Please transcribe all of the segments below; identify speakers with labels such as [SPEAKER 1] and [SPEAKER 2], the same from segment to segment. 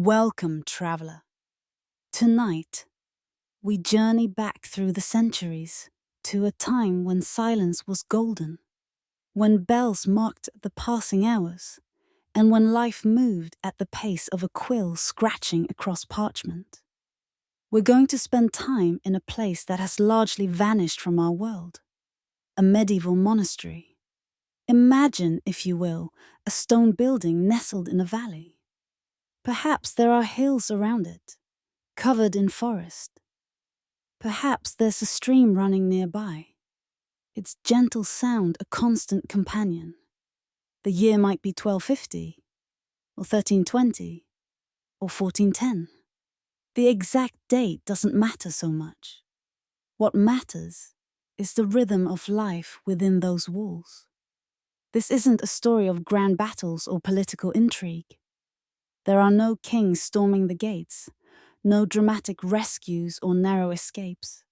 [SPEAKER 1] Welcome, traveler. Tonight, we journey back through the centuries to a time when silence was golden, when bells marked the passing hours, and when life moved at the pace of a quill scratching across parchment. We're going to spend time in a place that has largely vanished from our world, a medieval monastery. Imagine, if you will, a stone building nestled in a valley. Perhaps there are hills around it, covered in forest. Perhaps there's a stream running nearby, its gentle sound a constant companion. The year might be 1250, or 1320, or 1410. The exact date doesn't matter so much. What matters is the rhythm of life within those walls. This isn't a story of grand battles or political intrigue. There are no kings storming the gates, no dramatic rescues or narrow escapes.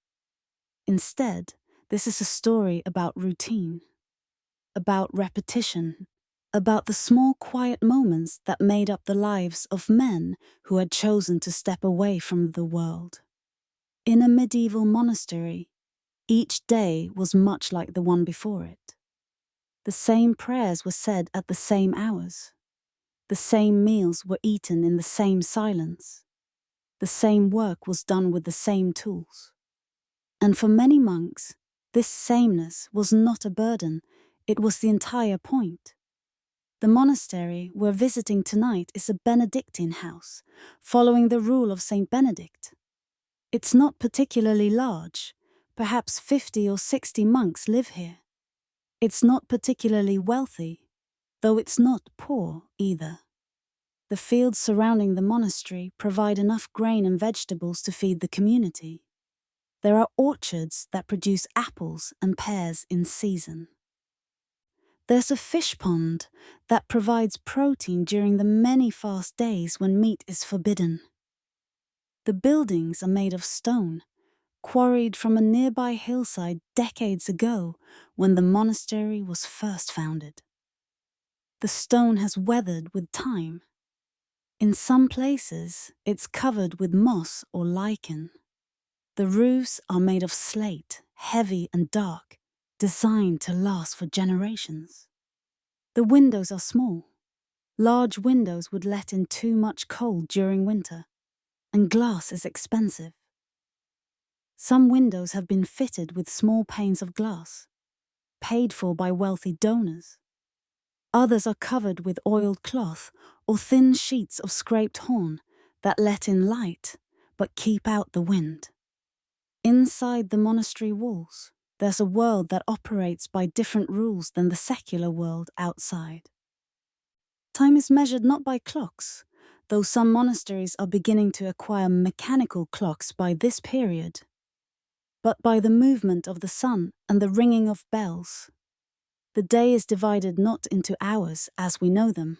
[SPEAKER 1] Instead, this is a story about routine, about repetition, about the small quiet moments that made up the lives of men who had chosen to step away from the world. In a medieval monastery, each day was much like the one before it. The same prayers were said at the same hours. The same meals were eaten in the same silence. The same work was done with the same tools. And for many monks, this sameness was not a burden, it was the entire point. The monastery we're visiting tonight is a Benedictine house, following the rule of Saint Benedict. It's not particularly large, perhaps 50 or 60 monks live here. It's not particularly wealthy, though it's not poor either. The fields surrounding the monastery provide enough grain and vegetables to feed the community. There are orchards that produce apples and pears in season. There's a fish pond that provides protein during the many fast days when meat is forbidden. The buildings are made of stone, quarried from a nearby hillside decades ago when the monastery was first founded. The stone has weathered with time. In some places, it's covered with moss or lichen. The roofs are made of slate, heavy and dark, designed to last for generations. The windows are small. Large windows would let in too much cold during winter, and glass is expensive. Some windows have been fitted with small panes of glass, paid for by wealthy donors. Others are covered with oiled cloth or thin sheets of scraped horn that let in light but keep out the wind. Inside the monastery walls, there's a world that operates by different rules than the secular world outside. Time is measured not by clocks, though some monasteries are beginning to acquire mechanical clocks by this period, but by the movement of the sun and the ringing of bells. The day is divided not into hours as we know them,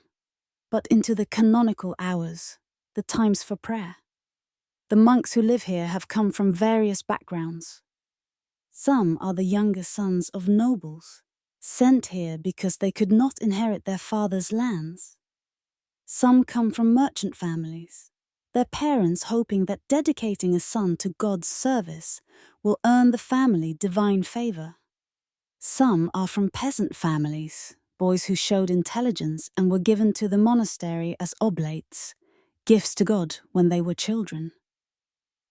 [SPEAKER 1] but into the canonical hours, the times for prayer. The monks who live here have come from various backgrounds. Some are the younger sons of nobles, sent here because they could not inherit their father's lands. Some come from merchant families, their parents hoping that dedicating a son to God's service will earn the family divine favor. Some are from peasant families, boys who showed intelligence and were given to the monastery as oblates, gifts to God when they were children.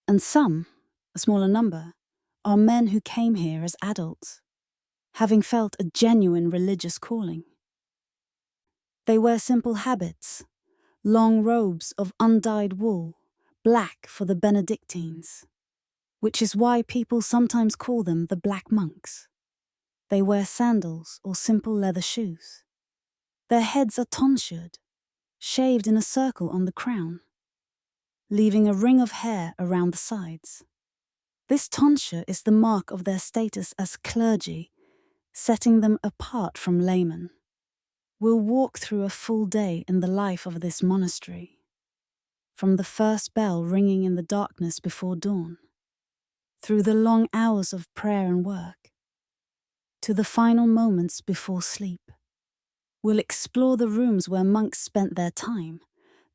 [SPEAKER 1] And some, a smaller number, are men who came here as adults, having felt a genuine religious calling. They wear simple habits, long robes of undyed wool, black for the Benedictines, which is why people sometimes call them the Black Monks. They wear sandals or simple leather shoes. Their heads are tonsured, shaved in a circle on the crown, leaving a ring of hair around the sides. This tonsure is the mark of their status as clergy, setting them apart from laymen. We'll walk through a full day in the life of this monastery, from the first bell ringing in the darkness before dawn, through the long hours of prayer and work, to the final moments before sleep. We'll explore the rooms where monks spent their time,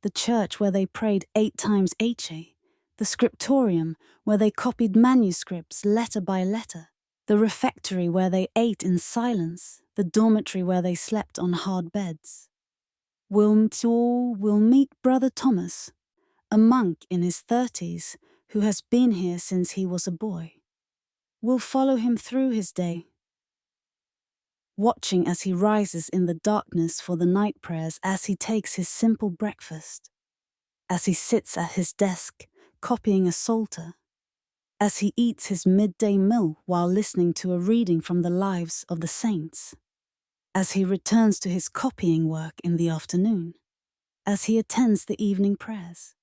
[SPEAKER 1] the church where they prayed 8 times H.A., the scriptorium where they copied manuscripts letter by letter, the refectory where they ate in silence, the dormitory where they slept on hard beds. We'll meet Brother Thomas, a monk in his 30s who has been here since he was a boy. We'll follow him through his day, watching as he rises in the darkness for the night prayers, as he takes his simple breakfast, as he sits at his desk copying a psalter, as he eats his midday meal while listening to a reading from the lives of the saints, as he returns to his copying work in the afternoon, as he attends the evening prayers,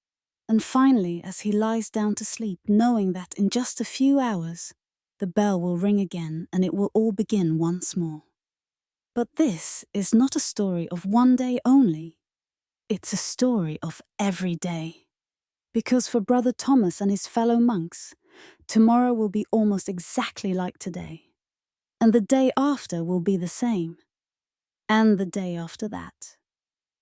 [SPEAKER 1] and finally as he lies down to sleep, knowing that in just a few hours the bell will ring again and it will all begin once more. But this is not a story of one day only. It's a story of every day. Because for Brother Thomas and his fellow monks, tomorrow will be almost exactly like today. And the day after will be the same. And the day after that.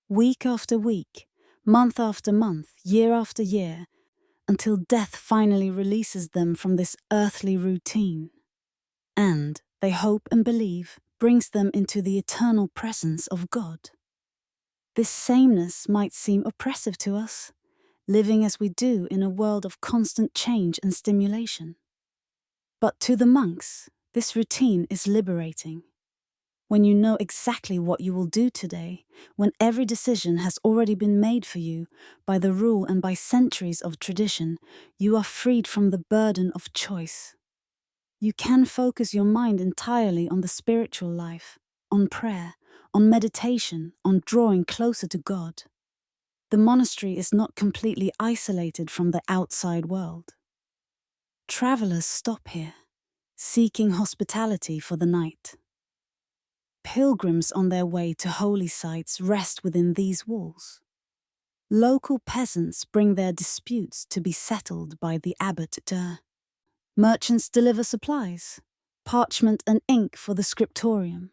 [SPEAKER 1] Week after week, month after month, year after year, until death finally releases them from this earthly routine. And, they hope and believe, brings them into the eternal presence of God. This sameness might seem oppressive to us, living as we do in a world of constant change and stimulation. But to the monks, this routine is liberating. When you know exactly what you will do today, when every decision has already been made for you by the rule and by centuries of tradition, you are freed from the burden of choice. You can focus your mind entirely on the spiritual life, on prayer, on meditation, on drawing closer to God. The monastery is not completely isolated from the outside world. Travelers stop here, seeking hospitality for the night. Pilgrims on their way to holy sites rest within these walls. Local peasants bring their disputes to be settled by the abbot. Merchants deliver supplies, parchment and ink for the scriptorium,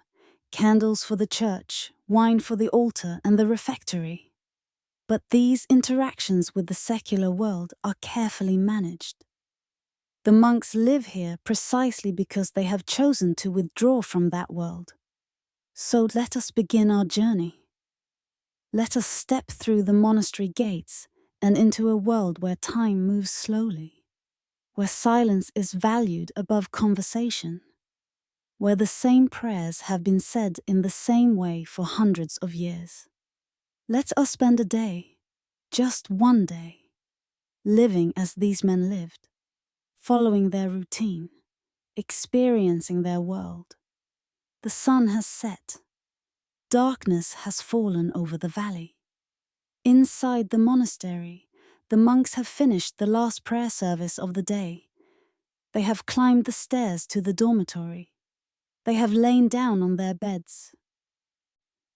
[SPEAKER 1] candles for the church, wine for the altar and the refectory. But these interactions with the secular world are carefully managed. The monks live here precisely because they have chosen to withdraw from that world. So let us begin our journey. Let us step through the monastery gates and into a world where time moves slowly, where silence is valued above conversation, where the same prayers have been said in the same way for hundreds of years. Let us spend a day, just one day, living as these men lived, following their routine, experiencing their world. The sun has set. Darkness has fallen over the valley. Inside the monastery, the monks have finished the last prayer service of the day. They have climbed the stairs to the dormitory. They have lain down on their beds.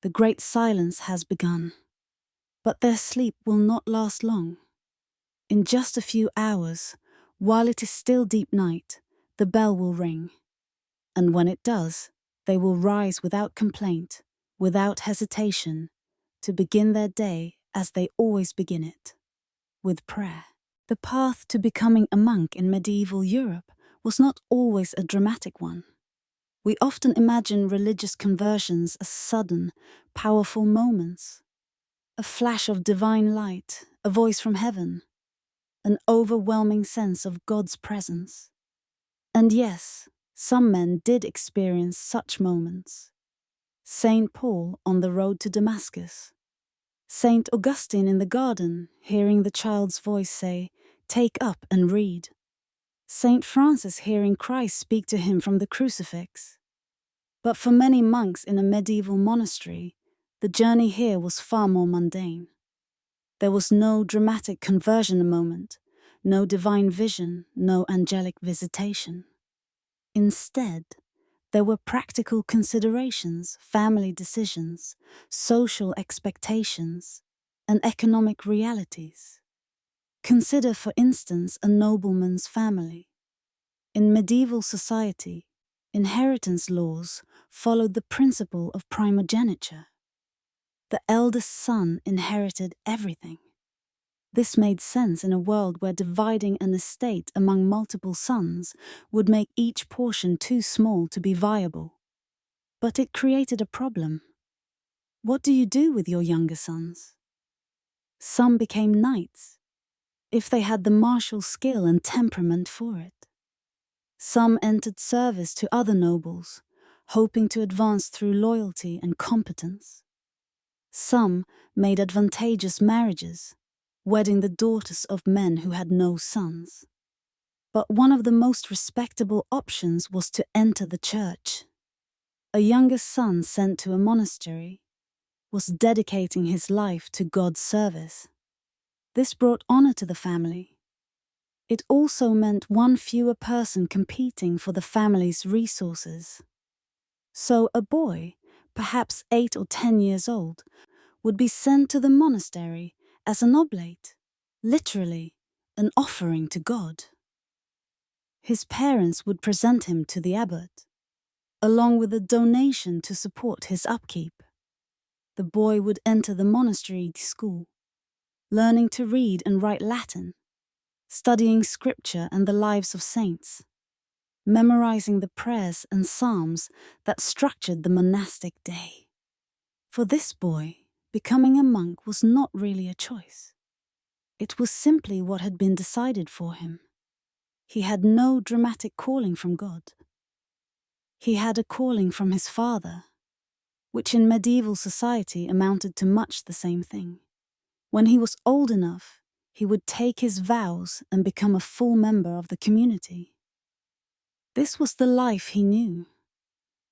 [SPEAKER 1] The great silence has begun, but their sleep will not last long. In just a few hours, while it is still deep night, the bell will ring. And when it does, they will rise without complaint, without hesitation, to begin their day as they always begin it, with prayer. The path to becoming a monk in medieval Europe was not always a dramatic one. We often imagine religious conversions as sudden, powerful moments. A flash of divine light, a voice from heaven, an overwhelming sense of God's presence. And yes, some men did experience such moments. Saint Paul on the road to Damascus. Saint Augustine in the garden, hearing the child's voice say, "Take up and read." Saint Francis hearing Christ speak to him from the crucifix. But for many monks in a medieval monastery, the journey here was far more mundane. There was no dramatic conversion moment, no divine vision, no angelic visitation. Instead, there were practical considerations, family decisions, social expectations, and economic realities. Consider, for instance, a nobleman's family. In medieval society, inheritance laws followed the principle of primogeniture. The eldest son inherited everything. This made sense in a world where dividing an estate among multiple sons would make each portion too small to be viable. But it created a problem. What do you do with your younger sons? Some became knights, if they had the martial skill and temperament for it. Some entered service to other nobles, hoping to advance through loyalty and competence. Some made advantageous marriages, wedding the daughters of men who had no sons. But one of the most respectable options was to enter the church. A younger son sent to a monastery was dedicating his life to God's service. This brought honor to the family. It also meant one fewer person competing for the family's resources. So a boy, perhaps 8 or 10 years old, would be sent to the monastery as an oblate, literally, an offering to God. His parents would present him to the abbot, along with a donation to support his upkeep. The boy would enter the monastery school, learning to read and write Latin, studying scripture and the lives of saints, memorizing the prayers and psalms that structured the monastic day. For this boy, becoming a monk was not really a choice. It was simply what had been decided for him. He had no dramatic calling from God. He had a calling from his father, which in medieval society amounted to much the same thing. When he was old enough, he would take his vows and become a full member of the community. This was the life he knew.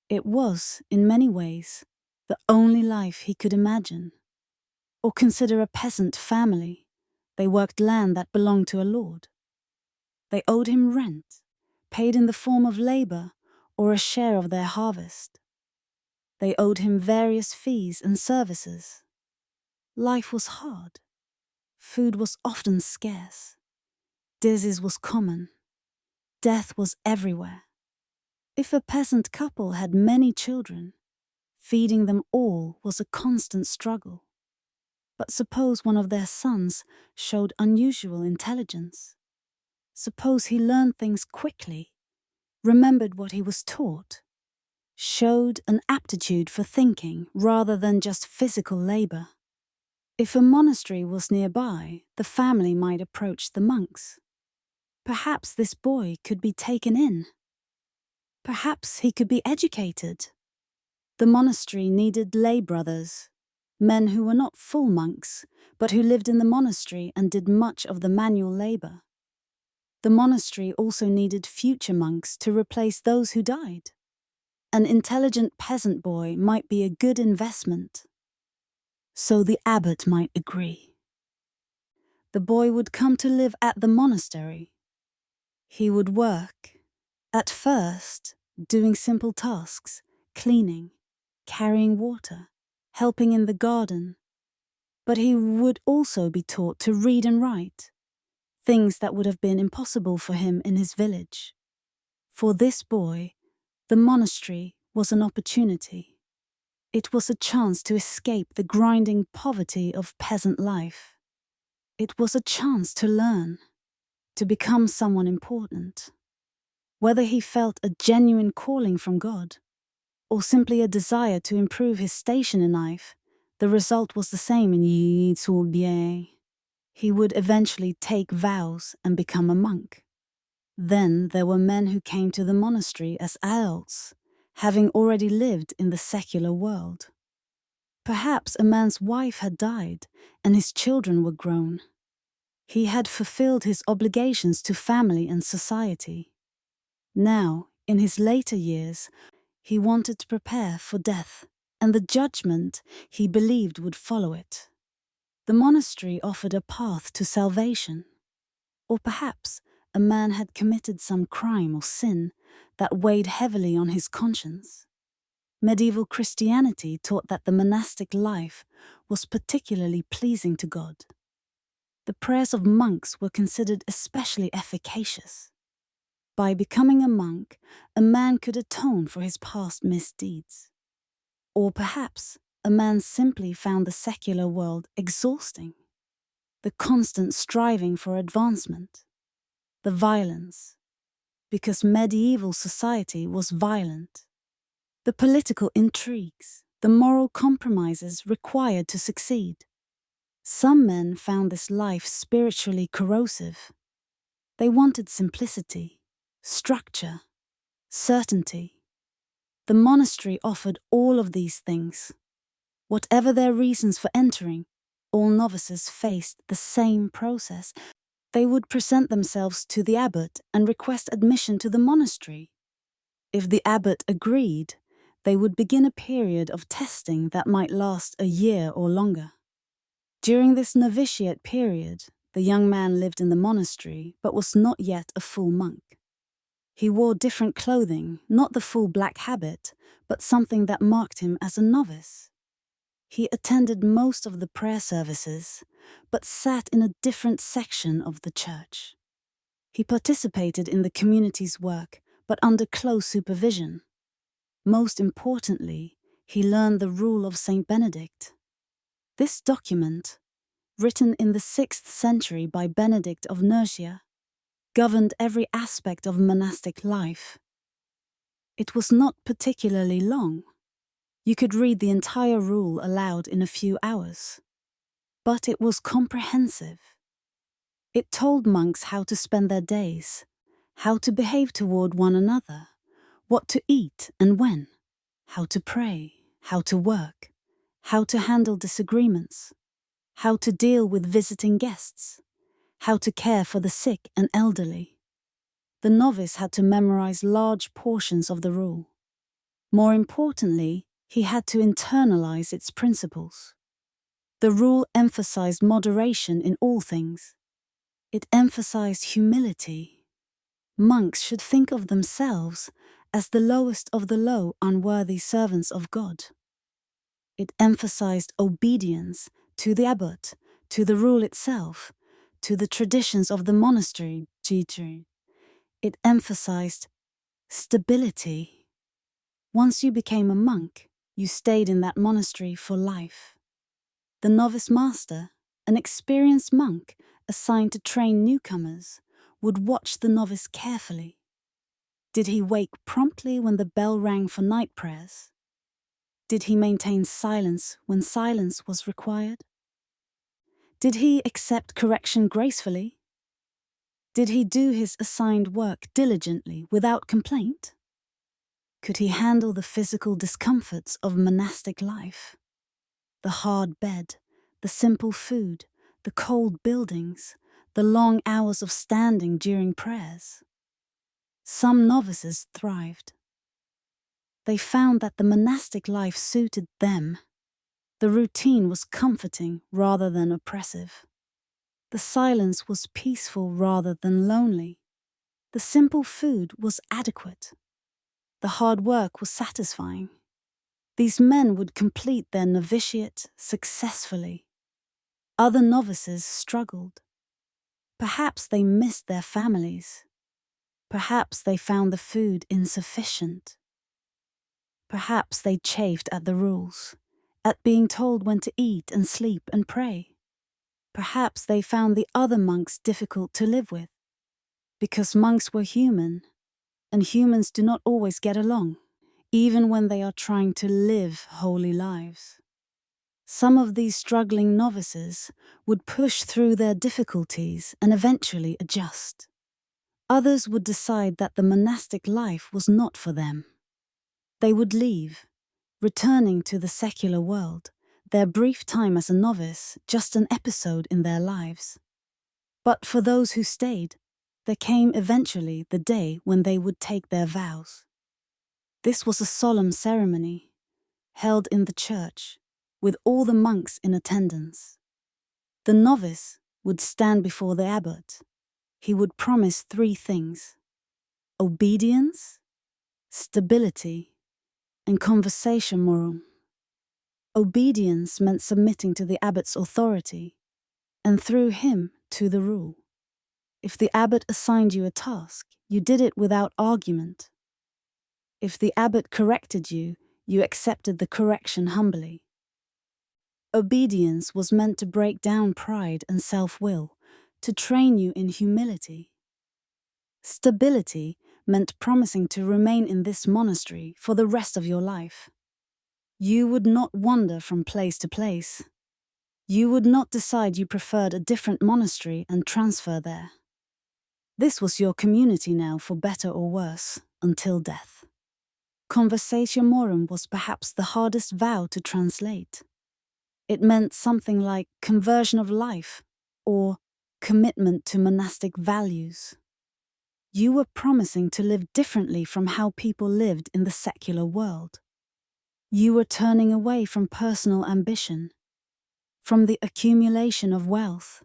[SPEAKER 1] It was, in many ways, the only life he could imagine. Or consider a peasant family. They worked land that belonged to a lord. They owed him rent, paid in the form of labor or a share of their harvest. They owed him various fees and services. Life was hard. Food was often scarce. Disease was common. Death was everywhere. If a peasant couple had many children, feeding them all was a constant struggle. But suppose one of their sons showed unusual intelligence. Suppose he learned things quickly, remembered what he was taught, showed an aptitude for thinking rather than just physical labor. If a monastery was nearby, the family might approach the monks. Perhaps this boy could be taken in. Perhaps he could be educated. The monastery needed lay brothers, men who were not full monks, but who lived in the monastery and did much of the manual labor. The monastery also needed future monks to replace those who died. An intelligent peasant boy might be a good investment. So the abbot might agree. The boy would come to live at the monastery. He would work, at first, doing simple tasks, cleaning, carrying water, helping in the garden. But he would also be taught to read and write, things that would have been impossible for him in his village. For this boy, the monastery was an opportunity. It was a chance to escape the grinding poverty of peasant life. It was a chance to learn, to become someone important. Whether he felt a genuine calling from God, or simply a desire to improve his station in life, the result was the same in Yi. He would eventually take vows and become a monk. Then there were men who came to the monastery as adults, having already lived in the secular world. Perhaps a man's wife had died and his children were grown. He had fulfilled his obligations to family and society. Now, in his later years, he wanted to prepare for death and the judgment he believed would follow it. The monastery offered a path to salvation. Or perhaps a man had committed some crime or sin that weighed heavily on his conscience. Medieval Christianity taught that the monastic life was particularly pleasing to God. The prayers of monks were considered especially efficacious. By becoming a monk, a man could atone for his past misdeeds. Or perhaps a man simply found the secular world exhausting. the constant striving for advancement, the violence, because medieval society was violent, the political intrigues, the moral compromises required to succeed. Some men found this life spiritually corrosive. They wanted simplicity, structure, certainty. The monastery offered all of these things. Whatever their reasons for entering, all novices faced the same process. They would present themselves to the abbot and request admission to the monastery. If the abbot agreed, they would begin a period of testing that might last a year or longer. During this novitiate period, the young man lived in the monastery but was not yet a full monk. He wore different clothing, not the full black habit, but something that marked him as a novice. He attended most of the prayer services, but sat in a different section of the church. He participated in the community's work, but under close supervision. Most importantly, he learned the rule of Saint Benedict. This document, written in the 6th century by Benedict of Nursia, governed every aspect of monastic life. It was not particularly long. You could read the entire rule aloud in a few hours. But it was comprehensive. It told monks how to spend their days, how to behave toward one another, what to eat and when, how to pray, how to work, how to handle disagreements, how to deal with visiting guests, how to care for the sick and elderly. The novice had to memorize large portions of the rule. More importantly, he had to internalize its principles. The rule emphasized moderation in all things. It emphasized humility. Monks should think of themselves as the lowest of the low, unworthy servants of God. It emphasized obedience to the abbot, to the rule itself, to the traditions of the monastery. It emphasized stability. Once you became a monk, you stayed in that monastery for life. The novice master, an experienced monk assigned to train newcomers, would watch the novice carefully. Did he wake promptly when the bell rang for night prayers? Did he maintain silence when silence was required? Did he accept correction gracefully? Did he do his assigned work diligently without complaint? Could he handle the physical discomforts of monastic life? The hard bed, the simple food, the cold buildings, the long hours of standing during prayers. Some novices thrived. They found that the monastic life suited them. The routine was comforting rather than oppressive. The silence was peaceful rather than lonely. The simple food was adequate. The hard work was satisfying. These men would complete their novitiate successfully. Other novices struggled. Perhaps they missed their families. Perhaps they found the food insufficient. Perhaps they chafed at the rules, at being told when to eat and sleep and pray. Perhaps they found the other monks difficult to live with, because monks were human, and humans do not always get along, even when they are trying to live holy lives. Some of these struggling novices would push through their difficulties and eventually adjust. Others would decide that the monastic life was not for them. They would leave, returning to the secular world, their brief time as a novice just an episode in their lives. But for those who stayed, there came eventually the day when they would take their vows. This was a solemn ceremony, held in the church, with all the monks in attendance. The novice would stand before the abbot. He would promise 3 things: obedience, stability, and conversation moral. Obedience meant submitting to the abbot's authority, and through him to the rule. If the abbot assigned you a task, you did it without argument. If the abbot corrected you, you accepted the correction humbly. Obedience was meant to break down pride and self-will, to train you in humility. Stability meant promising to remain in this monastery for the rest of your life. You would not wander from place to place. You would not decide you preferred a different monastery and transfer there. This was your community now, for better or worse, until death. Conversatiorum was perhaps the hardest vow to translate. It meant something like conversion of life or commitment to monastic values. You were promising to live differently from how people lived in the secular world. You were turning away from personal ambition, from the accumulation of wealth,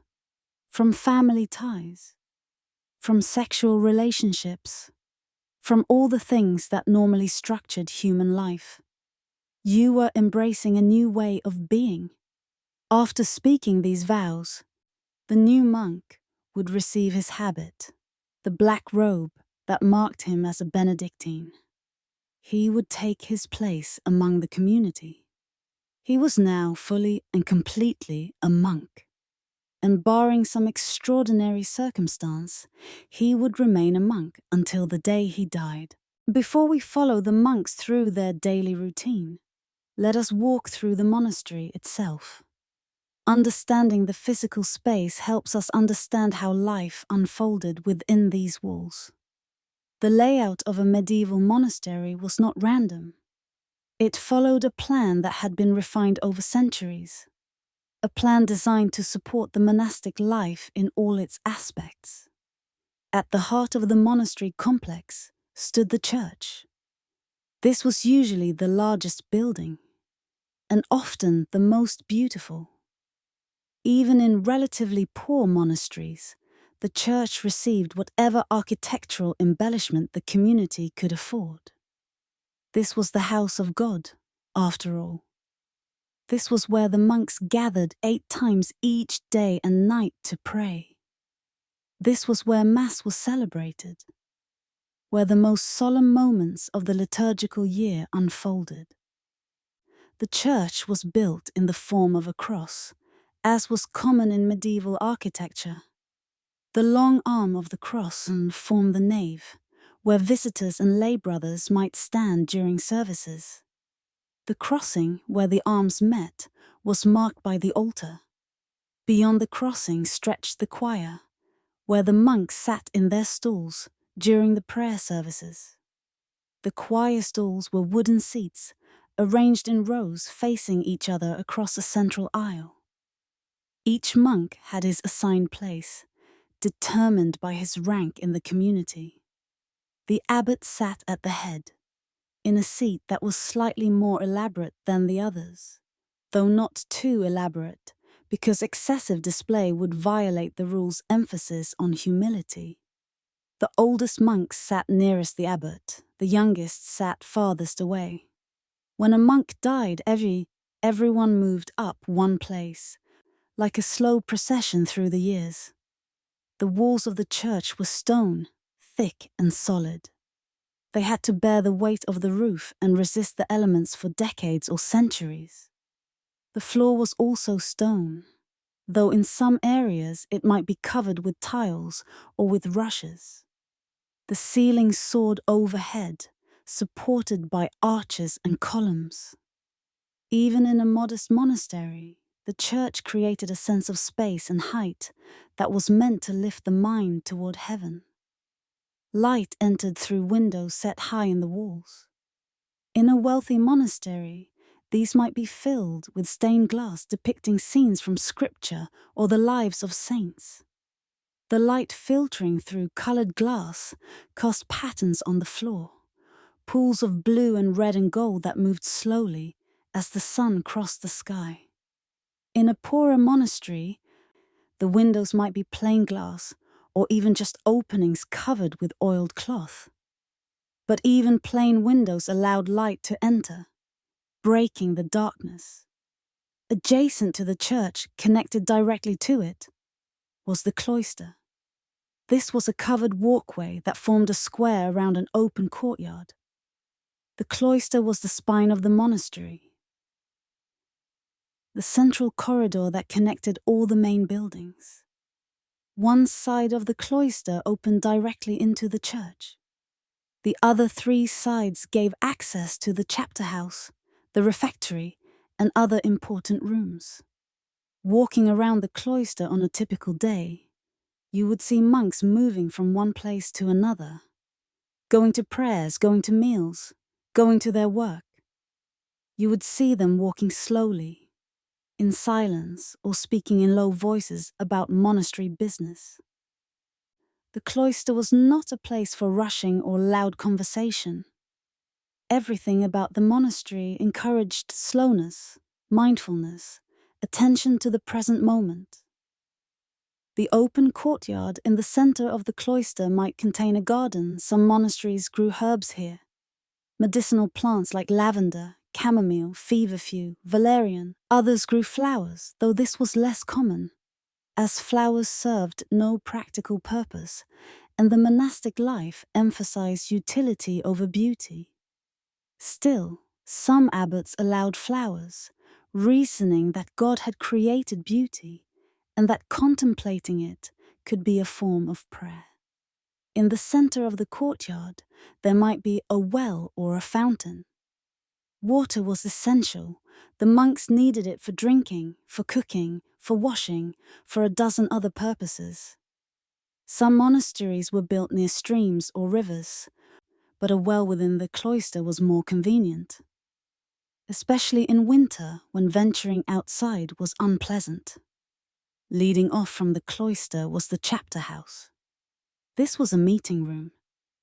[SPEAKER 1] from family ties, from sexual relationships, from all the things that normally structured human life. You were embracing a new way of being. After speaking these vows, the new monk would receive his habit, the black robe that marked him as a Benedictine. He would take his place among the community. He was now fully and completely a monk, and barring some extraordinary circumstance, he would remain a monk until the day he died. Before we follow the monks through their daily routine, let us walk through the monastery itself. Understanding the physical space helps us understand how life unfolded within these walls. The layout of a medieval monastery was not random. It followed a plan that had been refined over centuries, a plan designed to support the monastic life in all its aspects. At the heart of the monastery complex stood the church. This was usually the largest building, and often the most beautiful. Even in relatively poor monasteries, the church received whatever architectural embellishment the community could afford. This was the house of God, after all. This was where the monks gathered 8 times each day and night to pray. This was where Mass was celebrated, where the most solemn moments of the liturgical year unfolded. The church was built in the form of a cross, as was common in medieval architecture. The long arm of the cross formed the nave, where visitors and lay brothers might stand during services. The crossing, where the arms met, was marked by the altar. Beyond the crossing stretched the choir, where the monks sat in their stalls during the prayer services. The choir stalls were wooden seats, arranged in rows facing each other across a central aisle. Each monk had his assigned place, determined by his rank in the community. The abbot sat at the head, in a seat that was slightly more elaborate than the others, though not too elaborate, because excessive display would violate the rule's emphasis on humility. The oldest monks sat nearest the abbot, the youngest sat farthest away. When a monk died, everyone moved up one place, like a slow procession through the years. The walls of the church were stone, thick and solid. They had to bear the weight of the roof and resist the elements for decades or centuries. The floor was also stone, though in some areas it might be covered with tiles or with rushes. The ceiling soared overhead, supported by arches and columns. Even in a modest monastery, the church created a sense of space and height that was meant to lift the mind toward heaven. Light entered through windows set high in the walls. In a wealthy monastery, these might be filled with stained glass depicting scenes from scripture or the lives of saints. The light filtering through colored glass cast patterns on the floor, pools of blue and red and gold that moved slowly as the sun crossed the sky. In a poorer monastery, the windows might be plain glass or even just openings covered with oiled cloth. But even plain windows allowed light to enter, breaking the darkness. Adjacent to the church, connected directly to it, was the cloister. This was a covered walkway that formed a square around an open courtyard. The cloister was the spine of the monastery. the central corridor that connected all the main buildings. One side of the cloister opened directly into the church. The other 3 sides gave access to the chapter house, the refectory, and other important rooms. Walking around the cloister on a typical day, you would see monks moving from one place to another, going to prayers, going to meals, going to their work. You would see them walking slowly, in silence, or speaking in low voices about monastery business. The cloister was not a place for rushing or loud conversation. Everything about the monastery encouraged slowness, mindfulness, attention to the present moment. The open courtyard in the center of the cloister might contain a garden. Some monasteries grew herbs here. Medicinal plants like lavender, chamomile, feverfew, valerian. Others grew flowers, though this was less common, as flowers served no practical purpose, and the monastic life emphasized utility over beauty. Still, some abbots allowed flowers, reasoning that God had created beauty, and that contemplating it could be a form of prayer. In the center of the courtyard, there might be a well or a fountain. Water was essential. The monks needed it for drinking, for cooking, for washing, for a dozen other purposes. Some monasteries were built near streams or rivers, but a well within the cloister was more convenient, especially in winter when venturing outside was unpleasant. Leading off from the cloister was the chapter house. This was a meeting room,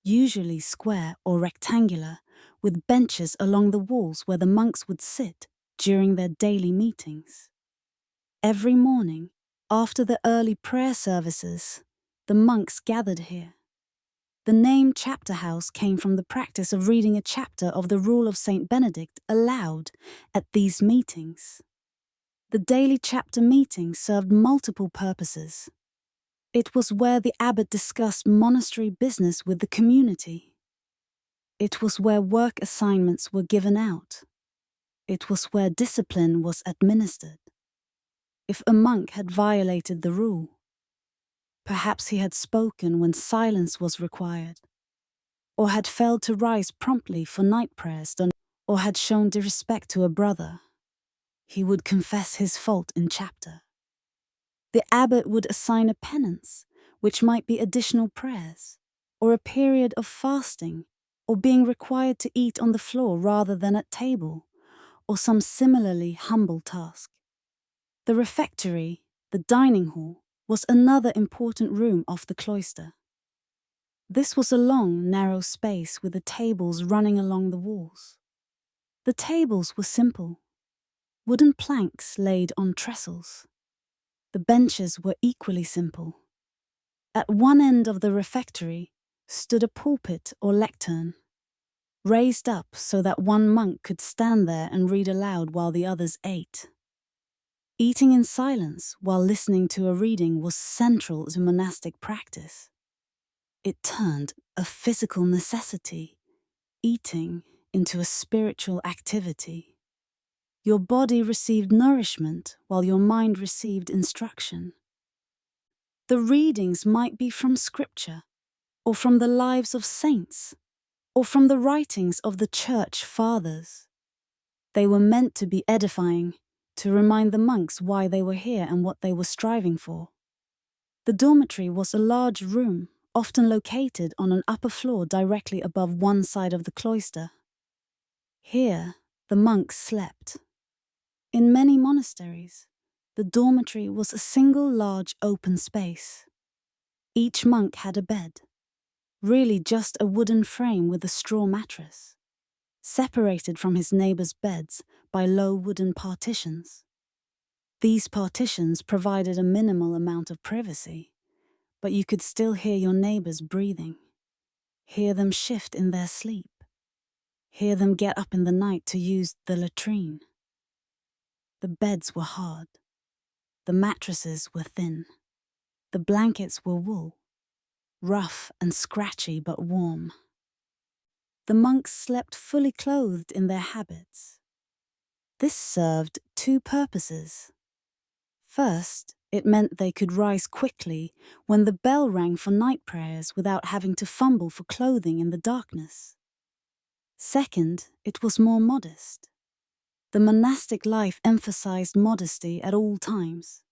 [SPEAKER 1] usually square or rectangular, with benches along the walls where the monks would sit during their daily meetings. Every morning, after the early prayer services, the monks gathered here. The name chapter house came from the practice of reading a chapter of the Rule of St. Benedict aloud at these meetings. The daily chapter meeting served multiple purposes. It was where the abbot discussed monastery business with the community. It was where work assignments were given out. It was where discipline was administered. If a monk had violated the rule, perhaps he had spoken when silence was required, or had failed to rise promptly for night prayers, or had shown disrespect to a brother, he would confess his fault in chapter. The abbot would assign a penance, which might be additional prayers, or a period of fasting, or being required to eat on the floor rather than at table, or some similarly humble task. The refectory, the dining hall, was another important room off the cloister. This was a long, narrow space with the tables running along the walls. The tables were simple, wooden planks laid on trestles. The benches were equally simple. At one end of the refectory stood a pulpit or lectern, raised up so that one monk could stand there and read aloud while the others ate. Eating in silence while listening to a reading was central to monastic practice. It turned a physical necessity, eating, into a spiritual activity. Your body received nourishment while your mind received instruction. The readings might be from scripture, or from the lives of saints, or from the writings of the church fathers. They were meant to be edifying, to remind the monks why they were here and what they were striving for. The dormitory was a large room, often located on an upper floor directly above one side of the cloister. Here, the monks slept. In many monasteries, the dormitory was a single large open space. Each monk had a bed, really just a wooden frame with a straw mattress, separated from his neighbors' beds by low wooden partitions. These partitions provided a minimal amount of privacy, but you could still hear your neighbors breathing, hear them shift in their sleep, hear them get up in the night to use the latrine. The beds were hard. The mattresses were thin. The blankets were wool, rough and scratchy but warm. The monks slept fully clothed in their habits. This served two purposes. First, it meant they could rise quickly when the bell rang for night prayers without having to fumble for clothing in the darkness. Second, it was more modest. The monastic life emphasized modesty at all times.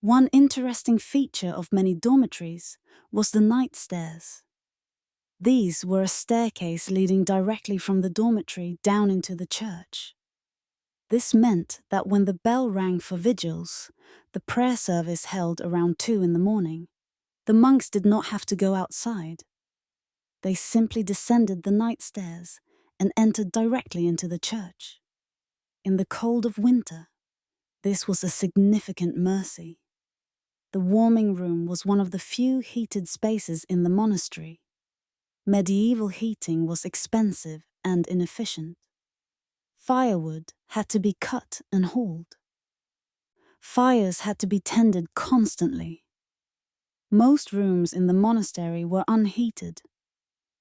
[SPEAKER 1] One interesting feature of many dormitories was the night stairs. These were a staircase leading directly from the dormitory down into the church. This meant that when the bell rang for vigils, the prayer service held around 2 in the morning, the monks did not have to go outside. They simply descended the night stairs and entered directly into the church. In the cold of winter, this was a significant mercy. The warming room was one of the few heated spaces in the monastery. Medieval heating was expensive and inefficient. Firewood had to be cut and hauled. Fires had to be tended constantly. Most rooms in the monastery were unheated.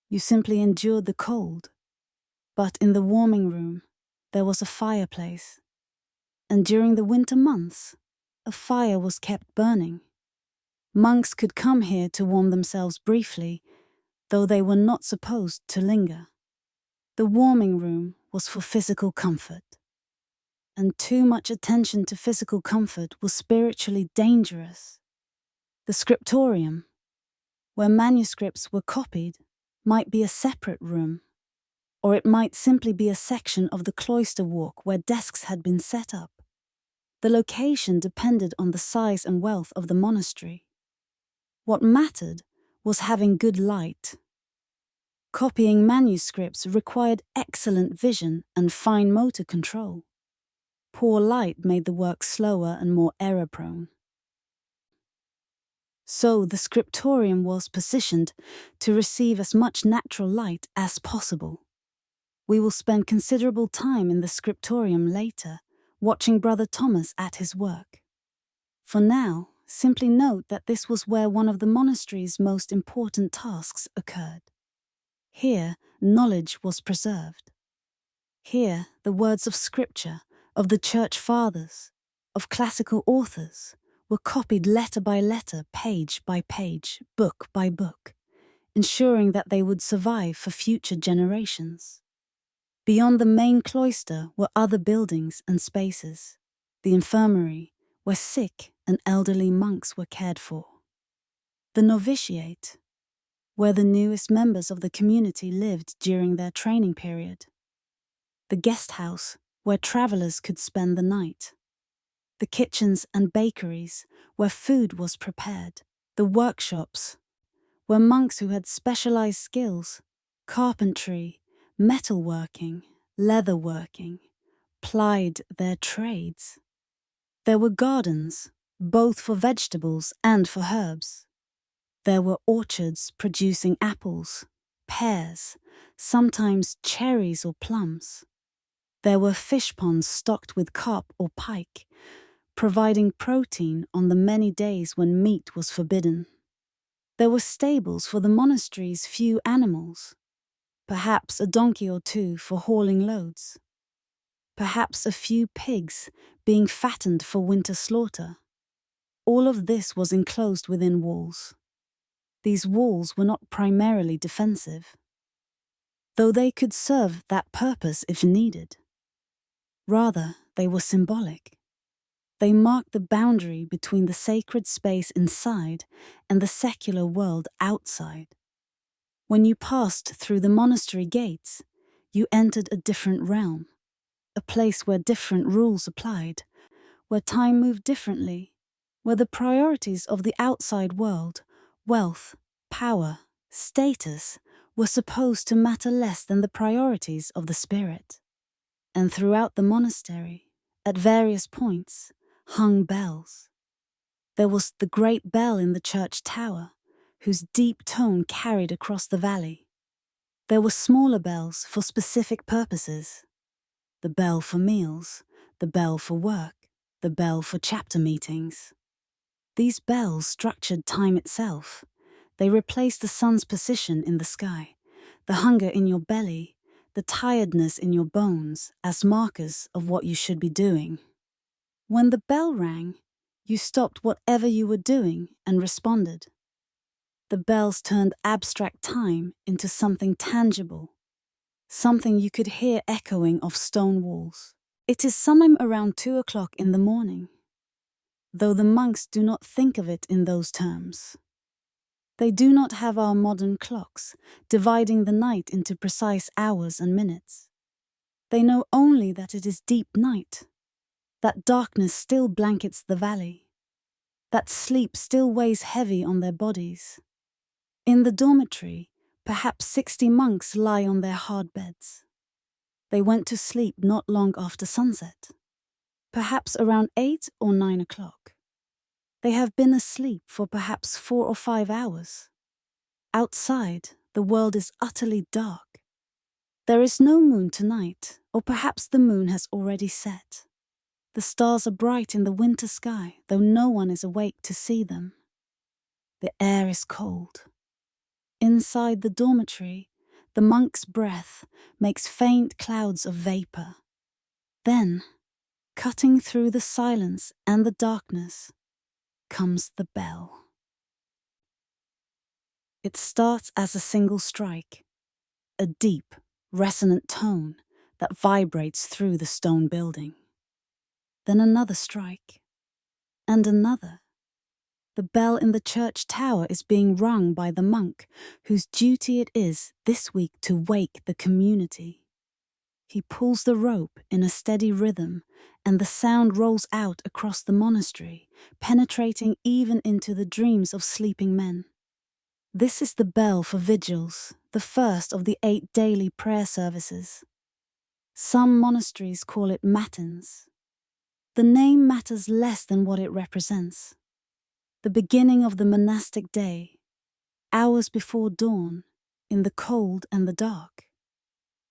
[SPEAKER 1] You simply endured the cold. But in the warming room, there was a fireplace. And during the winter months, a fire was kept burning. Monks could come here to warm themselves briefly, though they were not supposed to linger. The warming room was for physical comfort. And too much attention to physical comfort was spiritually dangerous. The scriptorium, where manuscripts were copied, might be a separate room, or it might simply be a section of the cloister walk where desks had been set up. The location depended on the size and wealth of the monastery. What mattered was having good light. Copying manuscripts required excellent vision and fine motor control. Poor light made the work slower and more error-prone. So the scriptorium was positioned to receive as much natural light as possible. We will spend considerable time in the scriptorium later, watching Brother Thomas at his work. For now, simply note that this was where one of the monastery's most important tasks occurred. Here, knowledge was preserved. Here, the words of Scripture, of the Church Fathers, of classical authors, were copied letter by letter, page by page, book by book, ensuring that they would survive for future generations. Beyond the main cloister were other buildings and spaces, the infirmary, where sick and elderly monks were cared for, the novitiate, where the newest members of the community lived during their training period, the guest house, where travelers could spend the night, the kitchens and bakeries, where food was prepared, the workshops, where monks who had specialized skills, carpentry, metalworking, leatherworking, plied their trades. There were gardens, both for vegetables and for herbs. There were orchards producing apples, pears, sometimes cherries or plums. There were fish ponds stocked with carp or pike, providing protein on the many days when meat was forbidden. There were stables for the monastery's few animals, perhaps a donkey or two for hauling loads, perhaps a few pigs being fattened for winter slaughter. All of this was enclosed within walls. These walls were not primarily defensive, though they could serve that purpose if needed. Rather, they were symbolic. They marked the boundary between the sacred space inside and the secular world outside. When you passed through the monastery gates, you entered a different realm, a place where different rules applied, where time moved differently, where the priorities of the outside world, wealth, power, status, were supposed to matter less than the priorities of the spirit. And throughout the monastery, at various points, hung bells. There was the great bell in the church tower, whose deep tone carried across the valley. There were smaller bells for specific purposes. The bell for meals, the bell for work, the bell for chapter meetings. These bells structured time itself. They replaced the sun's position in the sky, the hunger in your belly, the tiredness in your bones as markers of what you should be doing. When the bell rang, you stopped whatever you were doing and responded. The bells turned abstract time into something tangible, something you could hear echoing off stone walls. It is sometime around 2 o'clock in the morning, though the monks do not think of it in those terms. They do not have our modern clocks, dividing the night into precise hours and minutes. They know only that it is deep night, that darkness still blankets the valley, that sleep still weighs heavy on their bodies. In the dormitory, perhaps 60 monks lie on their hard beds. They went to sleep not long after sunset, perhaps around 8 or 9 o'clock. They have been asleep for perhaps 4 or 5 hours. Outside, the world is utterly dark. There is no moon tonight, or perhaps the moon has already set. The stars are bright in the winter sky, though no one is awake to see them. The air is cold. Inside the dormitory, the monk's breath makes faint clouds of vapor. Then, cutting through the silence and the darkness, comes the bell. It starts as a single strike, a deep, resonant tone that vibrates through the stone building. Then another strike, and another. The bell in the church tower is being rung by the monk, whose duty it is this week to wake the community. He pulls the rope in a steady rhythm, and the sound rolls out across the monastery, penetrating even into the dreams of sleeping men. This is the bell for vigils, the first of the 8 daily prayer services. Some monasteries call it matins. The name matters less than what it represents. The beginning of the monastic day, hours before dawn, in the cold and the dark.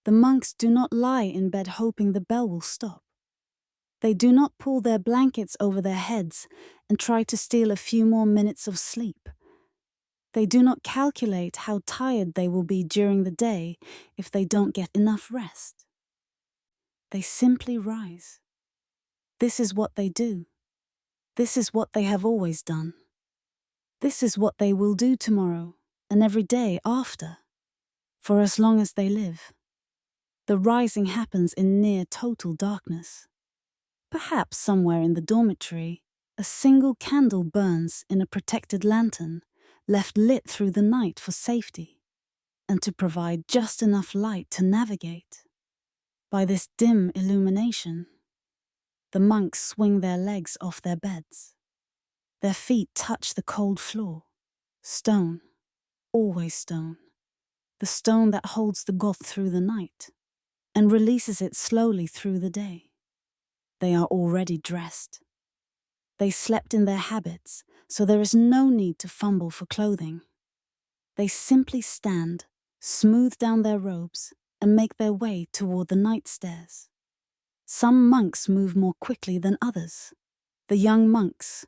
[SPEAKER 1] The monks do not lie in bed hoping the bell will stop. They do not pull their blankets over their heads and try to steal a few more minutes of sleep. They do not calculate how tired they will be during the day if they don't get enough rest. They simply rise. This is what they do. This is what they have always done. This is what they will do tomorrow and every day after, for as long as they live. The rising happens in near total darkness. Perhaps somewhere in the dormitory, a single candle burns in a protected lantern, left lit through the night for safety, and to provide just enough light to navigate. By this dim illumination, the monks swing their legs off their beds. Their feet touch the cold floor. Stone, always stone. The stone that holds the goth through the night and releases it slowly through the day. They are already dressed. They slept in their habits, so there is no need to fumble for clothing. They simply stand, smooth down their robes, and make their way toward the night stairs. Some monks move more quickly than others. The young monks,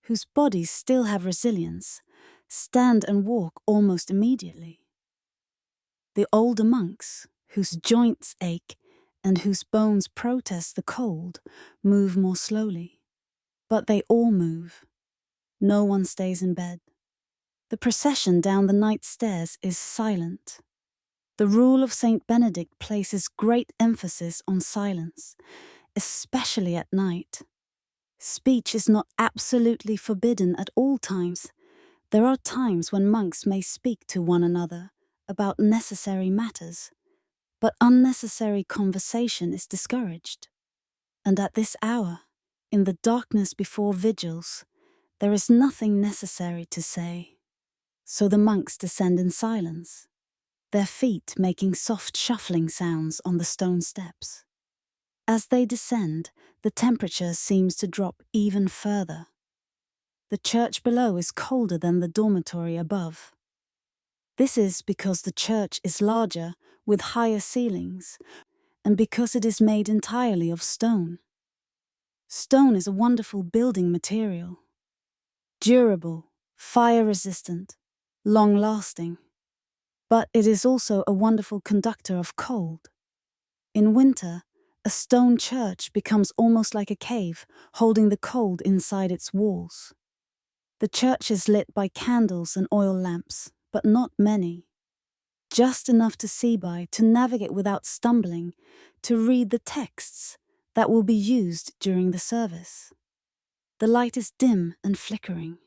[SPEAKER 1] whose bodies still have resilience, stand and walk almost immediately. The older monks, whose joints ache and whose bones protest the cold, move more slowly. But they all move. No one stays in bed. The procession down the night stairs is silent. The rule of Saint Benedict places great emphasis on silence, especially at night. Speech is not absolutely forbidden at all times. There are times when monks may speak to one another about necessary matters, but unnecessary conversation is discouraged. And at this hour, in the darkness before vigils, there is nothing necessary to say. So the monks descend in silence, their feet making soft shuffling sounds on the stone steps. As they descend, the temperature seems to drop even further. The church below is colder than the dormitory above. This is because the church is larger, with higher ceilings, and because it is made entirely of stone. Stone is a wonderful building material. Durable, fire-resistant, long-lasting. But it is also a wonderful conductor of cold. In winter, a stone church becomes almost like a cave, holding the cold inside its walls. The church is lit by candles and oil lamps, but not many. Just enough to see by, to navigate without stumbling, to read the texts that will be used during the service. The light is dim and flickering.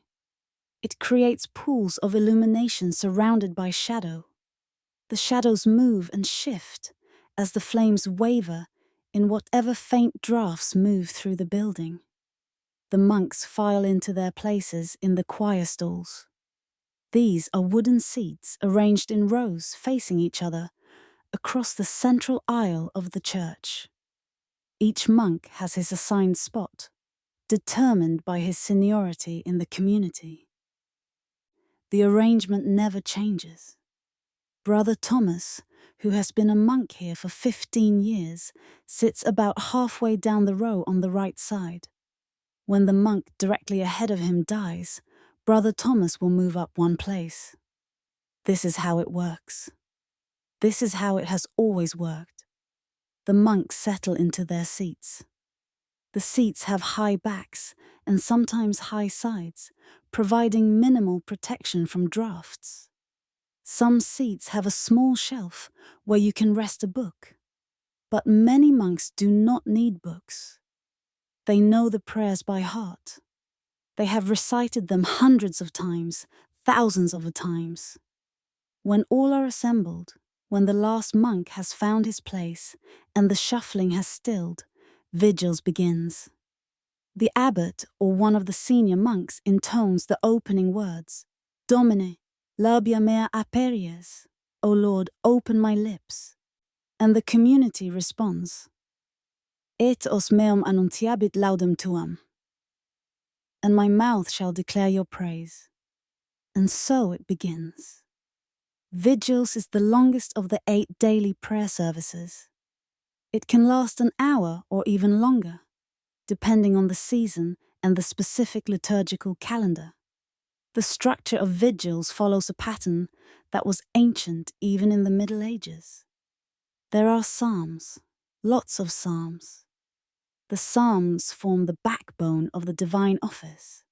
[SPEAKER 1] It creates pools of illumination surrounded by shadow. The shadows move and shift as the flames waver in whatever faint draughts move through the building. The monks file into their places in the choir stalls. These are wooden seats arranged in rows facing each other across the central aisle of the church. Each monk has his assigned spot, determined by his seniority in the community. The arrangement never changes. Brother Thomas, who has been a monk here for 15 years, sits about halfway down the row on the right side. When the monk directly ahead of him dies, Brother Thomas will move up one place. This is how it works. This is how it has always worked. The monks settle into their seats. The seats have high backs and sometimes high sides, providing minimal protection from drafts. Some seats have a small shelf where you can rest a book. But many monks do not need books. They know the prayers by heart. They have recited them hundreds of times, thousands of times. When all are assembled, when the last monk has found his place and the shuffling has stilled, vigils begins. The abbot or one of the senior monks intones the opening words, Domine, labia mea aperies, O Lord, open my lips. And the community responds, Et os meum annunciabit laudem tuam. And my mouth shall declare your praise. And so it begins. Vigils is the longest of the 8 daily prayer services. It can last an hour or even longer, depending on the season and the specific liturgical calendar. The structure of vigils follows a pattern that was ancient even in the Middle Ages. There are psalms, lots of psalms. The psalms form the backbone of the divine office.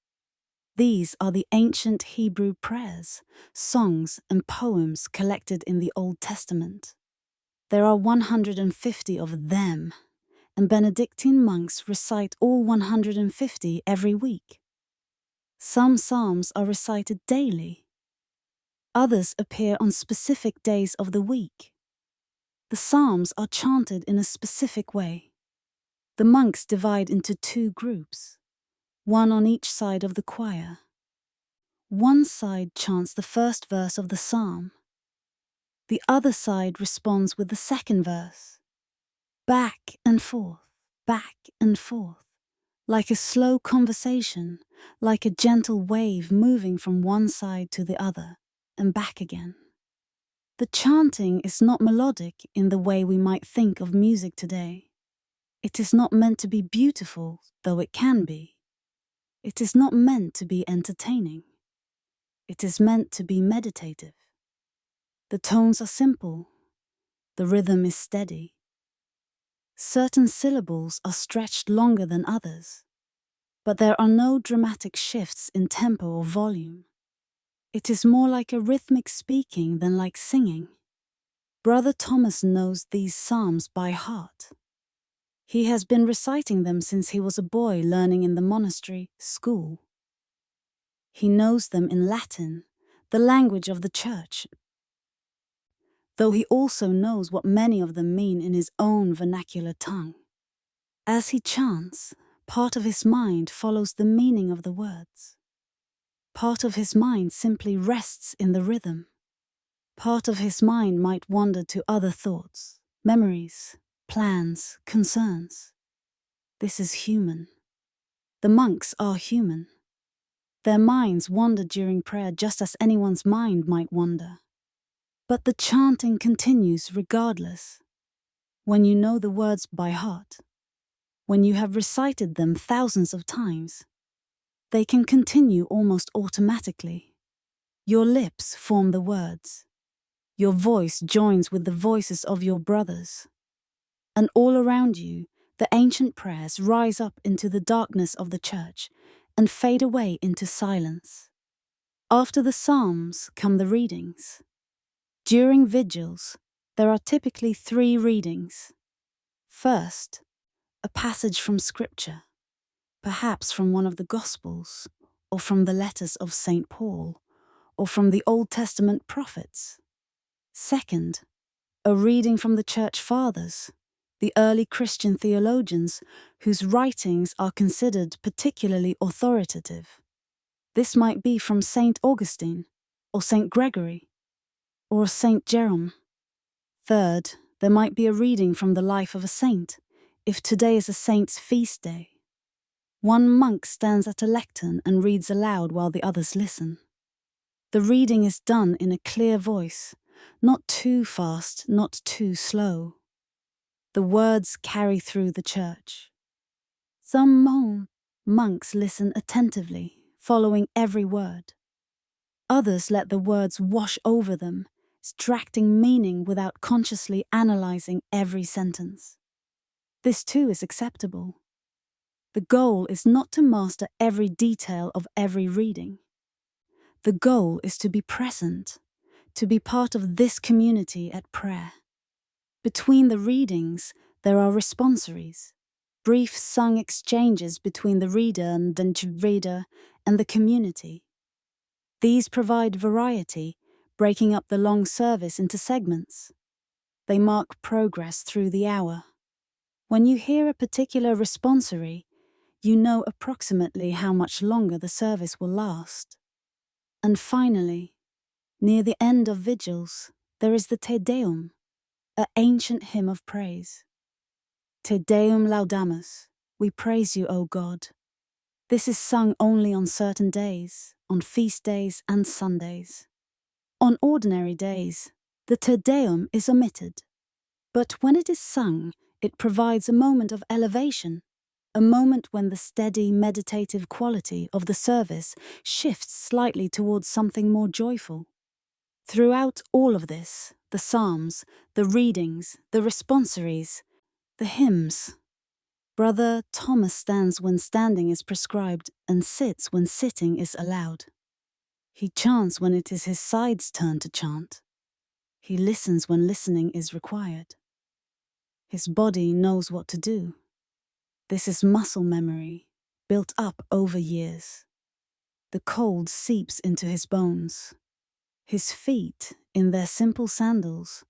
[SPEAKER 1] These are the ancient Hebrew prayers, songs, and poems collected in the Old Testament. There are 150 of them, and Benedictine monks recite all 150 every week. Some psalms are recited daily. Others appear on specific days of the week. The psalms are chanted in a specific way. The monks divide into 2 groups, one on each side of the choir. One side chants the first verse of the psalm. The other side responds with the second verse. Back and forth, like a slow conversation, like a gentle wave moving from one side to the other and back again. The chanting is not melodic in the way we might think of music today. It is not meant to be beautiful, though it can be. It is not meant to be entertaining. It is meant to be meditative. The tones are simple. The rhythm is steady. Certain syllables are stretched longer than others, but there are no dramatic shifts in tempo or volume. It is more like a rhythmic speaking than like singing. Brother Thomas knows these psalms by heart. He has been reciting them since he was a boy learning in the monastery school. He knows them in Latin, the language of the church, though he also knows what many of them mean in his own vernacular tongue. As he chants, part of his mind follows the meaning of the words. Part of his mind simply rests in the rhythm. Part of his mind might wander to other thoughts, memories, plans, concerns. This is human. The monks are human. Their minds wander during prayer just as anyone's mind might wander. But the chanting continues regardless. When you know the words by heart, when you have recited them thousands of times, they can continue almost automatically. Your lips form the words. Your voice joins with the voices of your brothers. And all around you, the ancient prayers rise up into the darkness of the church and fade away into silence. After the Psalms come the readings. During vigils, there are typically 3 readings. First, a passage from Scripture, perhaps from one of the Gospels, or from the letters of St. Paul, or from the Old Testament prophets. Second, a reading from the Church Fathers, the early Christian theologians whose writings are considered particularly authoritative. This might be from St. Augustine, or St. Gregory, or St. Jerome. Third, there might be a reading from the life of a saint, if today is a saint's feast day. One monk stands at a lectern and reads aloud while the others listen. The reading is done in a clear voice, not too fast, not too slow. The words carry through the church. Some monks listen attentively, following every word. Others let the words wash over them, extracting meaning without consciously analyzing every sentence. This too is acceptable. The goal is not to master every detail of every reading. The goal is to be present, to be part of this community at prayer. Between the readings, there are responsories, brief sung exchanges between the reader and the community. These provide variety, breaking up the long service into segments. They mark progress through the hour. When you hear a particular responsory, you know approximately how much longer the service will last. And finally, near the end of vigils, there is the Te Deum, an ancient hymn of praise. Te Deum laudamus, we praise you, O God. This is sung only on certain days, on feast days and Sundays. On ordinary days, the Te Deum is omitted. But when it is sung, it provides a moment of elevation, a moment when the steady, meditative quality of the service shifts slightly towards something more joyful. Throughout all of this, the psalms, the readings, the responsories, the hymns, Brother Thomas stands when standing is prescribed and sits when sitting is allowed. He chants when it is his side's turn to chant. He listens when listening is required. His body knows what to do. This is muscle memory, built up over years. The cold seeps into his bones. His feet, in their simple sandals,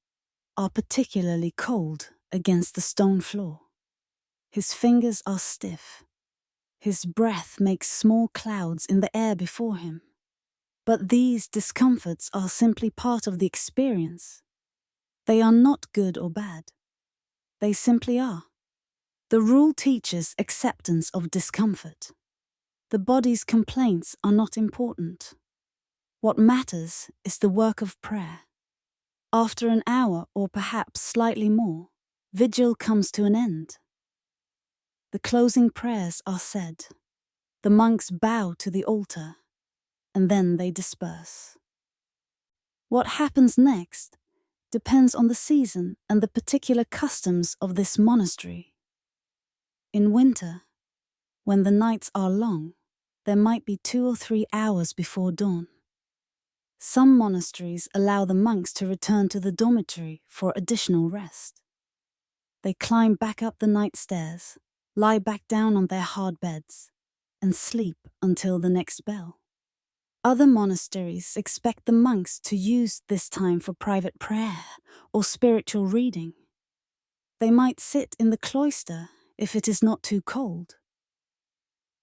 [SPEAKER 1] are particularly cold against the stone floor. His fingers are stiff. His breath makes small clouds in the air before him. But these discomforts are simply part of the experience. They are not good or bad. They simply are. The rule teaches acceptance of discomfort. The body's complaints are not important. What matters is the work of prayer. After an hour, or perhaps slightly more, vigil comes to an end. The closing prayers are said. The monks bow to the altar, and then they disperse. What happens next depends on the season and the particular customs of this monastery. In winter, when the nights are long, there might be 2 or 3 hours before dawn. Some monasteries allow the monks to return to the dormitory for additional rest. They climb back up the night stairs, lie back down on their hard beds, and sleep until the next bell. Other monasteries expect the monks to use this time for private prayer or spiritual reading. They might sit in the cloister if it is not too cold.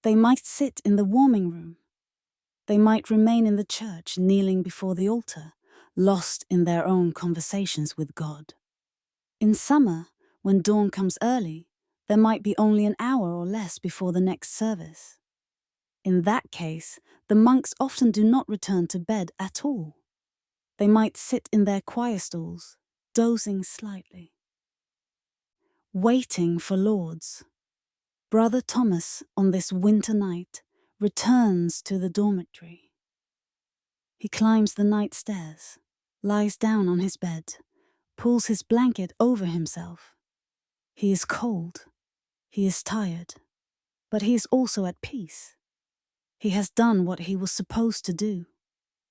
[SPEAKER 1] They might sit in the warming room. They might remain in the church kneeling before the altar, lost in their own conversations with God. In summer, when dawn comes early, there might be only an hour or less before the next service. In that case, the monks often do not return to bed at all. They might sit in their choir stalls, dozing slightly. Waiting for Lauds. Brother Thomas, on this winter night, returns to the dormitory. He climbs the night stairs. lies down on his bed, pulls his blanket over himself. He is cold. He is tired. But he is also at peace. He has done what he was supposed to do.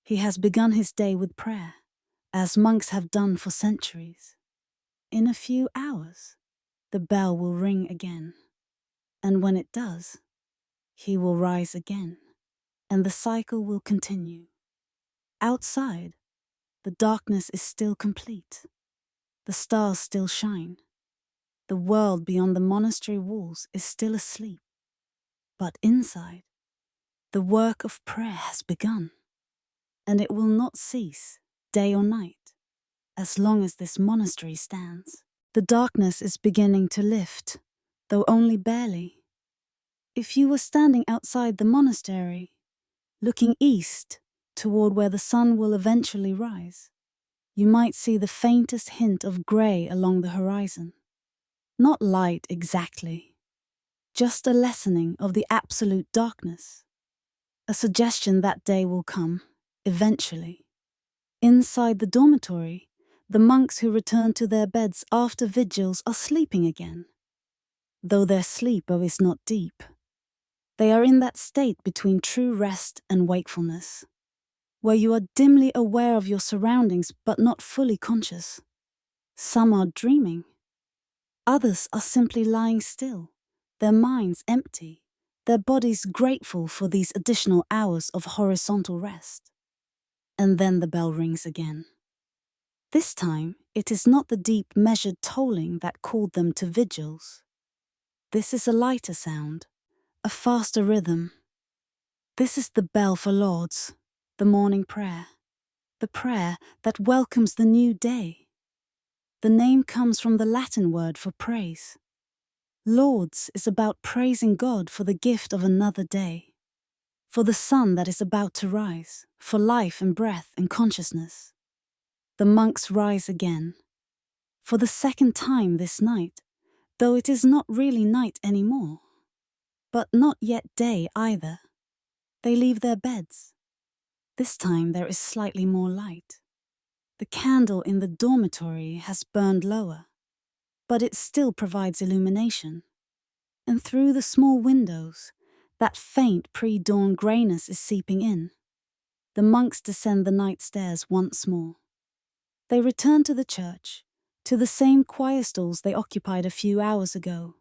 [SPEAKER 1] He has begun his day with prayer, as monks have done for centuries. In a few hours, the bell will ring again. And when it does, he will rise again, and the cycle will continue. Outside, the darkness is still complete. The stars still shine. The world beyond the monastery walls is still asleep. But inside, the work of prayer has begun, and it will not cease, day or night, as long as this monastery stands. The darkness is beginning to lift, though only barely. If you were standing outside the monastery, looking east toward where the sun will eventually rise, you might see the faintest hint of grey along the horizon. Not light exactly, just a lessening of the absolute darkness. A suggestion that day will come, eventually. Inside the dormitory, the monks who return to their beds after vigils are sleeping again, though their sleep is not deep. They are in that state between true rest and wakefulness, where you are dimly aware of your surroundings but not fully conscious. Some are dreaming. Others are simply lying still, their minds empty, their bodies grateful for these additional hours of horizontal rest. And then the bell rings again. This time, it is not the deep, measured tolling that called them to vigils. This is a lighter sound, a faster rhythm. This is the bell for Lauds, the morning prayer, the prayer that welcomes the new day. The name comes from the Latin word for praise. Lauds is about praising God for the gift of another day, for the sun that is about to rise, for life and breath and consciousness. The monks rise again, for the second time this night, though it is not really night anymore, but not yet day either. They leave their beds. This time there is slightly more light. The candle in the dormitory has burned lower, but it still provides illumination. And through the small windows, that faint pre-dawn greyness is seeping in. The monks descend the night stairs once more. They return to the church, to the same choir stalls they occupied a few hours ago.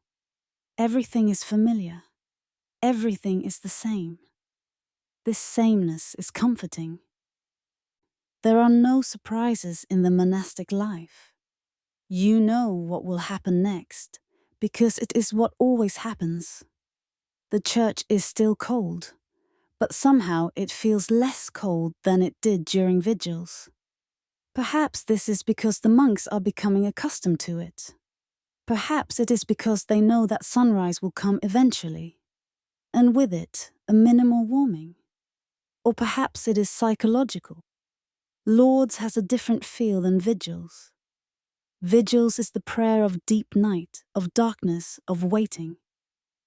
[SPEAKER 1] Everything is familiar. Everything is the same. This sameness is comforting. There are no surprises in the monastic life. You know what will happen next, because it is what always happens. The church is still cold, but somehow it feels less cold than it did during vigils. Perhaps this is because the monks are becoming accustomed to it. Perhaps it is because they know that sunrise will come eventually, and with it, a minimal warming. Or perhaps it is psychological. Lauds has a different feel than vigils. Vigils is the prayer of deep night, of darkness, of waiting.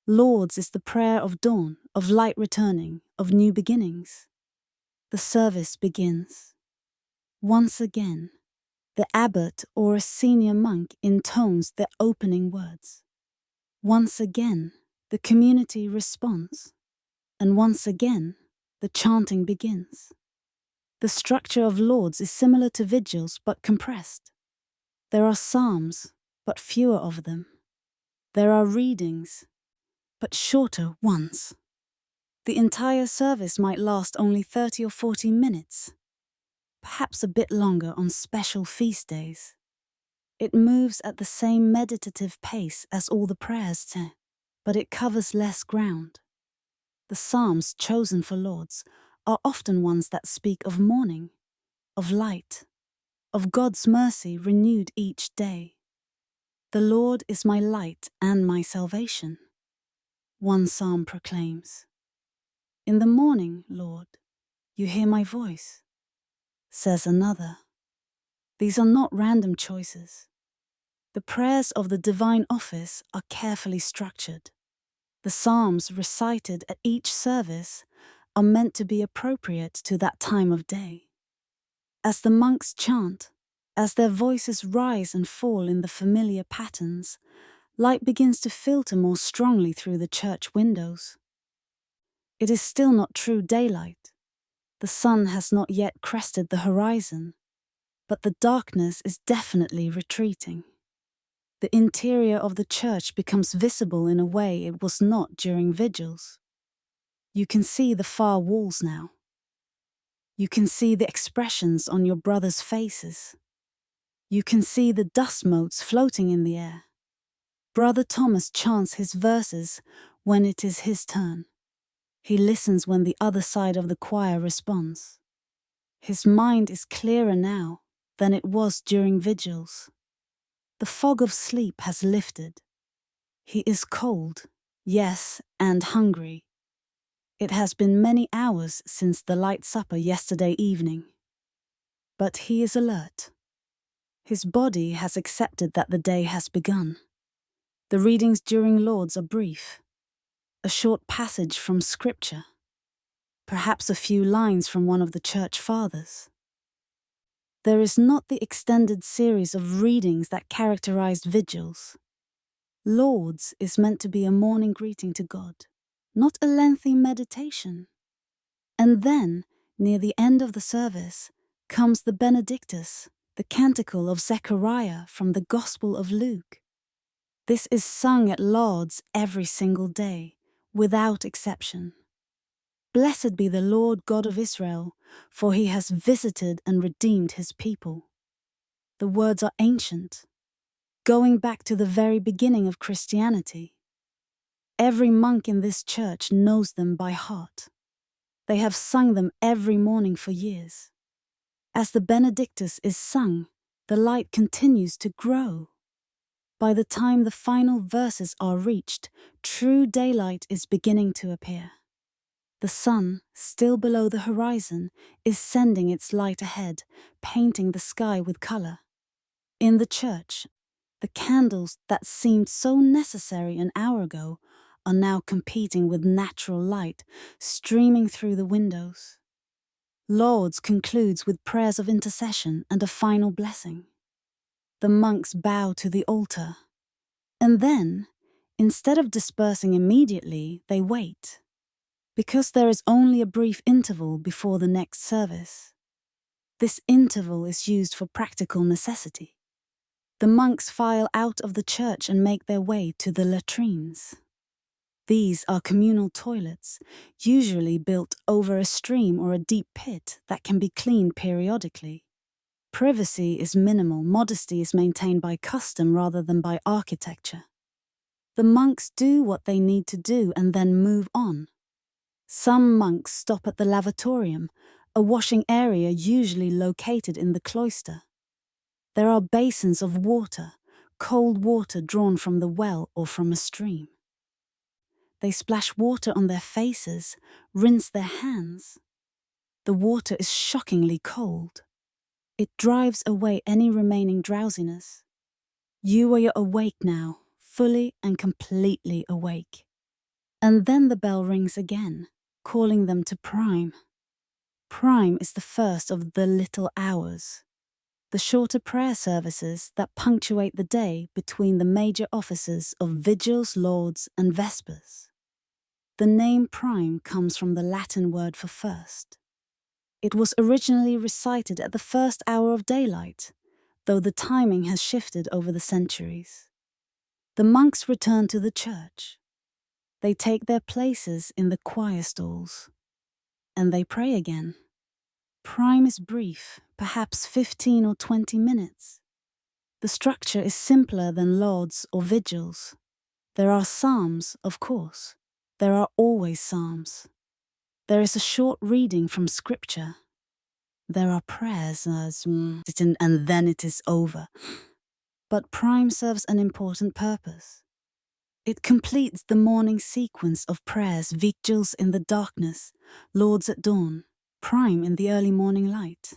[SPEAKER 1] Lauds is the prayer of dawn, of light returning, of new beginnings. The service begins. Once again, the abbot or a senior monk intones the opening words. Once again, the community responds. And once again, the chanting begins. The structure of Lauds is similar to vigils but compressed. There are psalms, but fewer of them. There are readings, but shorter ones. The entire service might last only 30 or 40 minutes, perhaps a bit longer on special feast days. It moves at the same meditative pace as all the prayers, but it covers less ground. The psalms chosen for Lauds are often ones that speak of morning, of light, of God's mercy renewed each day. The Lord is my light and my salvation, one psalm proclaims. In the morning, Lord, you hear my voice, says another. These are not random choices. The prayers of the divine office are carefully structured. The psalms recited at each service are meant to be appropriate to that time of day. As the monks chant, as their voices rise and fall in the familiar patterns, light begins to filter more strongly through the church windows. It is still not true daylight. The sun has not yet crested the horizon, but the darkness is definitely retreating. The interior of the church becomes visible in a way it was not during vigils. You can see the far walls now. You can see the expressions on your brothers' faces. You can see the dust motes floating in the air. Brother Thomas chants his verses when it is his turn. He listens when the other side of the choir responds. His mind is clearer now than it was during vigils. The fog of sleep has lifted. He is cold, yes, and hungry. It has been many hours since the light supper yesterday evening. But he is alert. His body has accepted that the day has begun. The readings during Lauds are brief. A short passage from Scripture. Perhaps a few lines from one of the church fathers. There is not the extended series of readings that characterized vigils. Lauds is meant to be a morning greeting to God, not a lengthy meditation. And then, near the end of the service, comes the Benedictus, the canticle of Zechariah from the Gospel of Luke. This is sung at Lauds every single day, without exception. Blessed be the Lord God of Israel, for he has visited and redeemed his people. The words are ancient, going back to the very beginning of Christianity. Every monk in this church knows them by heart. They have sung them every morning for years. As the Benedictus is sung, the light continues to grow. By the time the final verses are reached, true daylight is beginning to appear. The sun, still below the horizon, is sending its light ahead, painting the sky with color. In the church, the candles that seemed so necessary an hour ago are now competing with natural light, streaming through the windows. Lauds concludes with prayers of intercession and a final blessing. The monks bow to the altar. And then, instead of dispersing immediately, they wait. Because there is only a brief interval before the next service. This interval is used for practical necessity. The monks file out of the church and make their way to the latrines. These are communal toilets, usually built over a stream or a deep pit that can be cleaned periodically. Privacy is minimal, modesty is maintained by custom rather than by architecture. The monks do what they need to do and then move on. Some monks stop at the lavatorium, a washing area usually located in the cloister. There are basins of water, cold water drawn from the well or from a stream. They splash water on their faces, rinse their hands. The water is shockingly cold. It drives away any remaining drowsiness. You are awake now, fully and completely awake. And then the bell rings again, calling them to prime. Prime is the first of the little hours, the shorter prayer services that punctuate the day between the major offices of vigils, lauds, and vespers. The name prime comes from the Latin word for first. It was originally recited at the first hour of daylight, though the timing has shifted over the centuries. The monks return to the church. They take their places in the choir stalls, and they pray again. Prime is brief, perhaps 15 or 20 minutes. The structure is simpler than lauds or vigils. There are psalms, of course. There are always psalms. There is a short reading from Scripture. There are prayers and then it is over. But prime serves an important purpose. It completes the morning sequence of prayers, vigils in the darkness, lauds at dawn, prime in the early morning light.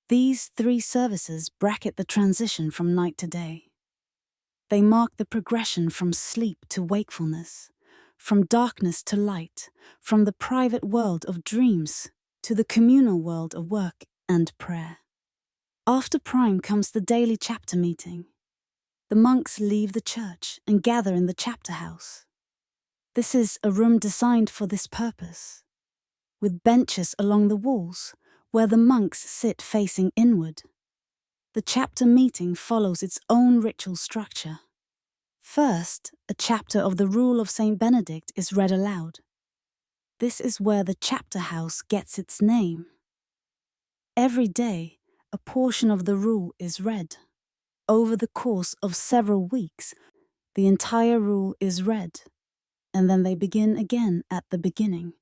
[SPEAKER 1] These three services bracket the transition from night to day. They mark the progression from sleep to wakefulness, from darkness to light, from the private world of dreams to the communal world of work and prayer. After prime comes the daily chapter meeting. The monks leave the church and gather in the chapter house. This is a room designed for this purpose, with benches along the walls where the monks sit facing inward. The chapter meeting follows its own ritual structure. First, a chapter of the Rule of St. Benedict is read aloud. This is where the chapter house gets its name. Every day, a portion of the rule is read. Over the course of several weeks, the entire rule is read, and then they begin again at the beginning.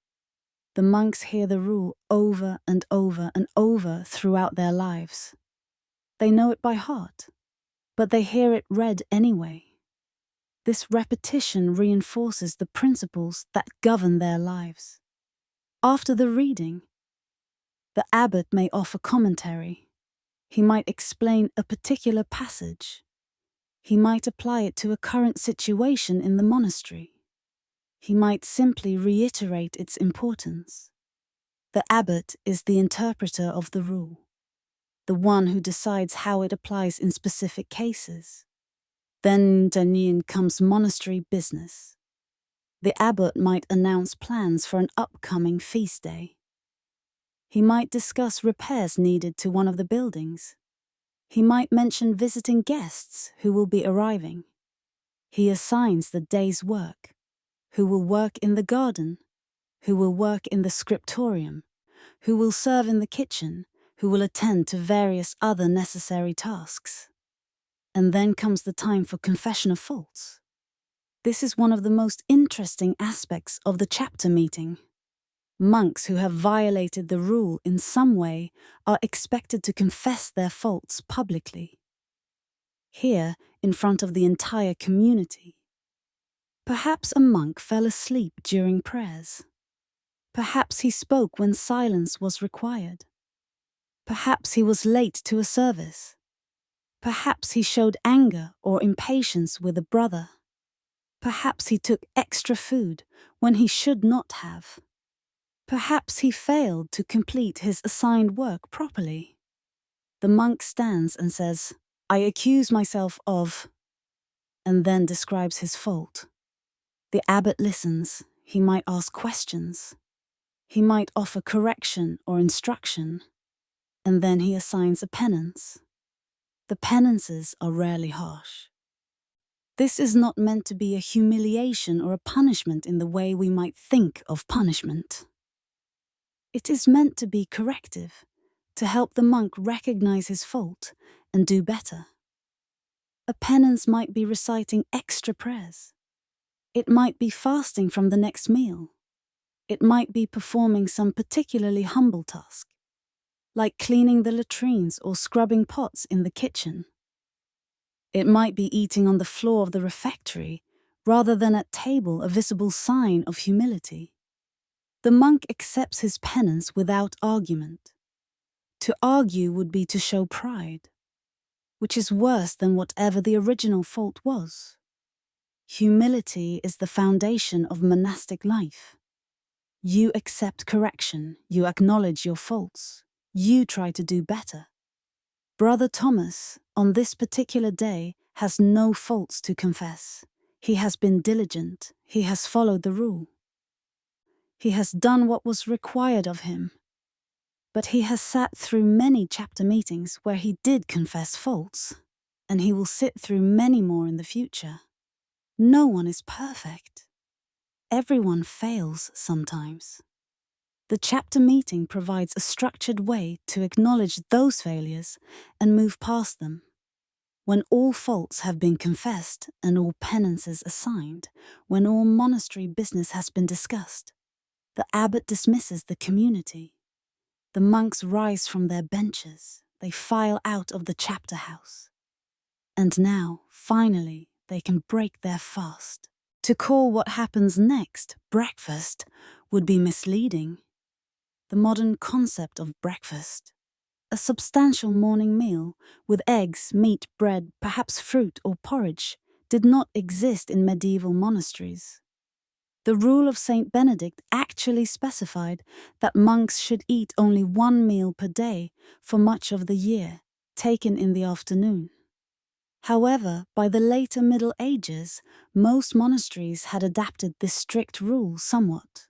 [SPEAKER 1] The monks hear the rule over and over and over throughout their lives. They know it by heart, but they hear it read anyway. This repetition reinforces the principles that govern their lives. After the reading, the abbot may offer commentary. He might explain a particular passage. He might apply it to a current situation in the monastery. He might simply reiterate its importance. The abbot is the interpreter of the rule, the one who decides how it applies in specific cases. Then comes monastery business. The abbot might announce plans for an upcoming feast day. He might discuss repairs needed to one of the buildings. He might mention visiting guests who will be arriving. He assigns the day's work, who will work in the garden, who will work in the scriptorium, who will serve in the kitchen, who will attend to various other necessary tasks. And then comes the time for confession of faults. This is one of the most interesting aspects of the chapter meeting. Monks who have violated the rule in some way are expected to confess their faults publicly. Here, in front of the entire community. Perhaps a monk fell asleep during prayers. Perhaps he spoke when silence was required. Perhaps he was late to a service. Perhaps he showed anger or impatience with a brother. Perhaps he took extra food when he should not have. Perhaps he failed to complete his assigned work properly. The monk stands and says, "I accuse myself of," and then describes his fault. The abbot listens. He might ask questions. He might offer correction or instruction. And then he assigns a penance. The penances are rarely harsh. This is not meant to be a humiliation or a punishment in the way we might think of punishment. It is meant to be corrective, to help the monk recognize his fault and do better. A penance might be reciting extra prayers. It might be fasting from the next meal. It might be performing some particularly humble task, like cleaning the latrines or scrubbing pots in the kitchen. It might be eating on the floor of the refectory rather than at table, a visible sign of humility. The monk accepts his penance without argument. To argue would be to show pride, which is worse than whatever the original fault was. Humility is the foundation of monastic life. You accept correction, you acknowledge your faults, you try to do better. Brother Thomas, on this particular day, has no faults to confess. He has been diligent, he has followed the rule. He has done what was required of him. But he has sat through many chapter meetings where he did confess faults, and he will sit through many more in the future. No one is perfect. Everyone fails sometimes. The chapter meeting provides a structured way to acknowledge those failures and move past them. When all faults have been confessed and all penances assigned, when all monastery business has been discussed, the abbot dismisses the community. The monks rise from their benches. They file out of the chapter house. And now, finally, they can break their fast. To call what happens next breakfast would be misleading. The modern concept of breakfast, a substantial morning meal with eggs, meat, bread, perhaps fruit or porridge, did not exist in medieval monasteries. The rule of Saint Benedict actually specified that monks should eat only one meal per day for much of the year, taken in the afternoon. However, by the later Middle Ages, most monasteries had adapted this strict rule somewhat.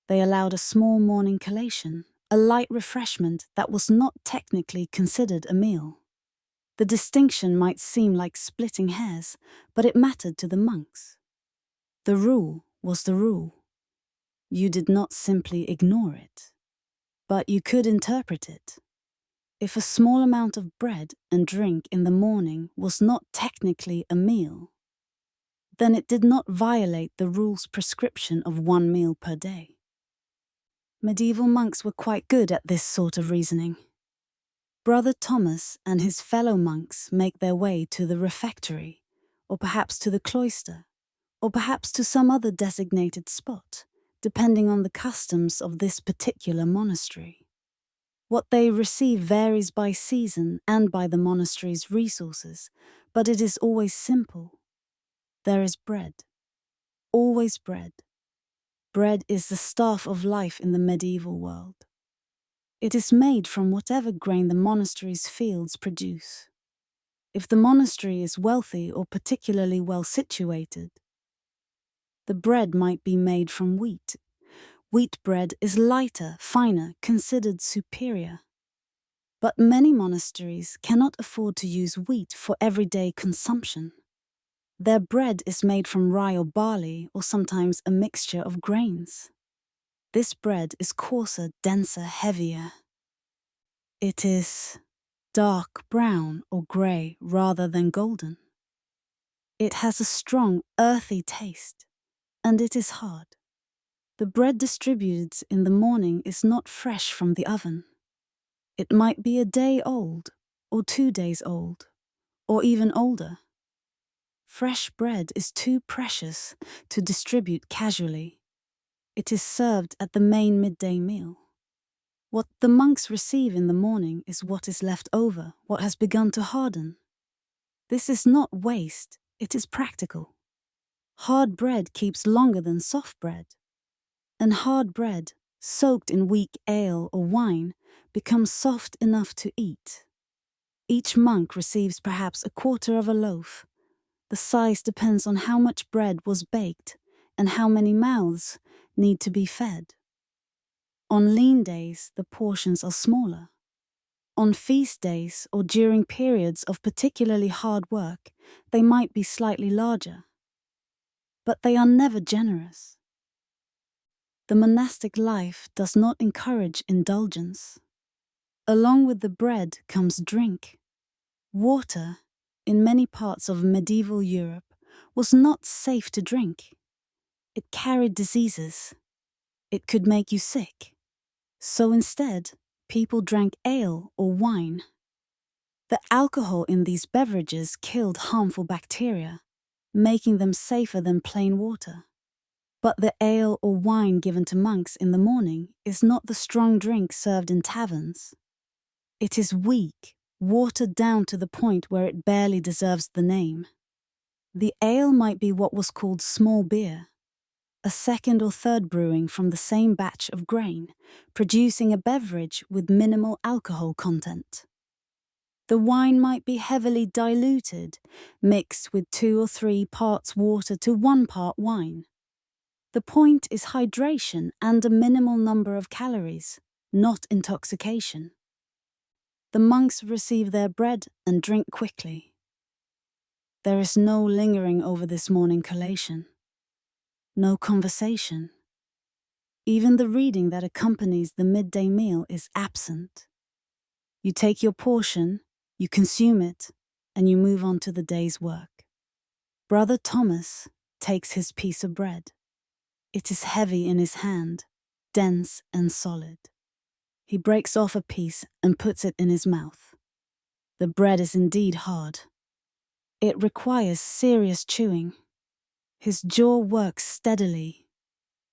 [SPEAKER 1] They allowed a small morning collation, a light refreshment that was not technically considered a meal. The distinction might seem like splitting hairs, but it mattered to the monks. The rule was the rule. You did not simply ignore it, but you could interpret it. If a small amount of bread and drink in the morning was not technically a meal, then it did not violate the rule's prescription of one meal per day. Medieval monks were quite good at this sort of reasoning. Brother Thomas and his fellow monks make their way to the refectory, or perhaps to the cloister, or perhaps to some other designated spot, depending on the customs of this particular monastery. What they receive varies by season and by the monastery's resources, but it is always simple. There is bread. Always bread. Bread is the staff of life in the medieval world. It is made from whatever grain the monastery's fields produce. If the monastery is wealthy or particularly well situated, the bread might be made from wheat. Wheat bread is lighter, finer, considered superior. But many monasteries cannot afford to use wheat for everyday consumption. Their bread is made from rye or barley, or sometimes a mixture of grains. This bread is coarser, denser, heavier. It is dark brown or grey rather than golden. It has a strong, earthy taste, and it is hard. The bread distributed in the morning is not fresh from the oven. It might be a day old, or 2 days old, or even older. Fresh bread is too precious to distribute casually. It is served at the main midday meal. What the monks receive in the morning is what is left over, what has begun to harden. This is not waste, it is practical. Hard bread keeps longer than soft bread. And hard bread, soaked in weak ale or wine, becomes soft enough to eat. Each monk receives perhaps a quarter of a loaf. The size depends on how much bread was baked and how many mouths need to be fed. On lean days, the portions are smaller. On feast days or during periods of particularly hard work, they might be slightly larger. But they are never generous. The monastic life does not encourage indulgence. Along with the bread comes drink. Water, in many parts of medieval Europe, was not safe to drink. It carried diseases. It could make you sick. So instead, people drank ale or wine. The alcohol in these beverages killed harmful bacteria, making them safer than plain water. But the ale or wine given to monks in the morning is not the strong drink served in taverns. It is weak, watered down to the point where it barely deserves the name. The ale might be what was called small beer, a second or third brewing from the same batch of grain, producing a beverage with minimal alcohol content. The wine might be heavily diluted, mixed with 2 or 3 parts water to 1 part wine. The point is hydration and a minimal number of calories, not intoxication. The monks receive their bread and drink quickly. There is no lingering over this morning collation. No conversation. Even the reading that accompanies the midday meal is absent. You take your portion, you consume it, and you move on to the day's work. Brother Thomas takes his piece of bread. It is heavy in his hand, dense and solid. He breaks off a piece and puts it in his mouth. The bread is indeed hard. It requires serious chewing. His jaw works steadily,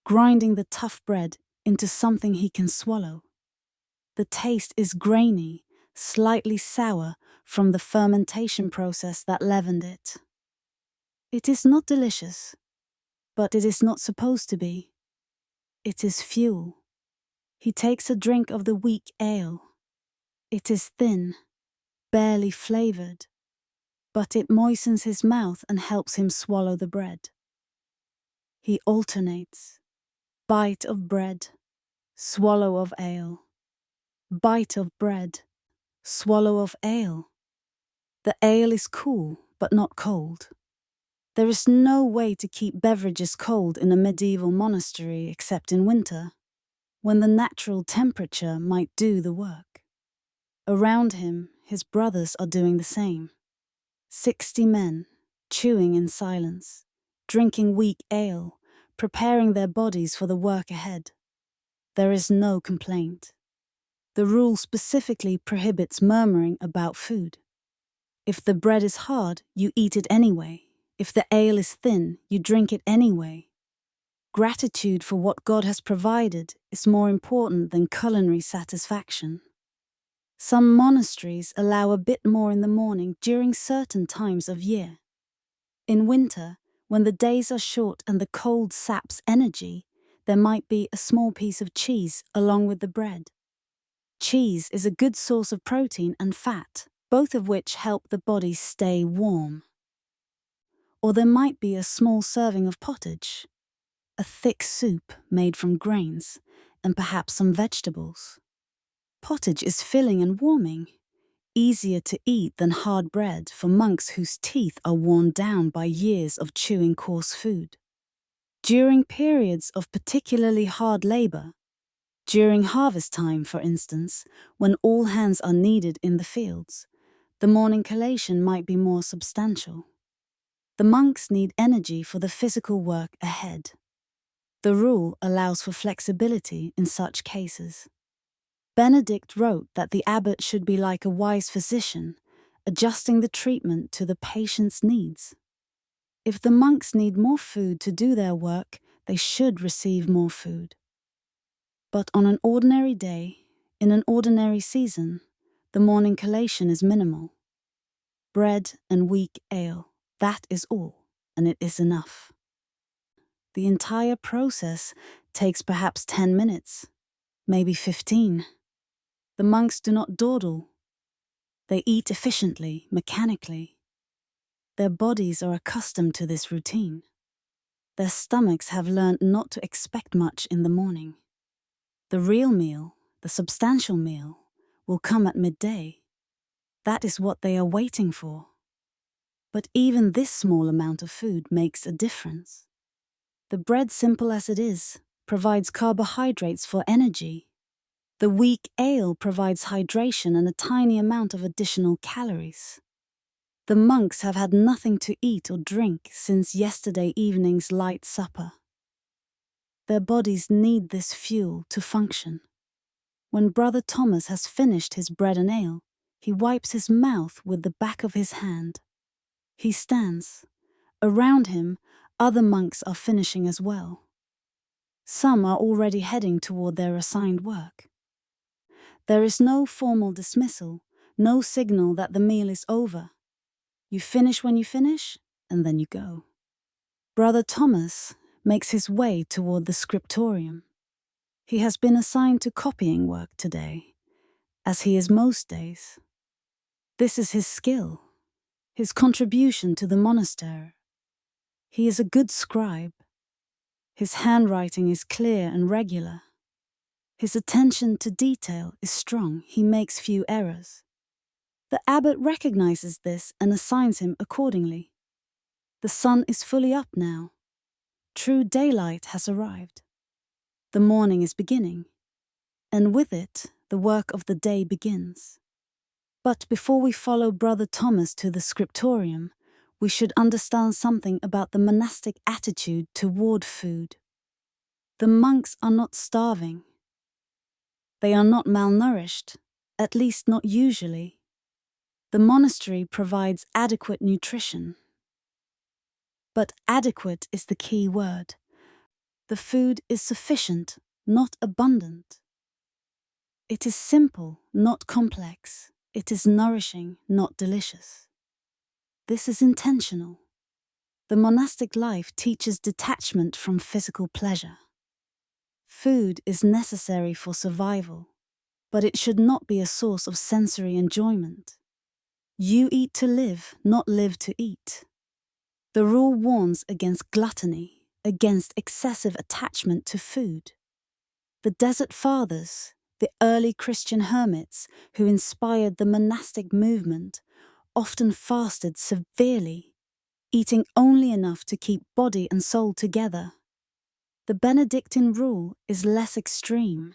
[SPEAKER 1] grinding the tough bread into something he can swallow. The taste is grainy, slightly sour from the fermentation process that leavened it. It is not delicious, but it is not supposed to be. It is fuel. He takes a drink of the weak ale. It is thin, barely flavored, but it moistens his mouth and helps him swallow the bread. He alternates. Bite of bread, swallow of ale. Bite of bread, swallow of ale. The ale is cool, but not cold. There is no way to keep beverages cold in a medieval monastery except in winter, when the natural temperature might do the work. Around him, his brothers are doing the same. 60 men, chewing in silence, drinking weak ale, preparing their bodies for the work ahead. There is no complaint. The rule specifically prohibits murmuring about food. If the bread is hard, you eat it anyway. If the ale is thin, you drink it anyway. Gratitude for what God has provided is more important than culinary satisfaction. Some monasteries allow a bit more in the morning during certain times of year. In winter, when the days are short and the cold saps energy, there might be a small piece of cheese along with the bread. Cheese is a good source of protein and fat, both of which help the body stay warm. Or there might be a small serving of pottage, a thick soup made from grains, and perhaps some vegetables. Pottage is filling and warming, easier to eat than hard bread for monks whose teeth are worn down by years of chewing coarse food. During periods of particularly hard labor, during harvest time, for instance, when all hands are needed in the fields, the morning collation might be more substantial. The monks need energy for the physical work ahead. The rule allows for flexibility in such cases. Benedict wrote that the abbot should be like a wise physician, adjusting the treatment to the patient's needs. If the monks need more food to do their work, they should receive more food. But on an ordinary day, in an ordinary season, the morning collation is minimal. Bread and weak ale, that is all, and it is enough. The entire process takes perhaps 10 minutes, maybe 15. The monks do not dawdle. They eat efficiently, mechanically. Their bodies are accustomed to this routine. Their stomachs have learned not to expect much in the morning. The real meal, the substantial meal, will come at midday. That is what they are waiting for. But even this small amount of food makes a difference. The bread, simple as it is, provides carbohydrates for energy. The weak ale provides hydration and a tiny amount of additional calories. The monks have had nothing to eat or drink since yesterday evening's light supper. Their bodies need this fuel to function. When Brother Thomas has finished his bread and ale, he wipes his mouth with the back of his hand. He stands. Around him, other monks are finishing as well. Some are already heading toward their assigned work. There is no formal dismissal, no signal that the meal is over. You finish when you finish, and then you go. Brother Thomas makes his way toward the scriptorium. He has been assigned to copying work today, as he is most days. This is his skill, his contribution to the monastery. He is a good scribe. His handwriting is clear and regular. His attention to detail is strong. He makes few errors. The abbot recognizes this and assigns him accordingly. The sun is fully up now. True daylight has arrived. The morning is beginning, and with it, the work of the day begins. But before we follow Brother Thomas to the scriptorium, we should understand something about the monastic attitude toward food. The monks are not starving. They are not malnourished, at least not usually. The monastery provides adequate nutrition. But adequate is the key word. The food is sufficient, not abundant. It is simple, not complex. It is nourishing, not delicious. This is intentional. The monastic life teaches detachment from physical pleasure. Food is necessary for survival, but it should not be a source of sensory enjoyment. You eat to live, not live to eat. The rule warns against gluttony, against excessive attachment to food. The Desert Fathers, the early Christian hermits who inspired the monastic movement, often fasted severely, eating only enough to keep body and soul together. The Benedictine rule is less extreme,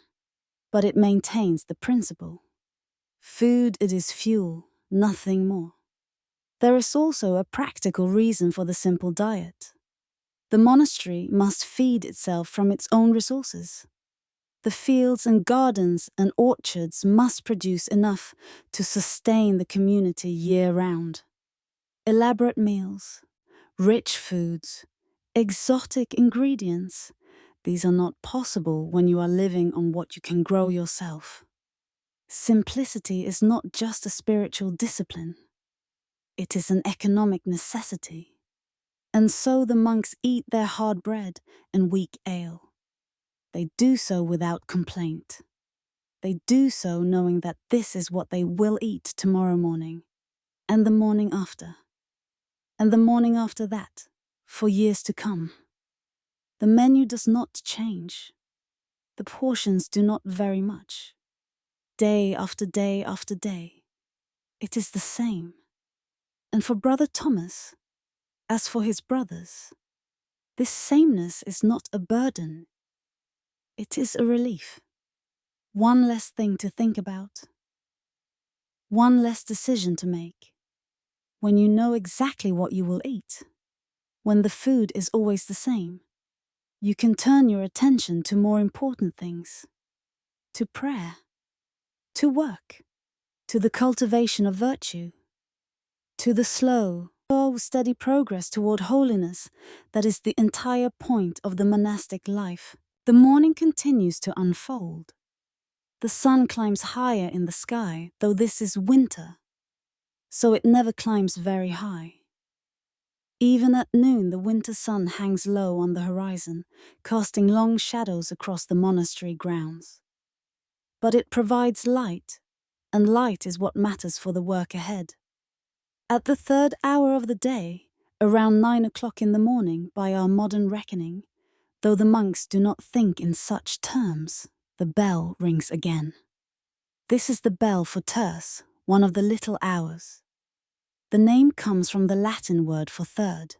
[SPEAKER 1] but it maintains the principle. Food, it is fuel, nothing more. There is also a practical reason for the simple diet. The monastery must feed itself from its own resources. The fields and gardens and orchards must produce enough to sustain the community year-round. Elaborate meals, rich foods, exotic ingredients, these are not possible when you are living on what you can grow yourself. Simplicity is not just a spiritual discipline. It is an economic necessity. And so the monks eat their hard bread and weak ale. They do so without complaint. They do so knowing that this is what they will eat tomorrow morning, and the morning after, and the morning after that, for years to come. The menu does not change. The portions do not vary much. Day after day after day, it is the same. And for Brother Thomas, as for his brothers, this sameness is not a burden. It is a relief. One less thing to think about. One less decision to make. When you know exactly what you will eat, when the food is always the same, you can turn your attention to more important things. To prayer. To work. To the cultivation of virtue. To the slow, steady progress toward holiness that is the entire point of the monastic life. The morning continues to unfold. The sun climbs higher in the sky, though this is winter, so it never climbs very high. Even at noon, the winter sun hangs low on the horizon, casting long shadows across the monastery grounds. But it provides light, and light is what matters for the work ahead. At the third hour of the day, around 9 o'clock in the morning by our modern reckoning, though the monks do not think in such terms, the bell rings again. This is the bell for terce, one of the little hours. The name comes from the Latin word for third.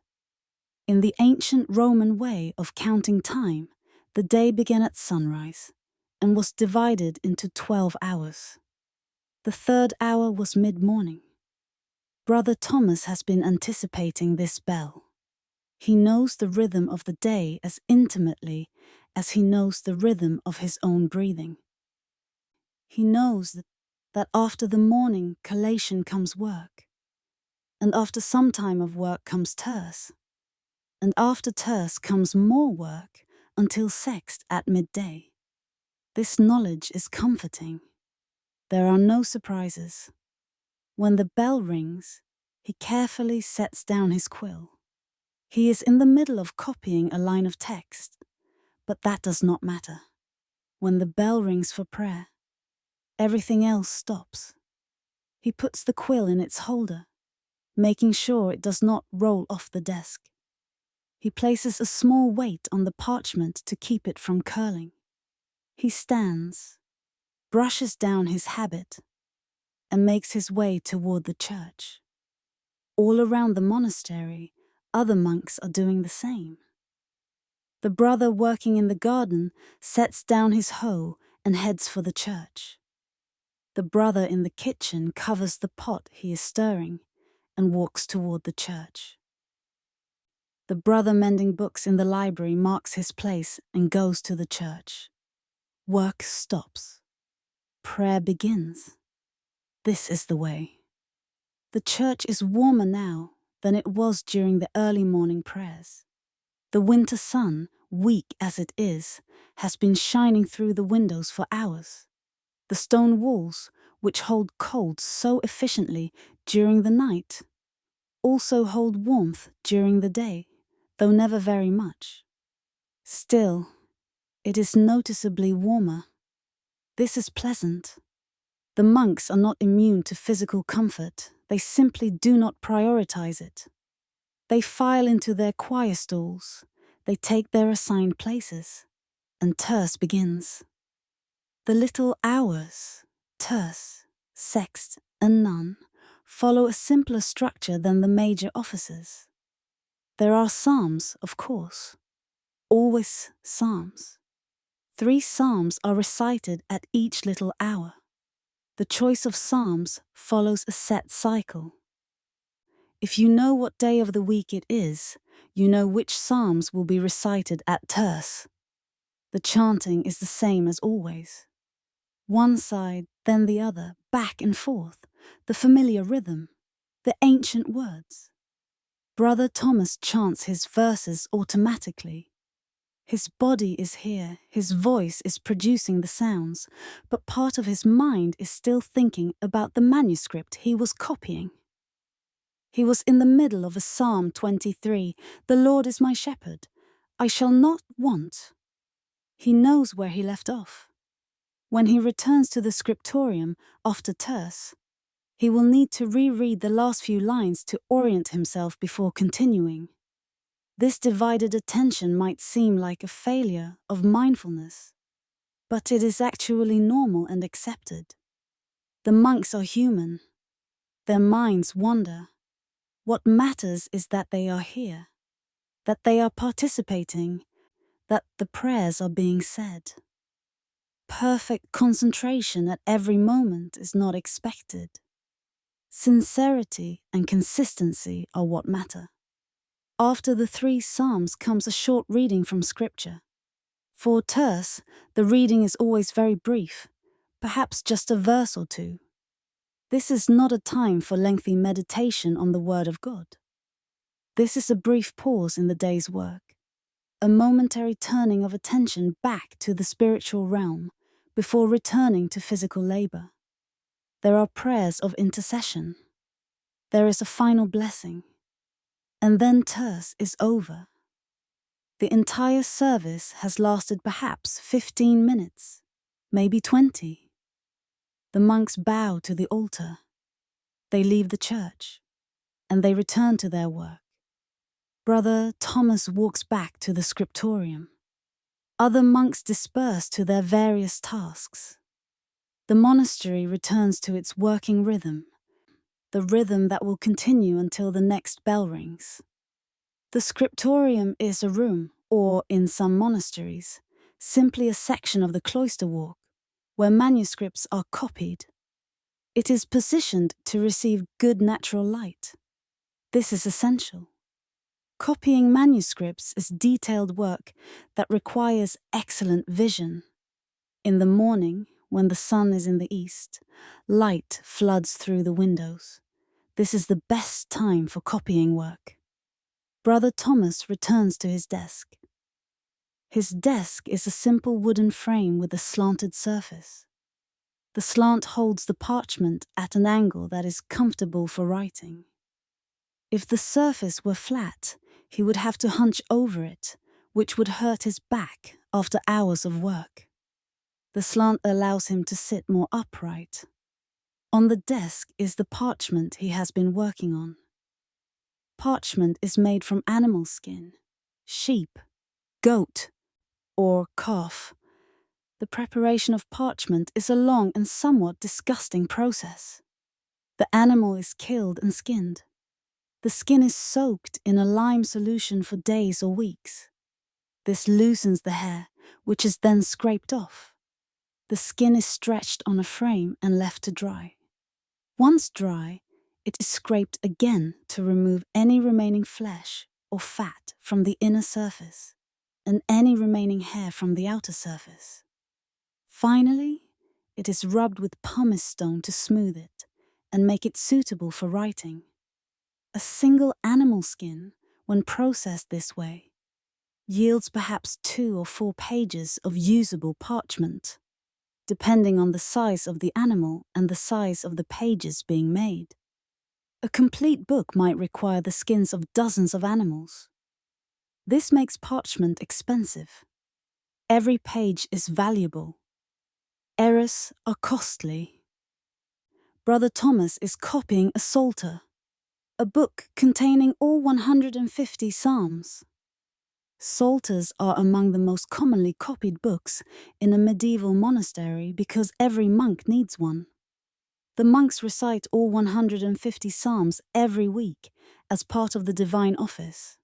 [SPEAKER 1] In the ancient Roman way of counting time, the day began at sunrise and was divided into 12 hours. The third hour was mid-morning. Brother Thomas has been anticipating this bell. He knows the rhythm of the day as intimately as he knows the rhythm of his own breathing. He knows that after the morning collation comes work, and after some time of work comes terce, and after terce comes more work until sext at midday. This knowledge is comforting. There are no surprises. When the bell rings, he carefully sets down his quill. He is in the middle of copying a line of text, but that does not matter. When the bell rings for prayer, everything else stops. He puts the quill in its holder, making sure it does not roll off the desk. He places a small weight on the parchment to keep it from curling. He stands, brushes down his habit, and makes his way toward the church. All around the monastery, other monks are doing the same. The brother working in the garden sets down his hoe and heads for the church. The brother in the kitchen covers the pot he is stirring and walks toward the church. The brother mending books in the library marks his place and goes to the church. Work stops. Prayer begins. This is the way. The church is warmer now than it was during the early morning prayers. The winter sun, weak as it is, has been shining through the windows for hours. The stone walls, which hold cold so efficiently during the night, also hold warmth during the day, though never very much. Still, it is noticeably warmer. This is pleasant. The monks are not immune to physical comfort. They simply do not prioritize it. They file into their choir stalls. They take their assigned places. And terce begins. The little hours, terce, sext, and nun, follow a simpler structure than the major offices. There are psalms, of course. Always psalms. 3 psalms are recited at each little hour. The choice of psalms follows a set cycle. If you know what day of the week it is, you know which psalms will be recited at terce. The chanting is the same as always. One side, then the other, back and forth, the familiar rhythm, the ancient words. Brother Thomas chants his verses automatically. His body is here, his voice is producing the sounds, but part of his mind is still thinking about the manuscript he was copying. He was in the middle of a Psalm 23, "The Lord is my shepherd, I shall not want." He knows where he left off. When he returns to the scriptorium after terce, he will need to reread the last few lines to orient himself before continuing. This divided attention might seem like a failure of mindfulness, but it is actually normal and accepted. The monks are human. Their minds wander. What matters is that they are here, that they are participating, that the prayers are being said. Perfect concentration at every moment is not expected. Sincerity and consistency are what matter. After the 3 psalms comes a short reading from Scripture. For terce, the reading is always very brief, perhaps just a verse or 2. This is not a time for lengthy meditation on the Word of God. This is a brief pause in the day's work, a momentary turning of attention back to the spiritual realm before returning to physical labor. There are prayers of intercession. There is a final blessing. And then terce is over. The entire service has lasted perhaps 15 minutes, maybe 20. The monks bow to the altar. They leave the church, and they return to their work. Brother Thomas walks back to the scriptorium. Other monks disperse to their various tasks. The monastery returns to its working rhythm, the rhythm that will continue until the next bell rings. The scriptorium is a room, or, in some monasteries, simply a section of the cloister walk, where manuscripts are copied. It is positioned to receive good natural light. This is essential. Copying manuscripts is detailed work that requires excellent vision. In the morning, when the sun is in the east, light floods through the windows. This is the best time for copying work. Brother Thomas returns to his desk. His desk is a simple wooden frame with a slanted surface. The slant holds the parchment at an angle that is comfortable for writing. If the surface were flat, he would have to hunch over it, which would hurt his back after hours of work. The slant allows him to sit more upright. On the desk is the parchment he has been working on. Parchment is made from animal skin, sheep, goat, or calf. The preparation of parchment is a long and somewhat disgusting process. The animal is killed and skinned. The skin is soaked in a lime solution for days or weeks. This loosens the hair, which is then scraped off. The skin is stretched on a frame and left to dry. Once dry, it is scraped again to remove any remaining flesh or fat from the inner surface and any remaining hair from the outer surface. Finally, it is rubbed with pumice stone to smooth it and make it suitable for writing. A single animal skin, when processed this way, yields perhaps 2 or 4 pages of usable parchment, depending on the size of the animal and the size of the pages being made. A complete book might require the skins of dozens of animals. This makes parchment expensive. Every page is valuable. Errors are costly. Brother Thomas is copying a Psalter, a book containing all 150 psalms. Psalters are among the most commonly copied books in a medieval monastery because every monk needs one. The monks recite all 150 psalms every week as part of the divine office.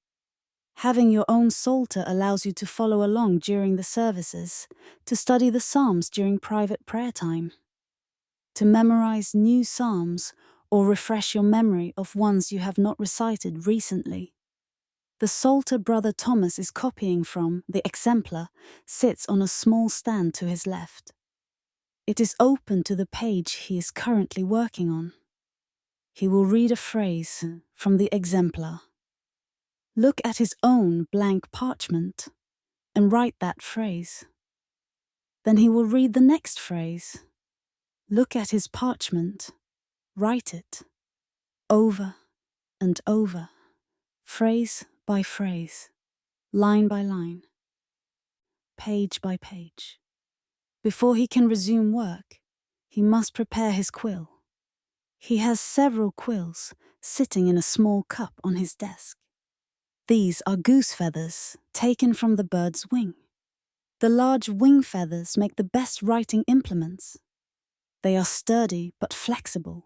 [SPEAKER 1] Having your own psalter allows you to follow along during the services, to study the psalms during private prayer time, to memorize new psalms or refresh your memory of ones you have not recited recently. The psalter Brother Thomas is copying from, the exemplar, sits on a small stand to his left. It is open to the page he is currently working on. He will read a phrase from the exemplar. Look at his own blank parchment and write that phrase. Then he will read the next phrase. Look at his parchment, write it, over and over, phrase by phrase, line by line, page by page. Before he can resume work, he must prepare his quill. He has several quills sitting in a small cup on his desk. These are goose feathers taken from the bird's wing. The large wing feathers make the best writing implements. They are sturdy but flexible.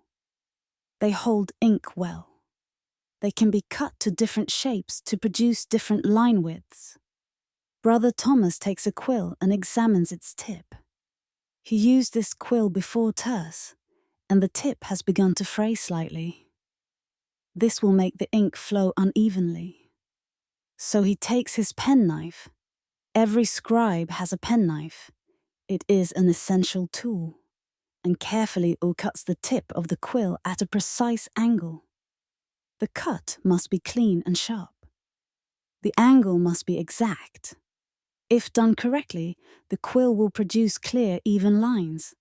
[SPEAKER 1] They hold ink well. They can be cut to different shapes to produce different line widths. Brother Thomas takes a quill and examines its tip. He used this quill before terse, and the tip has begun to fray slightly. This will make the ink flow unevenly. So he takes his penknife. Every scribe has a penknife. It is an essential tool, and carefully cuts the tip of the quill at a precise angle. The cut must be clean and sharp. The angle must be exact. If done correctly, the quill will produce clear, even lines.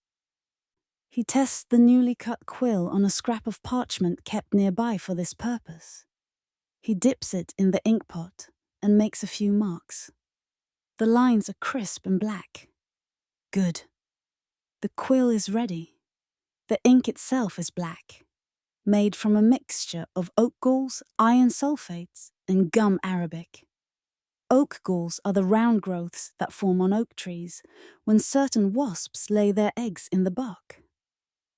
[SPEAKER 1] He tests the newly cut quill on a scrap of parchment kept nearby for this purpose. He dips it in the ink pot and makes a few marks. The lines are crisp and black. Good. The quill is ready. The ink itself is black, made from a mixture of oak galls, iron sulfates, and gum arabic. Oak galls are the round growths that form on oak trees when certain wasps lay their eggs in the bark.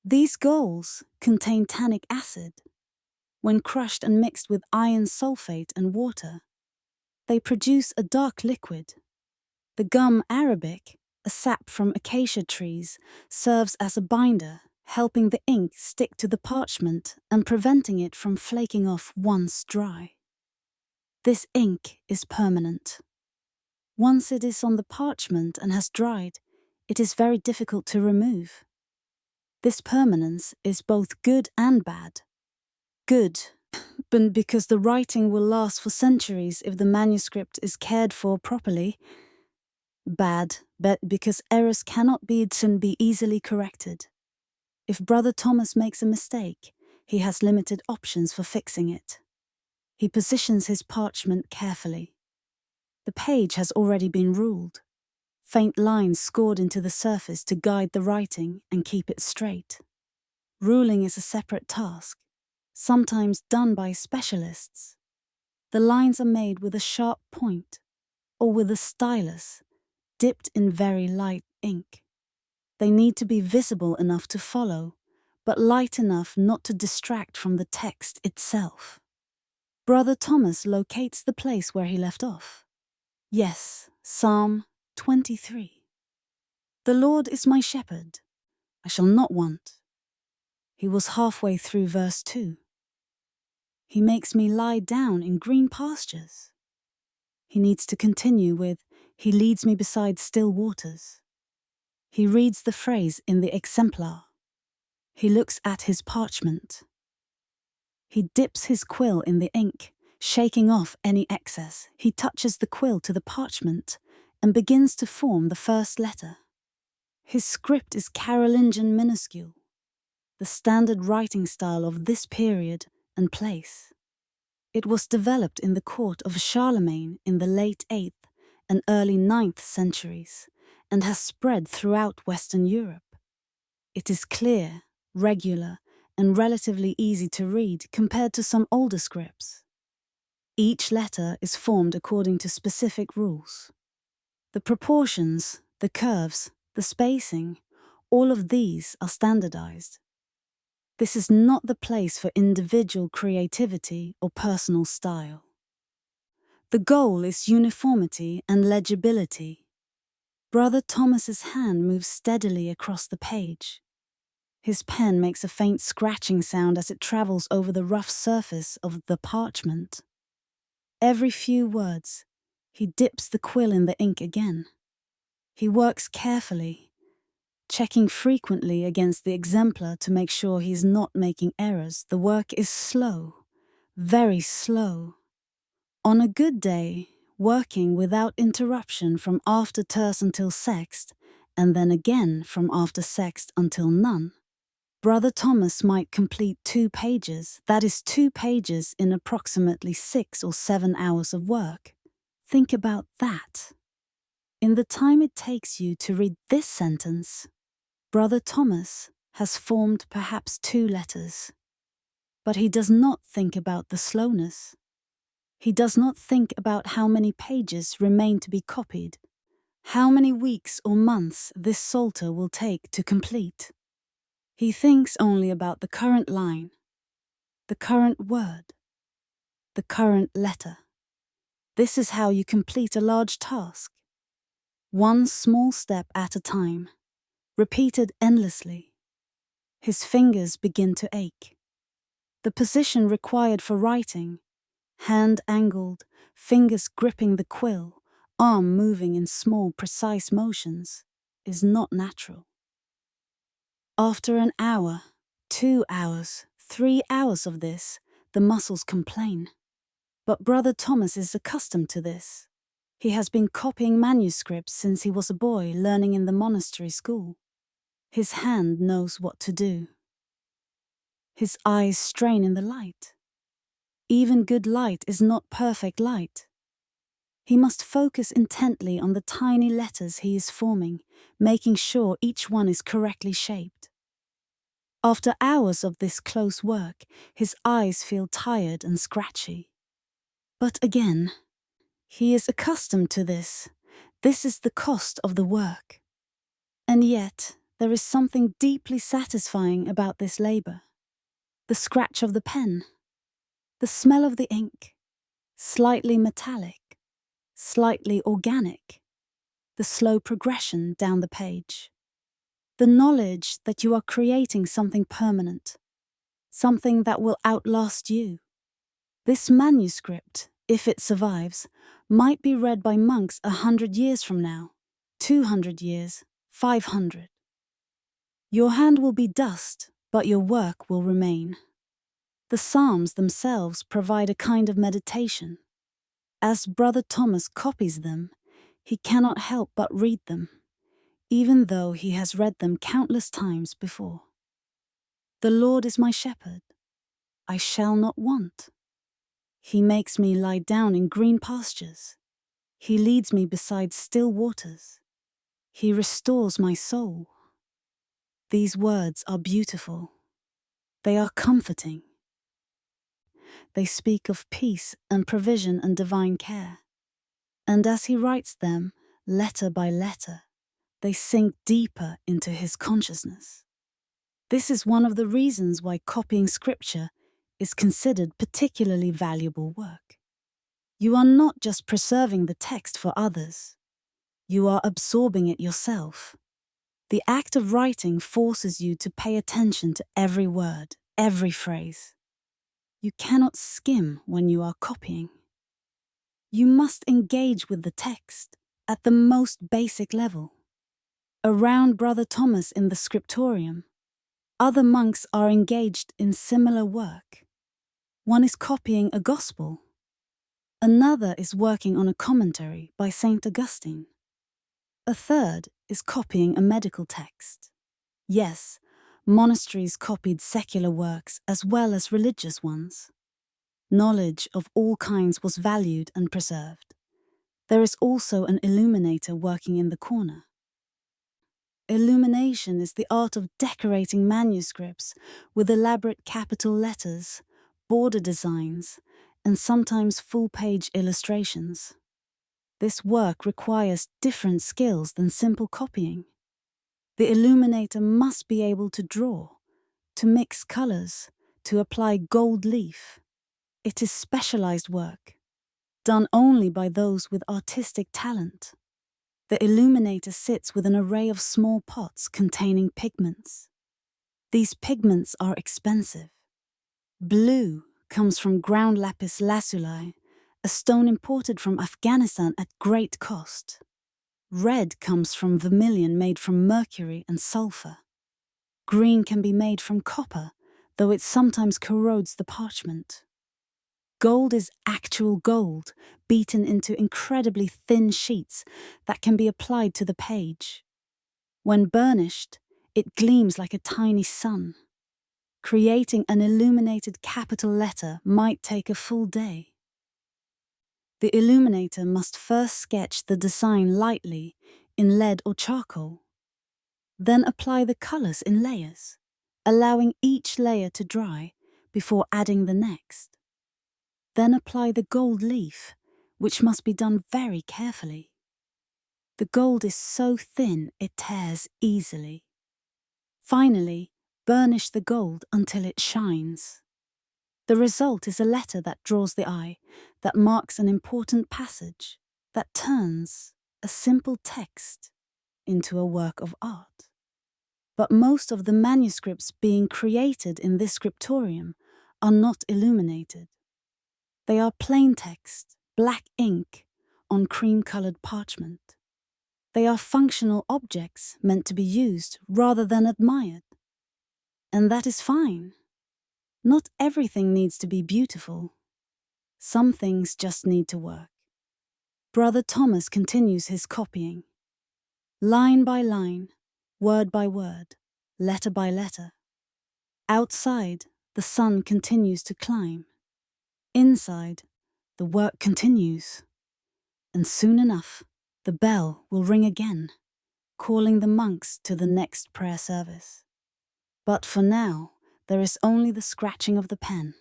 [SPEAKER 1] These galls contain tannic acid. When crushed and mixed with iron sulfate and water, they produce a dark liquid. The gum arabic, a sap from acacia trees, serves as a binder, helping the ink stick to the parchment and preventing it from flaking off once dry. This ink is permanent. Once it is on the parchment and has dried, it is very difficult to remove. This permanence is both good and bad. Good, but because the writing will last for centuries if the manuscript is cared for properly. Bad, but because errors cannot be easily corrected. If Brother Thomas makes a mistake, he has limited options for fixing it. He positions his parchment carefully. The page has already been ruled. Faint lines scored into the surface to guide the writing and keep it straight. Ruling is a separate task, sometimes done by specialists. The lines are made with a sharp point or with a stylus, dipped in very light ink. They need to be visible enough to follow, but light enough not to distract from the text itself. Brother Thomas locates the place where he left off. Yes, Psalm 23. The Lord is my shepherd, I shall not want. He was halfway through verse 2. He makes me lie down in green pastures. He needs to continue with, He leads me beside still waters. He reads the phrase in the exemplar. He looks at his parchment. He dips his quill in the ink, shaking off any excess. He touches the quill to the parchment and begins to form the first letter. His script is Carolingian minuscule, the standard writing style of this period and place. It was developed in the court of Charlemagne in the late 8th and early 9th centuries and has spread throughout Western Europe. It is clear, regular, and relatively easy to read compared to some older scripts. Each letter is formed according to specific rules. The proportions, the curves, the spacing, all of these are standardized. This is not the place for individual creativity or personal style. The goal is uniformity and legibility. Brother Thomas's hand moves steadily across the page. His pen makes a faint scratching sound as it travels over the rough surface of the parchment. Every few words, he dips the quill in the ink again. He works carefully, checking frequently against the exemplar to make sure he's not making errors. The work is slow, very slow. On a good day, working without interruption from after terce until sext, and then again from after sext until none, Brother Thomas might complete 2 pages, that is 2 pages in approximately 6 or 7 hours of work. Think about that. In the time it takes you to read this sentence, Brother Thomas has formed perhaps 2 letters. But he does not think about the slowness. He does not think about how many pages remain to be copied, how many weeks or months this psalter will take to complete. He thinks only about the current line, the current word, the current letter. This is how you complete a large task. One small step at a time, repeated endlessly. His fingers begin to ache. The position required for writing, hand angled, fingers gripping the quill, arm moving in small, precise motions, is not natural. After an hour, 2 hours, 3 hours of this, the muscles complain. But Brother Thomas is accustomed to this. He has been copying manuscripts since he was a boy learning in the monastery school. His hand knows what to do. His eyes strain in the light. Even good light is not perfect light. He must focus intently on the tiny letters he is forming, making sure each one is correctly shaped. After hours of this close work, his eyes feel tired and scratchy. But again, he is accustomed to this. This is the cost of the work. And yet, there is something deeply satisfying about this labor. The scratch of the pen, the smell of the ink, slightly metallic, slightly organic, the slow progression down the page. The knowledge that you are creating something permanent, something that will outlast you. This manuscript, if it survives, might be read by monks 100 years from now, 200 years, 500. Your hand will be dust, but your work will remain. The Psalms themselves provide a kind of meditation. As Brother Thomas copies them, he cannot help but read them, even though he has read them countless times before. The Lord is my shepherd, I shall not want. He makes me lie down in green pastures. He leads me beside still waters. He restores my soul. These words are beautiful. They are comforting. They speak of peace and provision and divine care. And as he writes them, letter by letter, they sink deeper into his consciousness. This is one of the reasons why copying scripture is considered particularly valuable work. You are not just preserving the text for others. You are absorbing it yourself. The act of writing forces you to pay attention to every word, every phrase. You cannot skim when you are copying. You must engage with the text at the most basic level. Around Brother Thomas in the scriptorium, other monks are engaged in similar work. One is copying a gospel. Another is working on a commentary by St. Augustine. A third is copying a medical text. Yes, Monasteries copied secular works as well as religious ones. Knowledge of all kinds was valued and preserved. There is also an illuminator working in the corner. Illumination is the art of decorating manuscripts with elaborate capital letters, border designs, and sometimes full-page illustrations. This work requires different skills than simple copying. The illuminator must be able to draw, to mix colors, to apply gold leaf. It is specialized work, done only by those with artistic talent. The illuminator sits with an array of small pots containing pigments. These pigments are expensive. Blue comes from ground lapis lazuli, a stone imported from Afghanistan at great cost. Red comes from vermilion made from mercury and sulfur. Green can be made from copper, though it sometimes corrodes the parchment. Gold is actual gold, beaten into incredibly thin sheets that can be applied to the page. When burnished, it gleams like a tiny sun. Creating an illuminated capital letter might take a full day. The illuminator must first sketch the design lightly in lead or charcoal. Then apply the colors in layers, allowing each layer to dry before adding the next. Then apply the gold leaf, which must be done very carefully. The gold is so thin it tears easily. Finally, burnish the gold until it shines. The result is a letter that draws the eye, that marks an important passage, that turns a simple text into a work of art. But most of the manuscripts being created in this scriptorium are not illuminated. They are plain text, black ink, on cream-colored parchment. They are functional objects meant to be used rather than admired. And that is fine. Not everything needs to be beautiful. Some things just need to work. Brother Thomas continues his copying. Line by line, word by word, letter by letter. Outside, the sun continues to climb. Inside, the work continues. And soon enough, the bell will ring again, calling the monks to the next prayer service. But for now, there is only the scratching of the pen,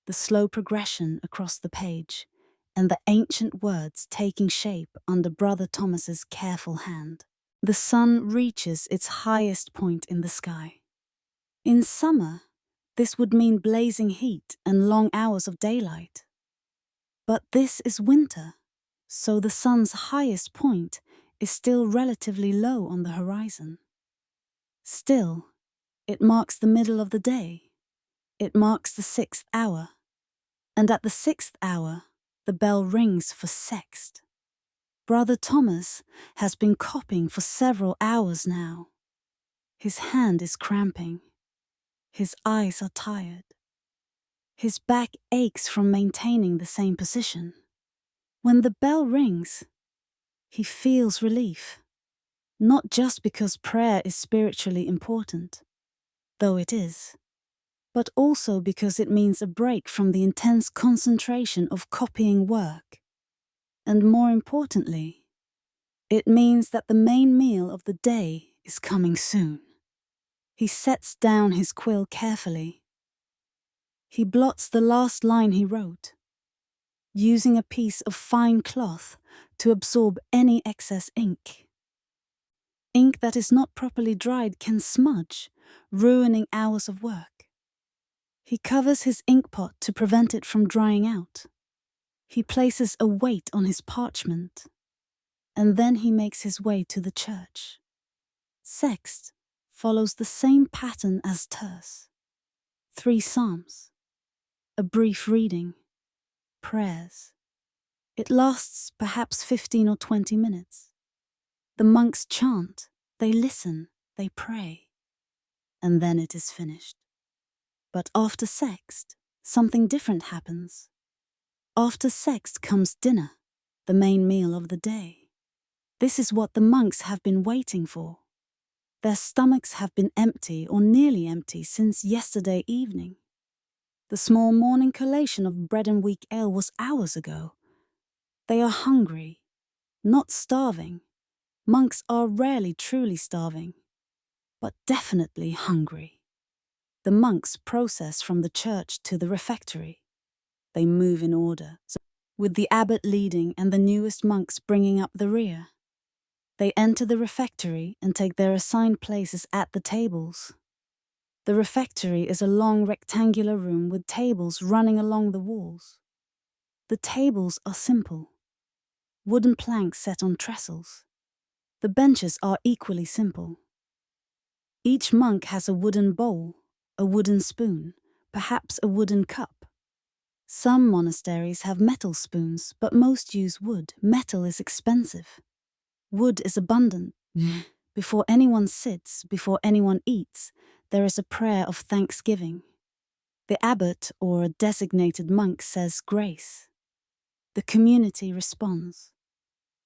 [SPEAKER 1] the slow progression across the page, and the ancient words taking shape under Brother Thomas's careful hand. The sun reaches its highest point in the sky. In summer, this would mean blazing heat and long hours of daylight. But this is winter, so the sun's highest point is still relatively low on the horizon. Still, it marks the middle of the day. It marks the 6th hour. And at the 6th hour, the bell rings for sext. Brother Thomas has been copying for several hours now. His hand is cramping. His eyes are tired. His back aches from maintaining the same position. When the bell rings, he feels relief. Not just because prayer is spiritually important, though it is, but also because it means a break from the intense concentration of copying work. And more importantly, it means that the main meal of the day is coming soon. He sets down his quill carefully. He blots the last line he wrote, using a piece of fine cloth to absorb any excess ink. Ink that is not properly dried can smudge, ruining hours of work. He covers his inkpot to prevent it from drying out. He places a weight on his parchment, and then he makes his way to the church. Sext follows the same pattern as terce. 3 psalms, a brief reading, prayers. It lasts perhaps 15 or 20 minutes. The monks chant, they listen, they pray, and then it is finished. But after sext, something different happens. After sext comes dinner, the main meal of the day. This is what the monks have been waiting for. Their stomachs have been empty or nearly empty since yesterday evening. The small morning collation of bread and weak ale was hours ago. They are hungry, not starving. Monks are rarely truly starving, but definitely hungry. The monks process from the church to the refectory. They move in order, with the abbot leading and the newest monks bringing up the rear. They enter the refectory and take their assigned places at the tables. The refectory is a long rectangular room with tables running along the walls. The tables are simple, wooden planks set on trestles. The benches are equally simple. Each monk has a wooden bowl, a wooden spoon, perhaps a wooden cup. Some monasteries have metal spoons, but most use wood. Metal is expensive. Wood is abundant. Before anyone sits, before anyone eats, there is a prayer of thanksgiving. The abbot or a designated monk says grace. The community responds.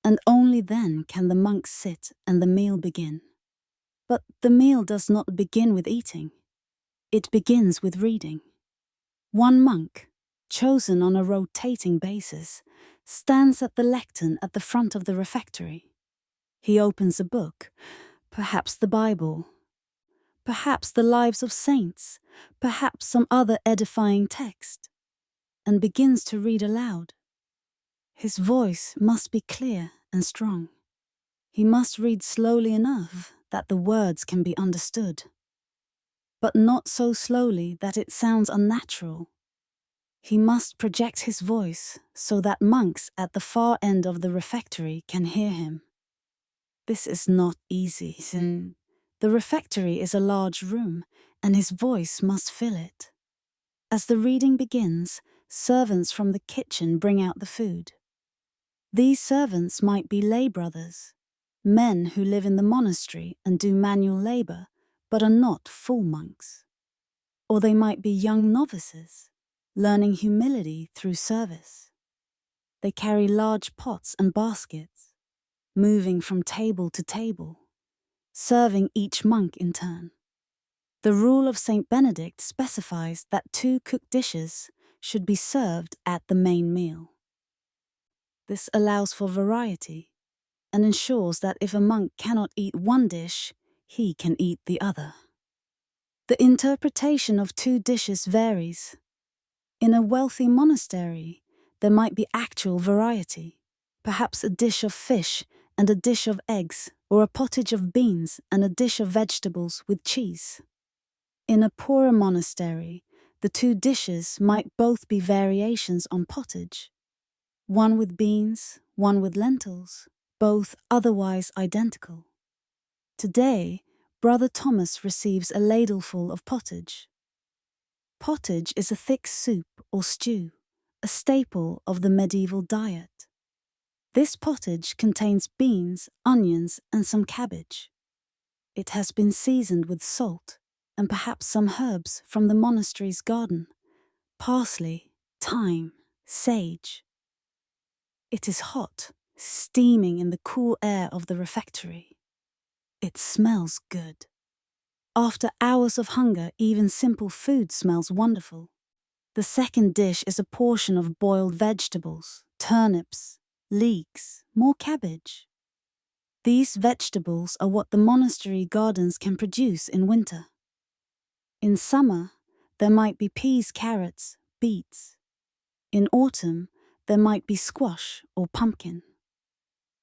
[SPEAKER 1] And only then can the monks sit and the meal begin. But the meal does not begin with eating. It begins with reading. One monk, chosen on a rotating basis, stands at the lectern at the front of the refectory. He opens a book, perhaps the Bible, perhaps the lives of saints, perhaps some other edifying text, and begins to read aloud. His voice must be clear and strong. He must read slowly enough that the words can be understood, but not so slowly that it sounds unnatural. He must project his voice so that monks at the far end of the refectory can hear him. This is not easy. The refectory is a large room, and his voice must fill it. As the reading begins, servants from the kitchen bring out the food. These servants might be lay brothers, men who live in the monastery and do manual labor, but are not full monks. Or they might be young novices, learning humility through service. They carry large pots and baskets, moving from table to table, serving each monk in turn. The rule of Saint Benedict specifies that 2 cooked dishes should be served at the main meal. This allows for variety and ensures that if a monk cannot eat one dish, he can eat the other. The interpretation of 2 dishes varies. In a wealthy monastery, there might be actual variety, perhaps a dish of fish and a dish of eggs, or a pottage of beans and a dish of vegetables with cheese. In a poorer monastery, the 2 dishes might both be variations on pottage, one with beans, one with lentils, both otherwise identical. Today, Brother Thomas receives a ladleful of pottage. Pottage is a thick soup or stew, a staple of the medieval diet. This pottage contains beans, onions, and some cabbage. It has been seasoned with salt and perhaps some herbs from the monastery's garden, parsley, thyme, sage. It is hot, steaming in the cool air of the refectory. It smells good. After hours of hunger, even simple food smells wonderful. The second dish is a portion of boiled vegetables, turnips, leeks, more cabbage. These vegetables are what the monastery gardens can produce in winter. In summer, there might be peas, carrots, beets. In autumn, there might be squash or pumpkin.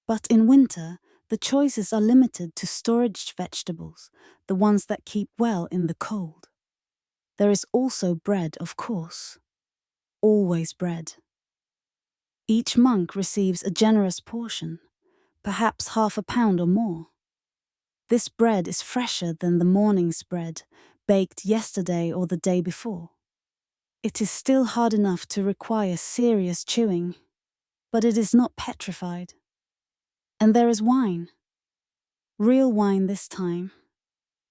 [SPEAKER 1] But in winter, the choices are limited to storage vegetables, the ones that keep well in the cold. There is also bread, of course. Always bread. Each monk receives a generous portion, perhaps half a pound or more. This bread is fresher than the morning's bread, baked yesterday or the day before. It is still hard enough to require serious chewing, but it is not petrified. And there is wine. Real wine this time,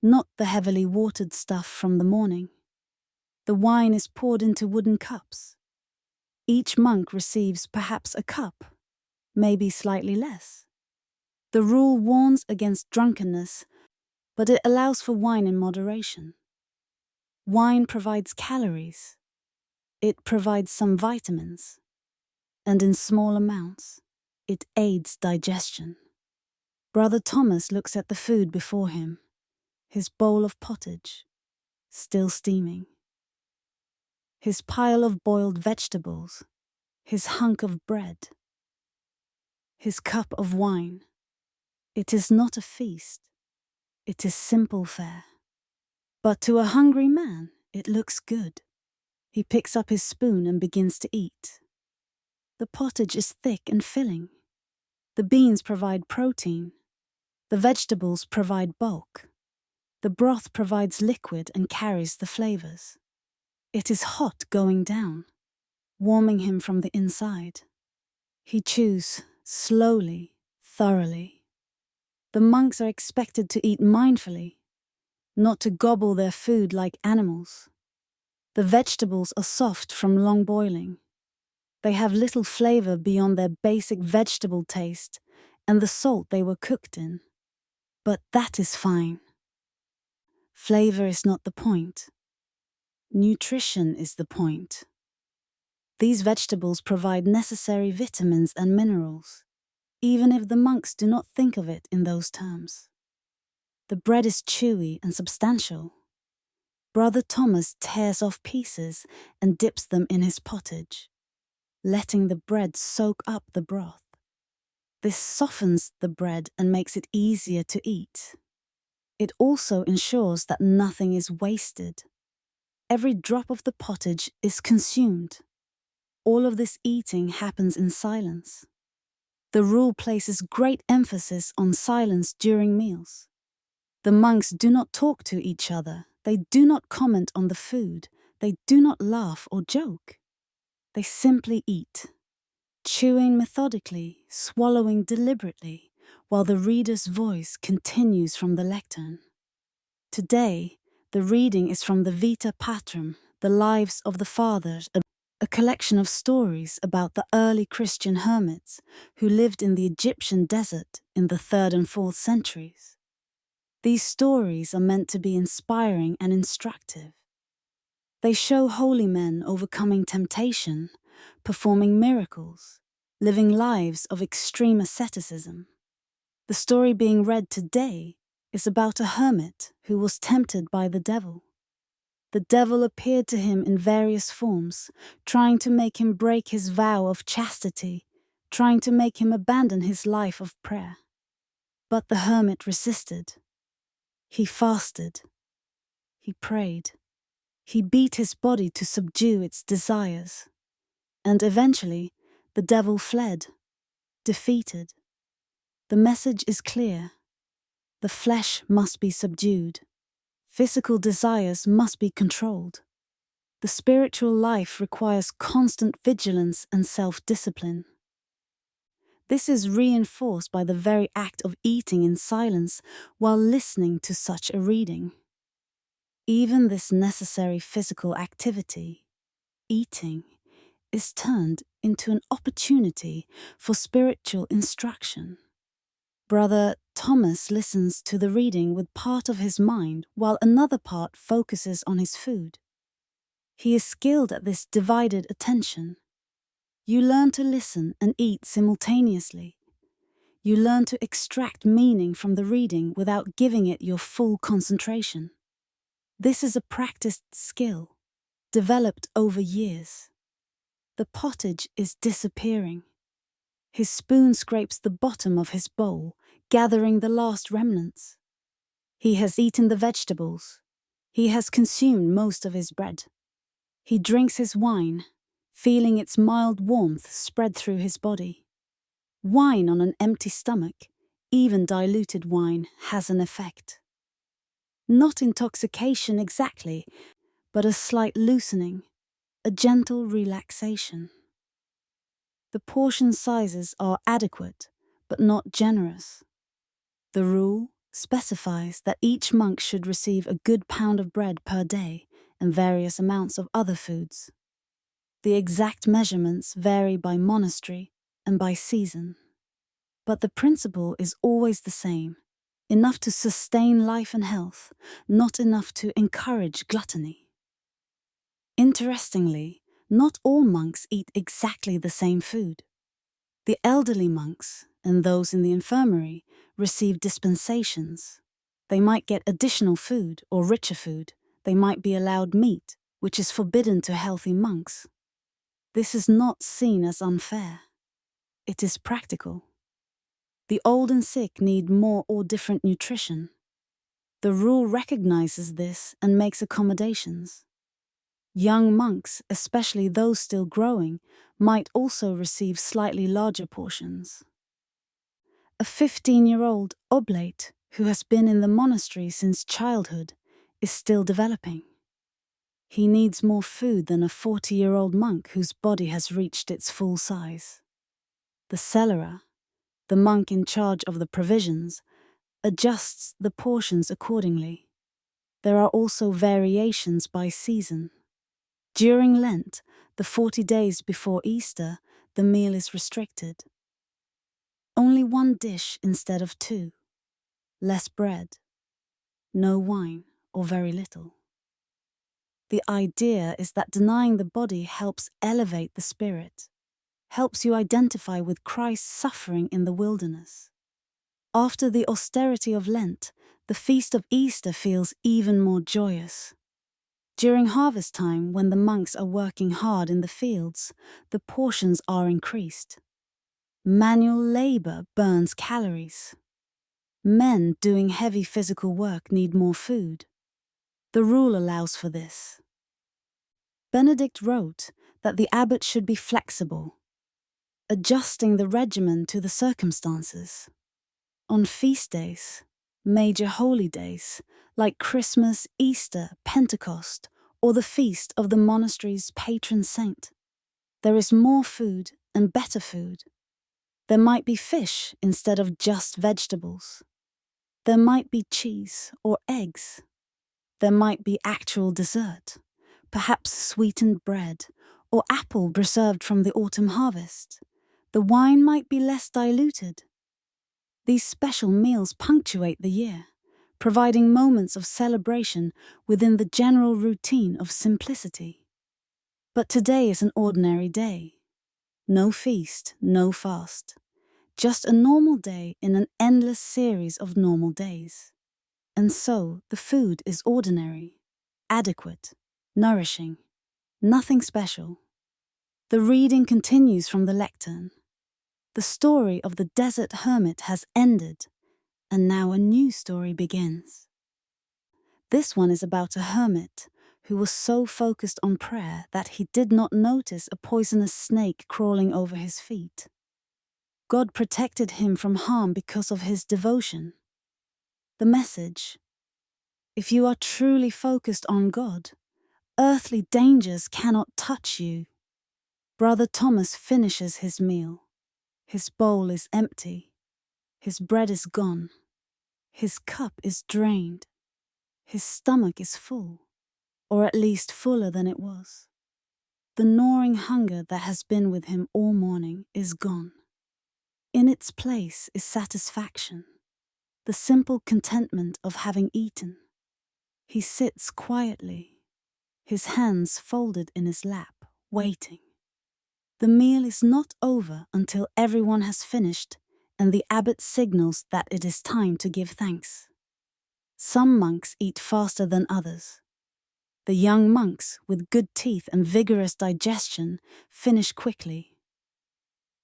[SPEAKER 1] not the heavily watered stuff from the morning. The wine is poured into wooden cups. Each monk receives perhaps a cup, maybe slightly less. The rule warns against drunkenness, but it allows for wine in moderation. Wine provides calories. It provides some vitamins. And in small amounts, it aids digestion. Brother Thomas looks at the food before him, his bowl of pottage, still steaming, his pile of boiled vegetables, his hunk of bread, his cup of wine. It is not a feast, it is simple fare. But to a hungry man, it looks good. He picks up his spoon and begins to eat. The pottage is thick and filling. The beans provide protein. The vegetables provide bulk. The broth provides liquid and carries the flavors. It is hot going down, warming him from the inside. He chews slowly, thoroughly. The monks are expected to eat mindfully, not to gobble their food like animals. The vegetables are soft from long boiling. They have little flavor beyond their basic vegetable taste and the salt they were cooked in. But that is fine. Flavor is not the point. Nutrition is the point. These vegetables provide necessary vitamins and minerals, even if the monks do not think of it in those terms. The bread is chewy and substantial. Brother Thomas tears off pieces and dips them in his pottage, letting the bread soak up the broth. This softens the bread and makes it easier to eat. It also ensures that nothing is wasted. Every drop of the pottage is consumed. All of this eating happens in silence. The rule places great emphasis on silence during meals. The monks do not talk to each other. They do not comment on the food. They do not laugh or joke. They simply eat, chewing methodically, swallowing deliberately, while the reader's voice continues from the lectern. Today, the reading is from the Vita Patrum, the Lives of the Fathers, a collection of stories about the early Christian hermits who lived in the Egyptian desert in the 3rd and 4th centuries. These stories are meant to be inspiring and instructive. They show holy men overcoming temptation, performing miracles, living lives of extreme asceticism. The story being read today is about a hermit who was tempted by the devil. The devil appeared to him in various forms, trying to make him break his vow of chastity, trying to make him abandon his life of prayer. But the hermit resisted. He fasted. He prayed. He beat his body to subdue its desires. And eventually, the devil fled, defeated. The message is clear. The flesh must be subdued. Physical desires must be controlled. The spiritual life requires constant vigilance and self-discipline. This is reinforced by the very act of eating in silence while listening to such a reading. Even this necessary physical activity, eating, is turned into an opportunity for spiritual instruction. Brother Thomas listens to the reading with part of his mind while another part focuses on his food. He is skilled at this divided attention. You learn to listen and eat simultaneously. You learn to extract meaning from the reading without giving it your full concentration. This is a practiced skill, developed over years. The pottage is disappearing. His spoon scrapes the bottom of his bowl, gathering the last remnants. He has eaten the vegetables. He has consumed most of his bread. He drinks his wine, feeling its mild warmth spread through his body. Wine on an empty stomach, even diluted wine, has an effect. Not intoxication exactly, but a slight loosening, a gentle relaxation. The portion sizes are adequate, but not generous. The rule specifies that each monk should receive a good pound of bread per day and various amounts of other foods. The exact measurements vary by monastery and by season. But the principle is always the same: enough to sustain life and health, not enough to encourage gluttony. Interestingly, not all monks eat exactly the same food. The elderly monks and those in the infirmary receive dispensations. They might get additional food or richer food. They might be allowed meat, which is forbidden to healthy monks. This is not seen as unfair. It is practical. The old and sick need more or different nutrition. The rule recognizes this and makes accommodations. Young monks, especially those still growing, might also receive slightly larger portions. A 15-year-old oblate who has been in the monastery since childhood is still developing. He needs more food than a 40-year-old monk whose body has reached its full size. The cellarer, the monk in charge of the provisions, adjusts the portions accordingly. There are also variations by season. During Lent, the 40 days before Easter, the meal is restricted. Only one dish instead of two. Less bread. No wine, or very little. The idea is that denying the body helps elevate the spirit, helps you identify with Christ's suffering in the wilderness. After the austerity of Lent, the feast of Easter feels even more joyous. During harvest time, when the monks are working hard in the fields, the portions are increased. Manual labor burns calories. Men doing heavy physical work need more food. The rule allows for this. Benedict wrote that the abbot should be flexible, adjusting the regimen to the circumstances. On feast days, major holy days, like Christmas, Easter, Pentecost, or the feast of the monastery's patron saint, there is more food and better food. There might be fish instead of just vegetables. There might be cheese or eggs. There might be actual dessert, perhaps sweetened bread or apple preserved from the autumn harvest. The wine might be less diluted. These special meals punctuate the year, providing moments of celebration within the general routine of simplicity. But today is an ordinary day. No feast, no fast. Just a normal day in an endless series of normal days. And so the food is ordinary, adequate, nourishing, nothing special. The reading continues from the lectern. The story of the desert hermit has ended, and now a new story begins. This one is about a hermit who was so focused on prayer that he did not notice a poisonous snake crawling over his feet. God protected him from harm because of his devotion. The message: if you are truly focused on God, earthly dangers cannot touch you. Brother Thomas finishes his meal. His bowl is empty. His bread is gone. His cup is drained. His stomach is full, or at least fuller than it was. The gnawing hunger that has been with him all morning is gone. In its place is satisfaction, the simple contentment of having eaten. He sits quietly, his hands folded in his lap, waiting. The meal is not over until everyone has finished, and the abbot signals that it is time to give thanks. Some monks eat faster than others. The young monks, with good teeth and vigorous digestion, finish quickly.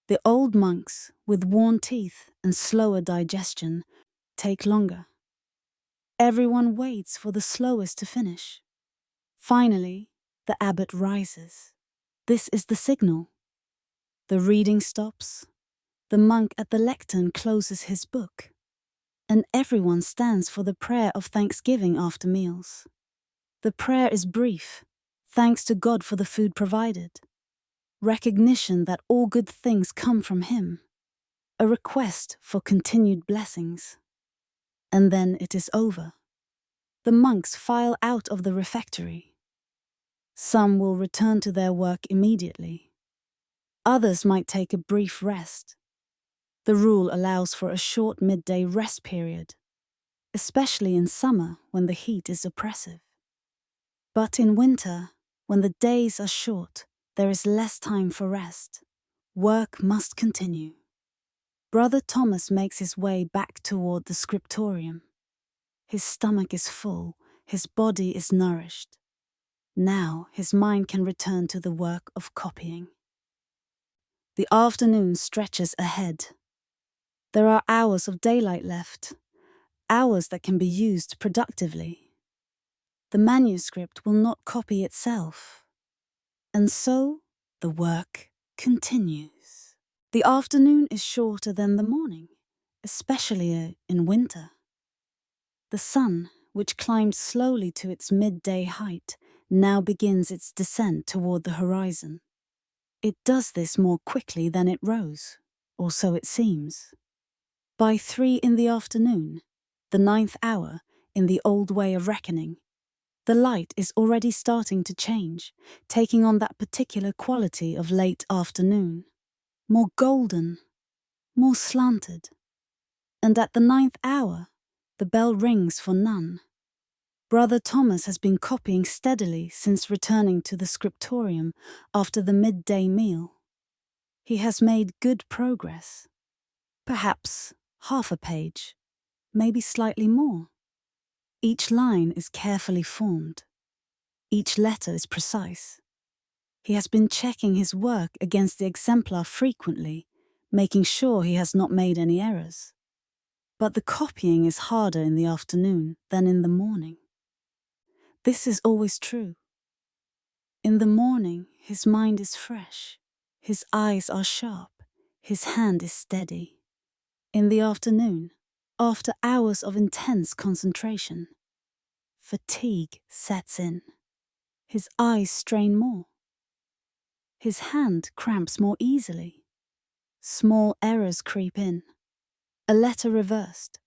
[SPEAKER 1] The old monks, with worn teeth and slower digestion, take longer. Everyone waits for the slowest to finish. Finally, the abbot rises. This is the signal. The reading stops. The monk at the lectern closes his book, and everyone stands for the prayer of thanksgiving after meals. The prayer is brief, thanks to God for the food provided, recognition that all good things come from Him, a request for continued blessings. And then it is over. The monks file out of the refectory. Some will return to their work immediately. Others might take a brief rest. The rule allows for a short midday rest period. especially in summer when the heat is oppressive. But in winter, when the days are short, there is less time for rest. Work must continue. Brother Thomas makes his way back toward the scriptorium. His stomach is full, his body is nourished. Now his mind can return to the work of copying. The afternoon stretches ahead. There are hours of daylight left, hours that can be used productively. The manuscript will not copy itself. And so the work continues. The afternoon is shorter than the morning, especially in winter. The sun, which climbed slowly to its midday height, now begins its descent toward the horizon. It does this more quickly than it rose, or so it seems. By 3 in the afternoon, the 9th hour in the old way of reckoning, the light is already starting to change, taking on that particular quality of late afternoon, more golden, more slanted. And at the 9th hour, the bell rings for none. Brother Thomas has been copying steadily since returning to the scriptorium after the midday meal. He has made good progress. Perhaps half a page, maybe slightly more. Each line is carefully formed. Each letter is precise. He has been checking his work against the exemplar frequently, making sure he has not made any errors. But the copying is harder in the afternoon than in the morning. This is always true. In the morning, his mind is fresh, his eyes are sharp, his hand is steady. In the afternoon, after hours of intense concentration, fatigue sets in. His eyes strain more. His hand cramps more easily. Small errors creep in. A letter reversed,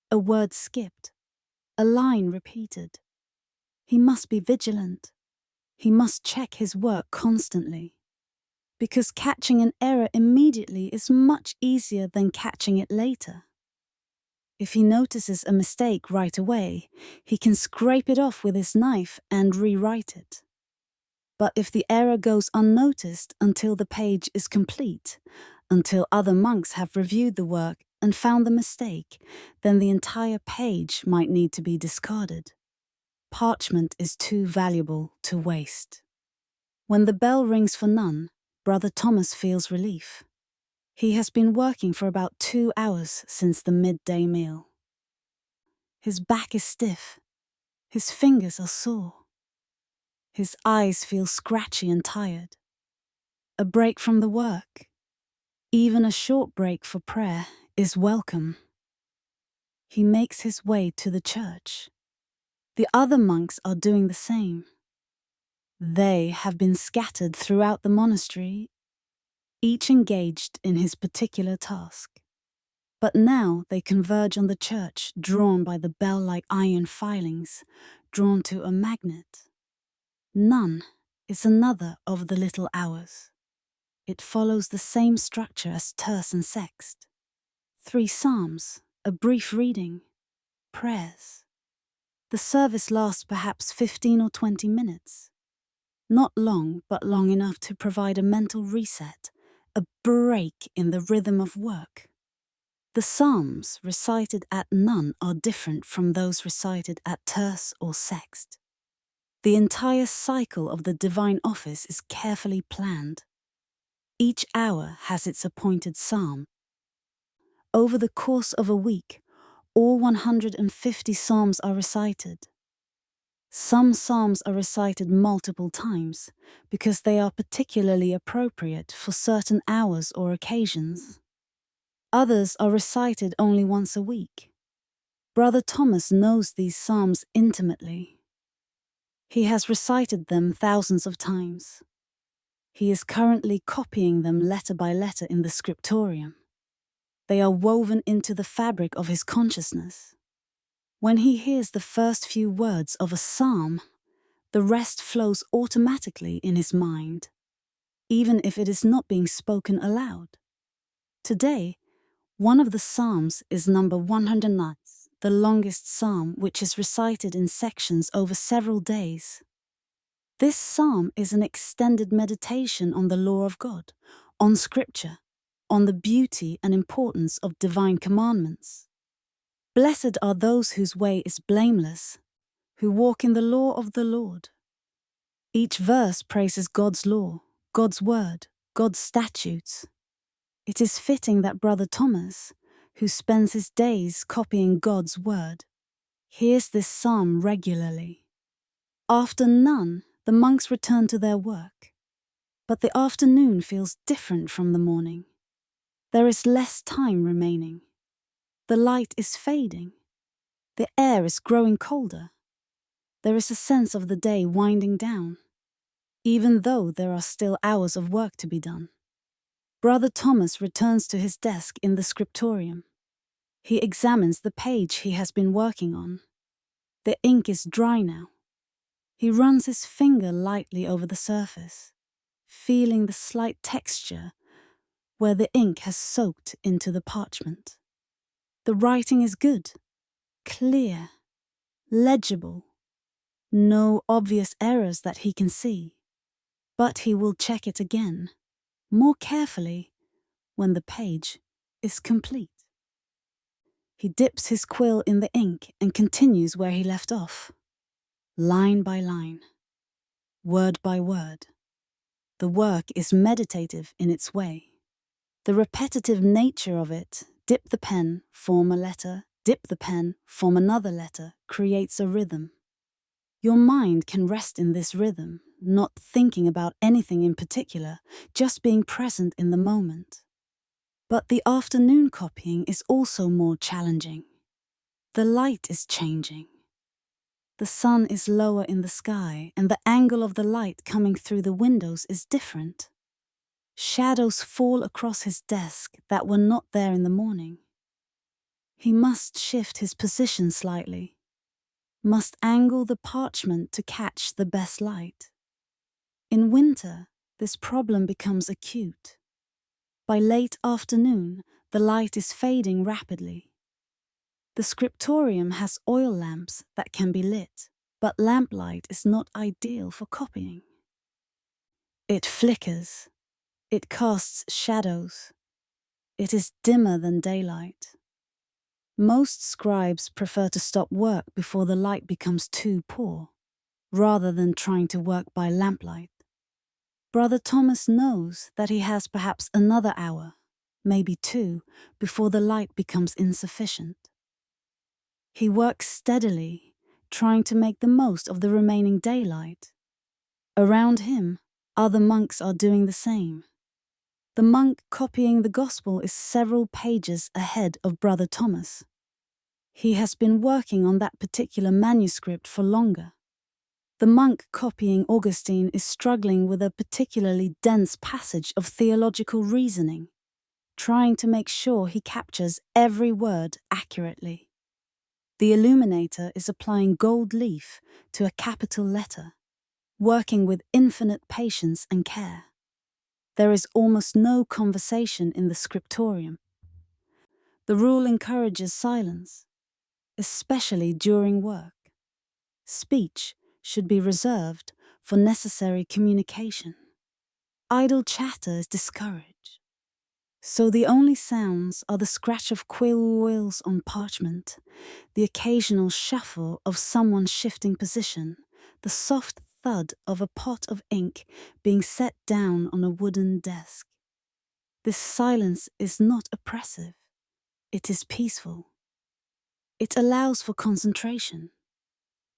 [SPEAKER 1] a word skipped, a line repeated. He must be vigilant. He must check his work constantly, because catching an error immediately is much easier than catching it later. If he notices a mistake right away, he can scrape it off with his knife and rewrite it. But if the error goes unnoticed until the page is complete, until other monks have reviewed the work and found the mistake, then the entire page might need to be discarded. Parchment is too valuable to waste. When the bell rings for none, Brother Thomas feels relief. He has been working for about 2 hours since the midday meal. His back is stiff. His fingers are sore. His eyes feel scratchy and tired. A break from the work, even a short break for prayer, is welcome. He makes his way to the church. The other monks are doing the same. They have been scattered throughout the monastery, each engaged in his particular task. But now they converge on the church, drawn by the bell-like iron filings, drawn to a magnet. None is another of the little hours. It follows the same structure as terce and sext. 3 psalms, a brief reading, prayers. The service lasts perhaps 15 or 20 minutes. Not long, but long enough to provide a mental reset, a break in the rhythm of work. The psalms recited at none are different from those recited at terce or sext. The entire cycle of the divine office is carefully planned. Each hour has its appointed psalm. Over the course of a week, all 150 psalms are recited. Some psalms are recited multiple times because they are particularly appropriate for certain hours or occasions. Others are recited only once a week. Brother Thomas knows these psalms intimately. He has recited them thousands of times. He is currently copying them letter by letter in the scriptorium. They are woven into the fabric of his consciousness. When he hears the first few words of a psalm, the rest flows automatically in his mind, even if it is not being spoken aloud. Today, one of the psalms is number 109. the longest psalm which is recited in sections over several days. This psalm is an extended meditation on the law of God, on Scripture, on the beauty and importance of divine commandments. Blessed are those whose way is blameless, who walk in the law of the Lord. Each verse praises God's law, God's word, God's statutes. It is fitting that Brother Thomas, who spends his days copying God's word, hears this psalm regularly. After none, the monks return to their work. But the afternoon feels different from the morning. There is less time remaining. The light is fading. The air is growing colder. There is a sense of the day winding down, even though there are still hours of work to be done. Brother Thomas returns to his desk in the scriptorium. He examines the page he has been working on. The ink is dry now. He runs his finger lightly over the surface, feeling the slight texture where the ink has soaked into the parchment. The writing is good, clear, legible. No obvious errors that he can see. But he will check it again, more carefully, when the page is complete. He dips his quill in the ink and continues where he left off. Line by line, word by word. The work is meditative in its way. The repetitive nature of it, dip the pen, form a letter, dip the pen, form another letter, creates a rhythm. Your mind can rest in this rhythm, not thinking about anything in particular, just being present in the moment. But the afternoon copying is also more challenging. The light is changing. The sun is lower in the sky, and the angle of the light coming through the windows is different. Shadows fall across his desk that were not there in the morning. He must shift his position slightly, must angle the parchment to catch the best light. In winter, this problem becomes acute. By late afternoon, the light is fading rapidly. The scriptorium has oil lamps that can be lit, but lamplight is not ideal for copying. It flickers. It casts shadows. It is dimmer than daylight. Most scribes prefer to stop work before the light becomes too poor, rather than trying to work by lamplight. Brother Thomas knows that he has perhaps another hour, maybe 2, before the light becomes insufficient. He works steadily, trying to make the most of the remaining daylight. Around him, other monks are doing the same. The monk copying the Gospel is several pages ahead of Brother Thomas. He has been working on that particular manuscript for longer. The monk copying Augustine is struggling with a particularly dense passage of theological reasoning, trying to make sure he captures every word accurately. The illuminator is applying gold leaf to a capital letter, working with infinite patience and care. There is almost no conversation in the scriptorium. The rule encourages silence, especially during work. Speech should be reserved for necessary communication. Idle chatter is discouraged. So the only sounds are the scratch of quill wheels on parchment, the occasional shuffle of someone shifting position, the soft thud of a pot of ink being set down on a wooden desk. This silence is not oppressive. It is peaceful. It allows for concentration.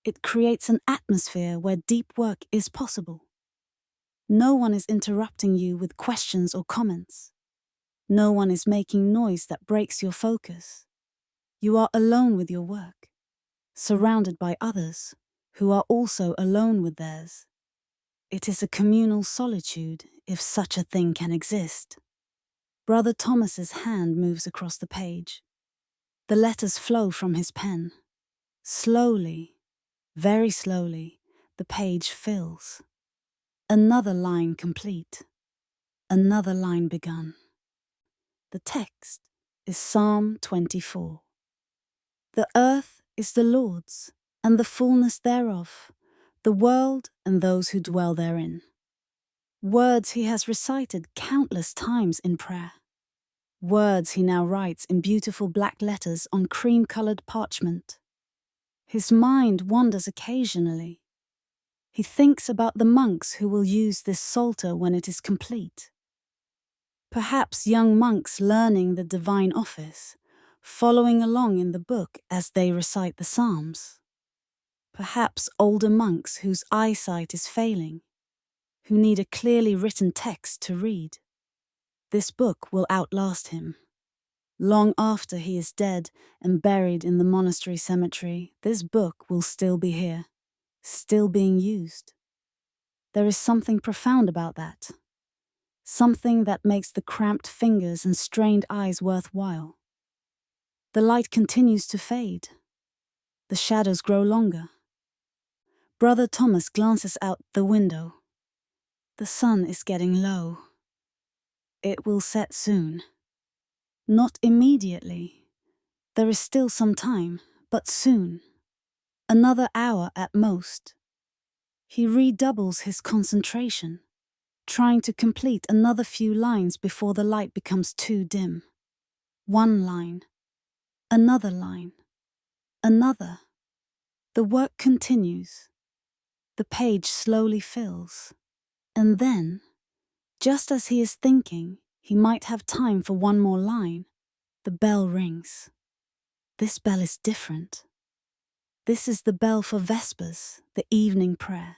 [SPEAKER 1] It creates an atmosphere where deep work is possible. No one is interrupting you with questions or comments. No one is making noise that breaks your focus. You are alone with your work, surrounded by others who are also alone with theirs. It is a communal solitude, if such a thing can exist. Brother Thomas's hand moves across the page. The letters flow from his pen. Slowly, very slowly, the page fills. Another line complete. Another line begun. The text is Psalm 24. The earth is the Lord's, and the fullness thereof, the world and those who dwell therein. Words he has recited countless times in prayer. Words he now writes in beautiful black letters on cream-colored parchment. His mind wanders occasionally. He thinks about the monks who will use this psalter when it is complete. Perhaps young monks learning the divine office, following along in the book as they recite the Psalms. Perhaps older monks whose eyesight is failing, who need a clearly written text to read. This book will outlast him. Long after he is dead and buried in the monastery cemetery, this book will still be here, still being used. There is something profound about that. Something that makes the cramped fingers and strained eyes worthwhile. The light continues to fade. The shadows grow longer. Brother Thomas glances out the window. The sun is getting low. It will set soon. Not immediately. There is still some time, but soon. Another hour at most. He redoubles his concentration, trying to complete another few lines before the light becomes too dim. One line. Another line. Another. The work continues. The page slowly fills. And then, just as he is thinking he might have time for one more line, the bell rings. This bell is different. This is the bell for Vespers, the evening prayer.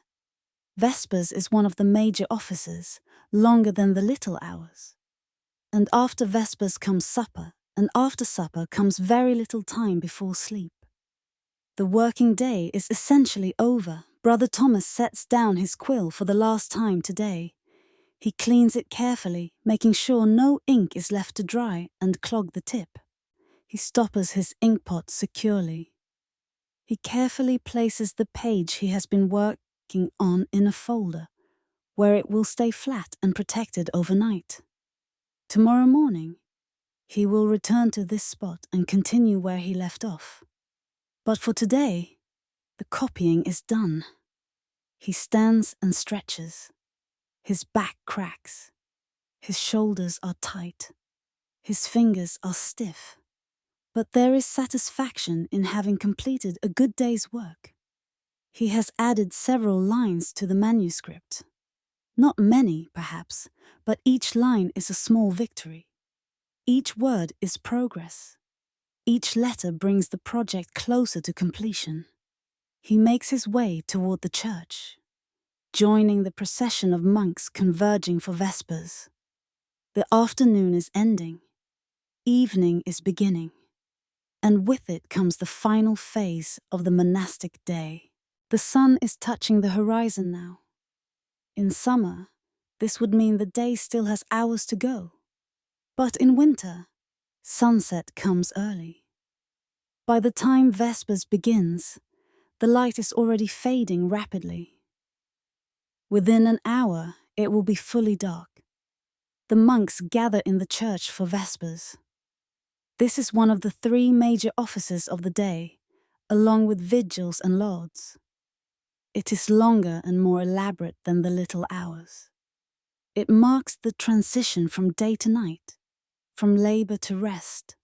[SPEAKER 1] Vespers is one of the major offices, longer than the little hours. And after Vespers comes supper, and after supper comes very little time before sleep. The working day is essentially over. Brother Thomas sets down his quill for the last time today. He cleans it carefully, making sure no ink is left to dry and clog the tip. He stoppers his inkpot securely. He carefully places the page he has been working on in a folder, where it will stay flat and protected overnight. Tomorrow morning, he will return to this spot and continue where he left off. But for today, the copying is done. He stands and stretches. His back cracks. His shoulders are tight. His fingers are stiff. But there is satisfaction in having completed a good day's work. He has added several lines to the manuscript. Not many, perhaps, but each line is a small victory. Each word is progress. Each letter brings the project closer to completion. He makes his way toward the church, joining the procession of monks converging for Vespers. The afternoon is ending. Evening is beginning. And with it comes the final phase of the monastic day. The sun is touching the horizon now. In summer, this would mean the day still has hours to go. But in winter, sunset comes early. By the time Vespers begins, the light is already fading rapidly. Within an hour, it will be fully dark. The monks gather in the church for Vespers. This is one of the 3 major offices of the day, along with vigils and lauds. It is longer and more elaborate than the little hours. It marks the transition from day to night, from labor to rest,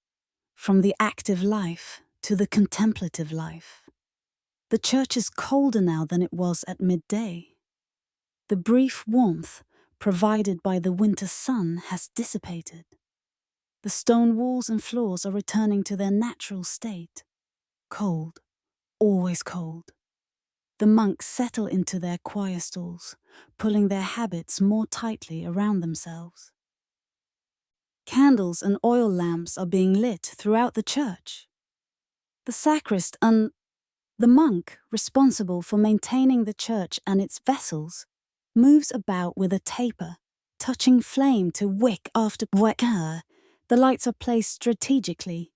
[SPEAKER 1] from the active life to the contemplative life. The church is colder now than it was at midday. The brief warmth provided by the winter sun has dissipated. The stone walls and floors are returning to their natural state. Cold, always cold. The monks settle into their choir stalls, pulling their habits more tightly around themselves. Candles and oil lamps are being lit throughout the church. The sacrist and the monk responsible for maintaining the church and its vessels moves about with a taper, touching flame to wick after wick. The lights are placed strategically,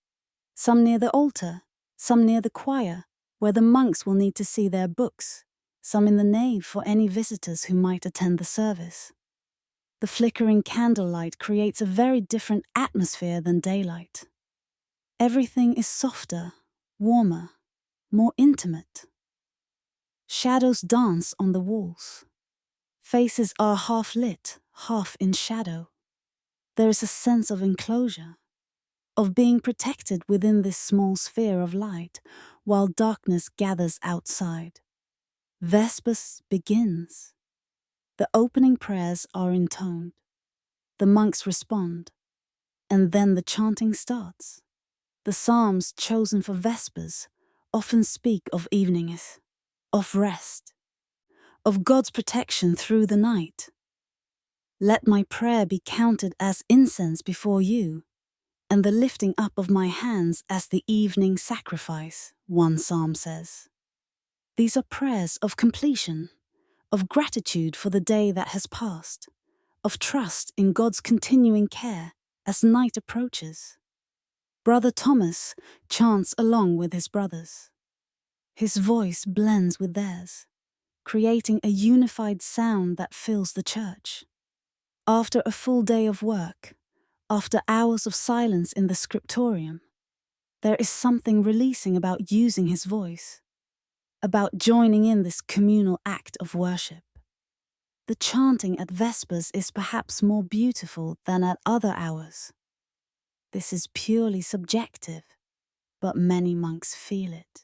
[SPEAKER 1] some near the altar, some near the choir, where the monks will need to see their books, some in the nave for any visitors who might attend the service. The flickering candlelight creates a very different atmosphere than daylight. Everything is softer, warmer, more intimate. Shadows dance on the walls. Faces are half lit, half in shadow. There is a sense of enclosure, of being protected within this small sphere of light, while darkness gathers outside. Vespers begins. The opening prayers are intoned. The monks respond, and then the chanting starts. The psalms chosen for Vespers often speak of evenings, of rest, of God's protection through the night. Let my prayer be counted as incense before you, and the lifting up of my hands as the evening sacrifice, one psalm says. These are prayers of completion, of gratitude for the day that has passed, of trust in God's continuing care as night approaches. Brother Thomas chants along with his brothers. His voice blends with theirs, creating a unified sound that fills the church. After a full day of work, after hours of silence in the scriptorium, there is something releasing about using his voice, about joining in this communal act of worship. The chanting at Vespers is perhaps more beautiful than at other hours. This is purely subjective, but many monks feel it.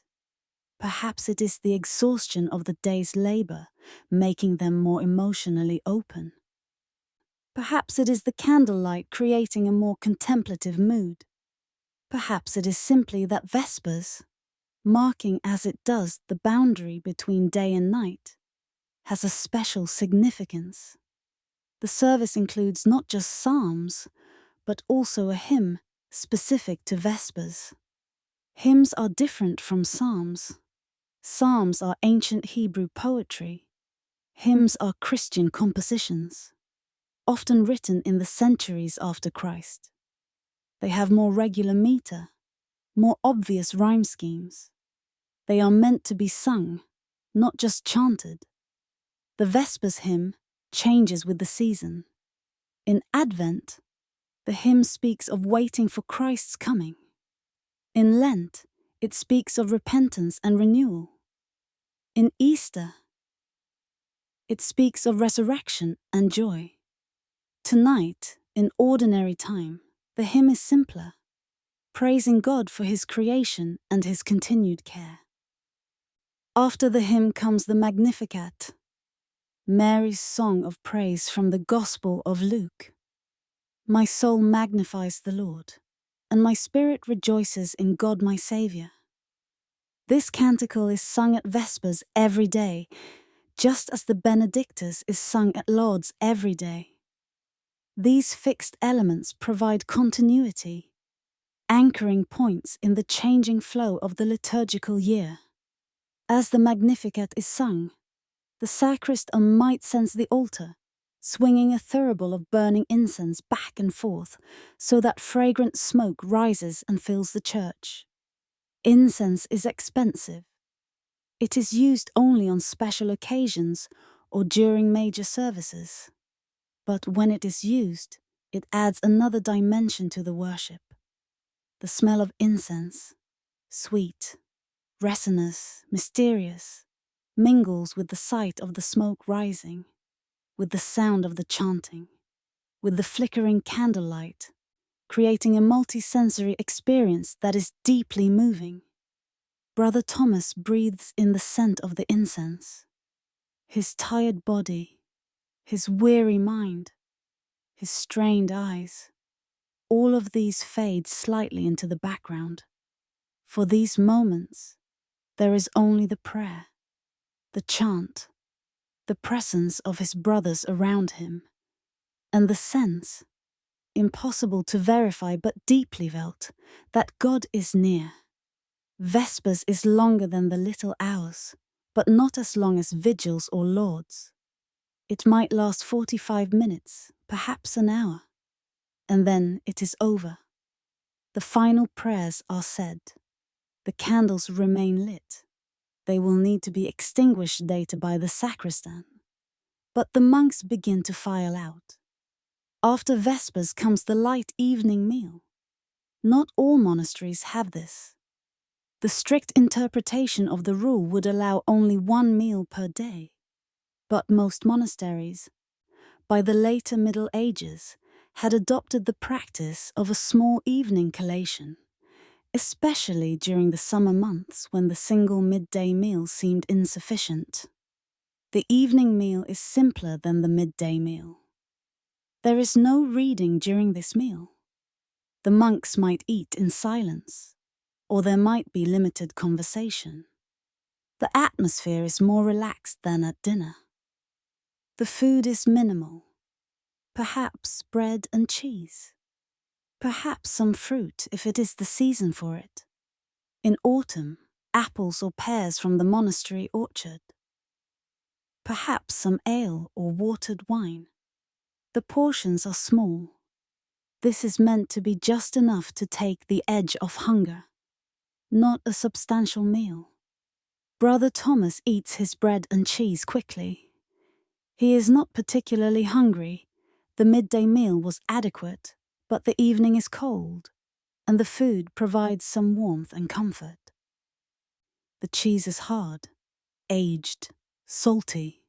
[SPEAKER 1] Perhaps it is the exhaustion of the day's labor making them more emotionally open. Perhaps it is the candlelight creating a more contemplative mood. Perhaps it is simply that Vespers, marking as it does the boundary between day and night, has a special significance. The service includes not just psalms, but also a hymn specific to Vespers. Hymns are different from psalms. Psalms are ancient Hebrew poetry. Hymns are Christian compositions, often written in the centuries after Christ. They have more regular meter, more obvious rhyme schemes. They are meant to be sung, not just chanted. The Vespers hymn changes with the season. In Advent, the hymn speaks of waiting for Christ's coming. In Lent, it speaks of repentance and renewal. In Easter, it speaks of resurrection and joy. Tonight, in ordinary time, the hymn is simpler, praising God for His creation and His continued care. After the hymn comes the Magnificat, Mary's song of praise from the Gospel of Luke. My soul magnifies the Lord, and my spirit rejoices in God my Saviour. This canticle is sung at Vespers every day, just as the Benedictus is sung at Lauds every day. These fixed elements provide continuity, anchoring points in the changing flow of the liturgical year. As the Magnificat is sung, the sacrist might sense the altar, swinging a thurible of burning incense back and forth so that fragrant smoke rises and fills the church. Incense is expensive. It is used only on special occasions or during major services. But when it is used, it adds another dimension to the worship. The smell of incense, sweet, resinous, mysterious, mingles with the sight of the smoke rising, with the sound of the chanting, with the flickering candlelight, creating a multi-sensory experience that is deeply moving. Brother Thomas breathes in the scent of the incense. His tired body, his weary mind, his strained eyes, all of these fade slightly into the background. For these moments, there is only the prayer, the chant, the presence of his brothers around him, and the sense, impossible to verify but deeply felt, that God is near. Vespers is longer than the little hours, but not as long as vigils or lauds. It might last 45 minutes, perhaps an hour, and then it is over. The final prayers are said. The candles remain lit. They will need to be extinguished later by the sacristan. But the monks begin to file out. After Vespers comes the light evening meal. Not all monasteries have this. The strict interpretation of the rule would allow only one meal per day. But most monasteries, by the later Middle Ages, had adopted the practice of a small evening collation, especially during the summer months when the single midday meal seemed insufficient. The evening meal is simpler than the midday meal. There is no reading during this meal. The monks might eat in silence, or there might be limited conversation. The atmosphere is more relaxed than at dinner. The food is minimal, perhaps bread and cheese, perhaps some fruit if it is the season for it. In autumn, apples or pears from the monastery orchard. Perhaps some ale or watered wine. The portions are small. This is meant to be just enough to take the edge off hunger, not a substantial meal. Brother Thomas eats his bread and cheese quickly. He is not particularly hungry. The midday meal was adequate, but the evening is cold, and the food provides some warmth and comfort. The cheese is hard, aged, salty.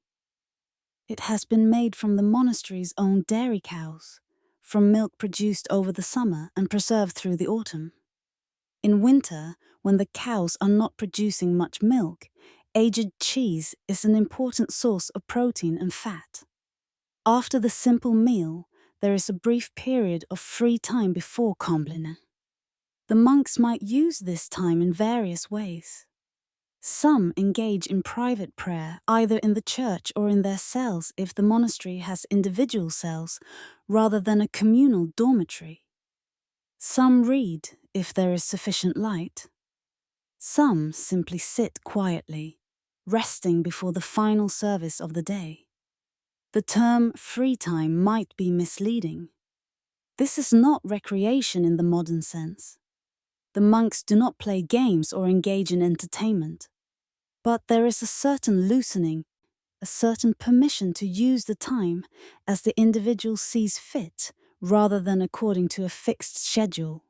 [SPEAKER 1] It has been made from the monastery's own dairy cows, from milk produced over the summer and preserved through the autumn. In winter, when the cows are not producing much milk, aged cheese is an important source of protein and fat. After the simple meal, there is a brief period of free time before Combline. The monks might use this time in various ways. Some engage in private prayer, either in the church or in their cells if the monastery has individual cells, rather than a communal dormitory. Some read if there is sufficient light. Some simply sit quietly, resting before the final service of the day. The term free time might be misleading. This is not recreation in the modern sense. The monks do not play games or engage in entertainment. But there is a certain loosening, a certain permission to use the time as the individual sees fit, rather than according to a fixed schedule.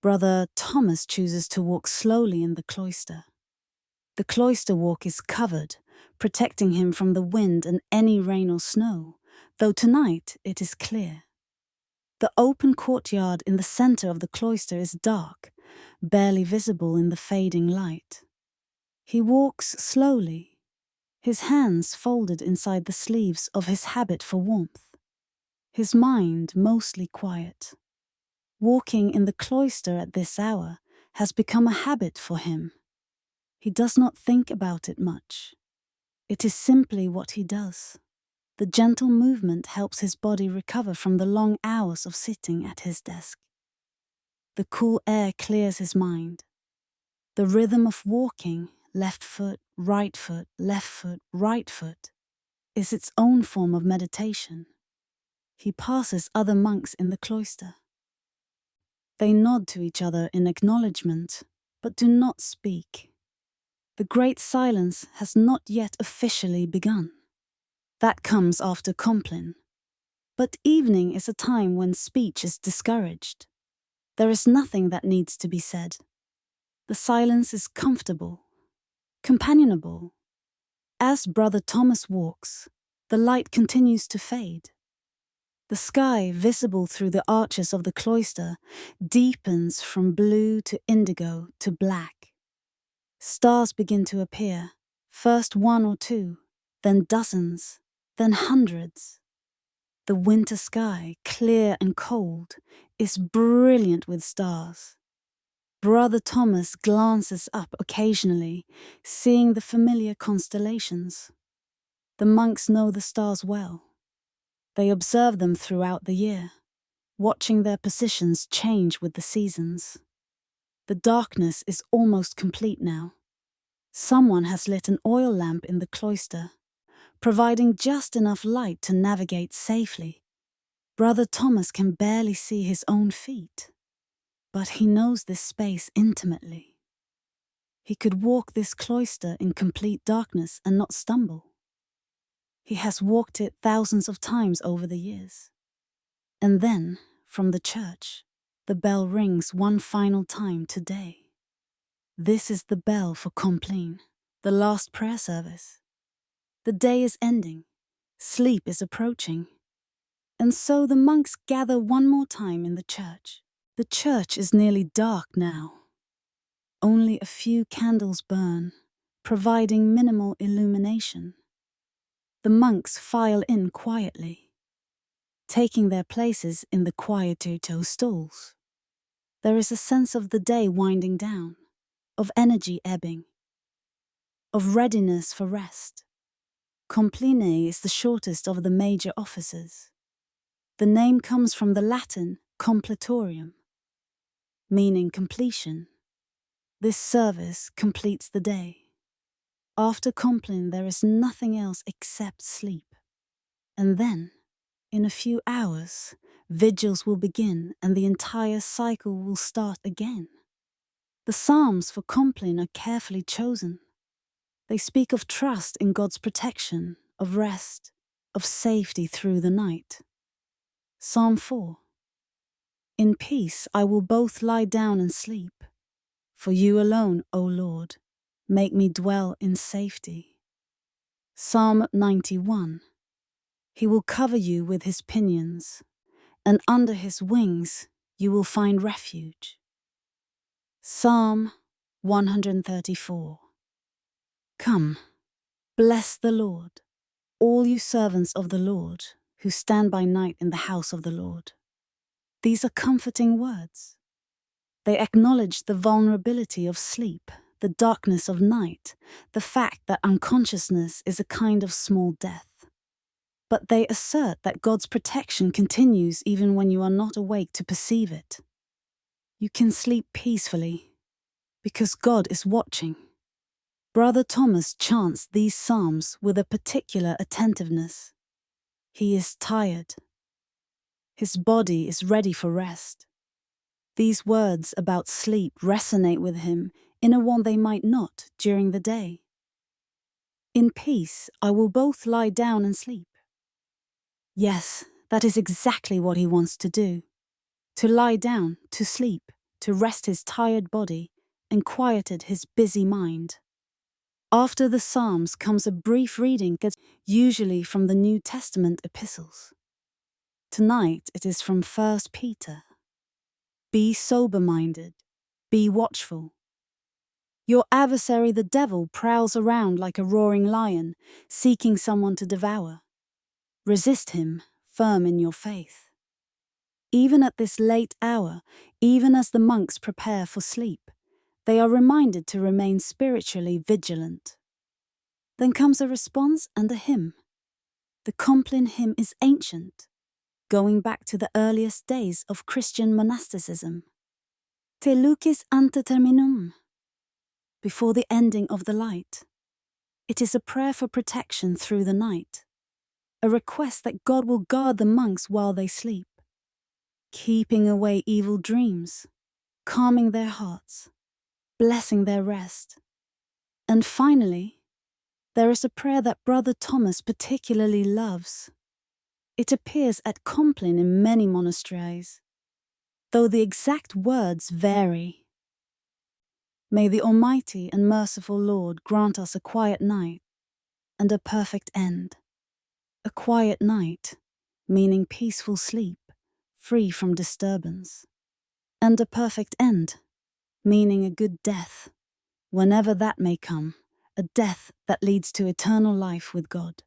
[SPEAKER 1] Brother Thomas chooses to walk slowly in the cloister. The cloister walk is covered, protecting him from the wind and any rain or snow, though tonight it is clear. The open courtyard in the center of the cloister is dark, barely visible in the fading light. He walks slowly, his hands folded inside the sleeves of his habit for warmth, his mind mostly quiet. Walking in the cloister at this hour has become a habit for him. He does not think about it much. It is simply what he does. The gentle movement helps his body recover from the long hours of sitting at his desk. The cool air clears his mind. The rhythm of walking, left foot, right foot, left foot, right foot, is its own form of meditation. He passes other monks in the cloister. They nod to each other in acknowledgement, but do not speak. The great silence has not yet officially begun. That comes after Compline. But evening is a time when speech is discouraged. There is nothing that needs to be said. The silence is comfortable, companionable. As Brother Thomas walks, the light continues to fade. The sky, visible through the arches of the cloister, deepens from blue to indigo to black. Stars begin to appear, first one or two, then dozens, then hundreds. The winter sky, clear and cold, is brilliant with stars. Brother Thomas glances up occasionally, seeing the familiar constellations. The monks know the stars well. They observe them throughout the year, watching their positions change with the seasons. The darkness is almost complete now. Someone has lit an oil lamp in the cloister, providing just enough light to navigate safely. Brother Thomas can barely see his own feet, but he knows this space intimately. He could walk this cloister in complete darkness and not stumble. He has walked it thousands of times over the years. And then, from the church, the bell rings one final time today. This is the bell for Compline, the last prayer service. The day is ending. Sleep is approaching. And so the monks gather one more time in the church. The church is nearly dark now. Only a few candles burn, providing minimal illumination. The monks file in quietly, taking their places in the quietuto stalls. There is a sense of the day winding down, of energy ebbing, of readiness for rest. Compline is the shortest of the major offices. The name comes from the Latin completorium, meaning completion. This service completes the day. After Compline, there is nothing else except sleep. And then, in a few hours, vigils will begin and the entire cycle will start again. The Psalms for Compline are carefully chosen. They speak of trust in God's protection, of rest, of safety through the night. Psalm 4. In peace I will both lie down and sleep. For you alone, O Lord, make me dwell in safety. Psalm 91. He will cover you with his pinions, and under his wings you will find refuge. Psalm 134. Come, bless the Lord, all you servants of the Lord, who stand by night in the house of the Lord. These are comforting words. They acknowledge the vulnerability of sleep, the darkness of night, the fact that unconsciousness is a kind of small death. But they assert that God's protection continues even when you are not awake to perceive it. You can sleep peacefully because God is watching. Brother Thomas chants these psalms with a particular attentiveness. He is tired. His body is ready for rest. These words about sleep resonate with him in a way they might not during the day. In peace, I will both lie down and sleep. Yes, that is exactly what he wants to do. To lie down, to sleep, to rest his tired body and quieted his busy mind. After the Psalms comes a brief reading, usually from the New Testament epistles. Tonight it is from 1 Peter. Be sober-minded, be watchful. Your adversary the devil prowls around like a roaring lion, seeking someone to devour. Resist him, firm in your faith. Even at this late hour, even as the monks prepare for sleep, they are reminded to remain spiritually vigilant. Then comes a response and a hymn. The Compline hymn is ancient, going back to the earliest days of Christian monasticism. Te lucis ante terminum. Before the ending of the light. It is a prayer for protection through the night, a request that God will guard the monks while they sleep, keeping away evil dreams, calming their hearts, blessing their rest. And finally, there is a prayer that Brother Thomas particularly loves. It appears at Compline in many monasteries, though the exact words vary. May the Almighty and merciful Lord grant us a quiet night and a perfect end. A quiet night, meaning peaceful sleep, free from disturbance. And a perfect end, meaning a good death, whenever that may come, a death that leads to eternal life with God.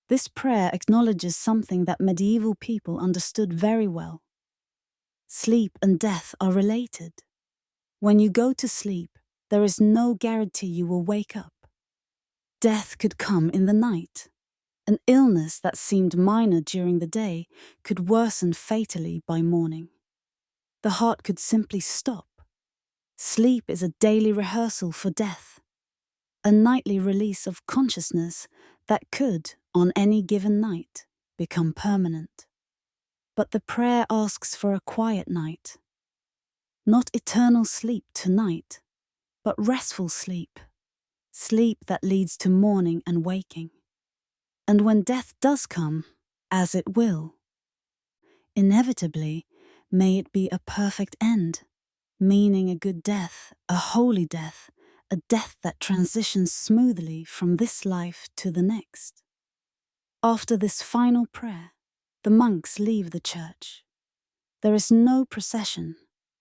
[SPEAKER 1] This prayer acknowledges something that medieval people understood very well. Sleep and death are related. When you go to sleep, there is no guarantee you will wake up. Death could come in the night. An illness that seemed minor during the day could worsen fatally by morning. The heart could simply stop. Sleep is a daily rehearsal for death, a nightly release of consciousness that could, on any given night, become permanent. But the prayer asks for a quiet night. Not eternal sleep tonight, but restful sleep. Sleep that leads to morning and waking. And when death does come, as it will, inevitably, may it be a perfect end, meaning a good death, a holy death, a death that transitions smoothly from this life to the next. After this final prayer, the monks leave the church. There is no procession,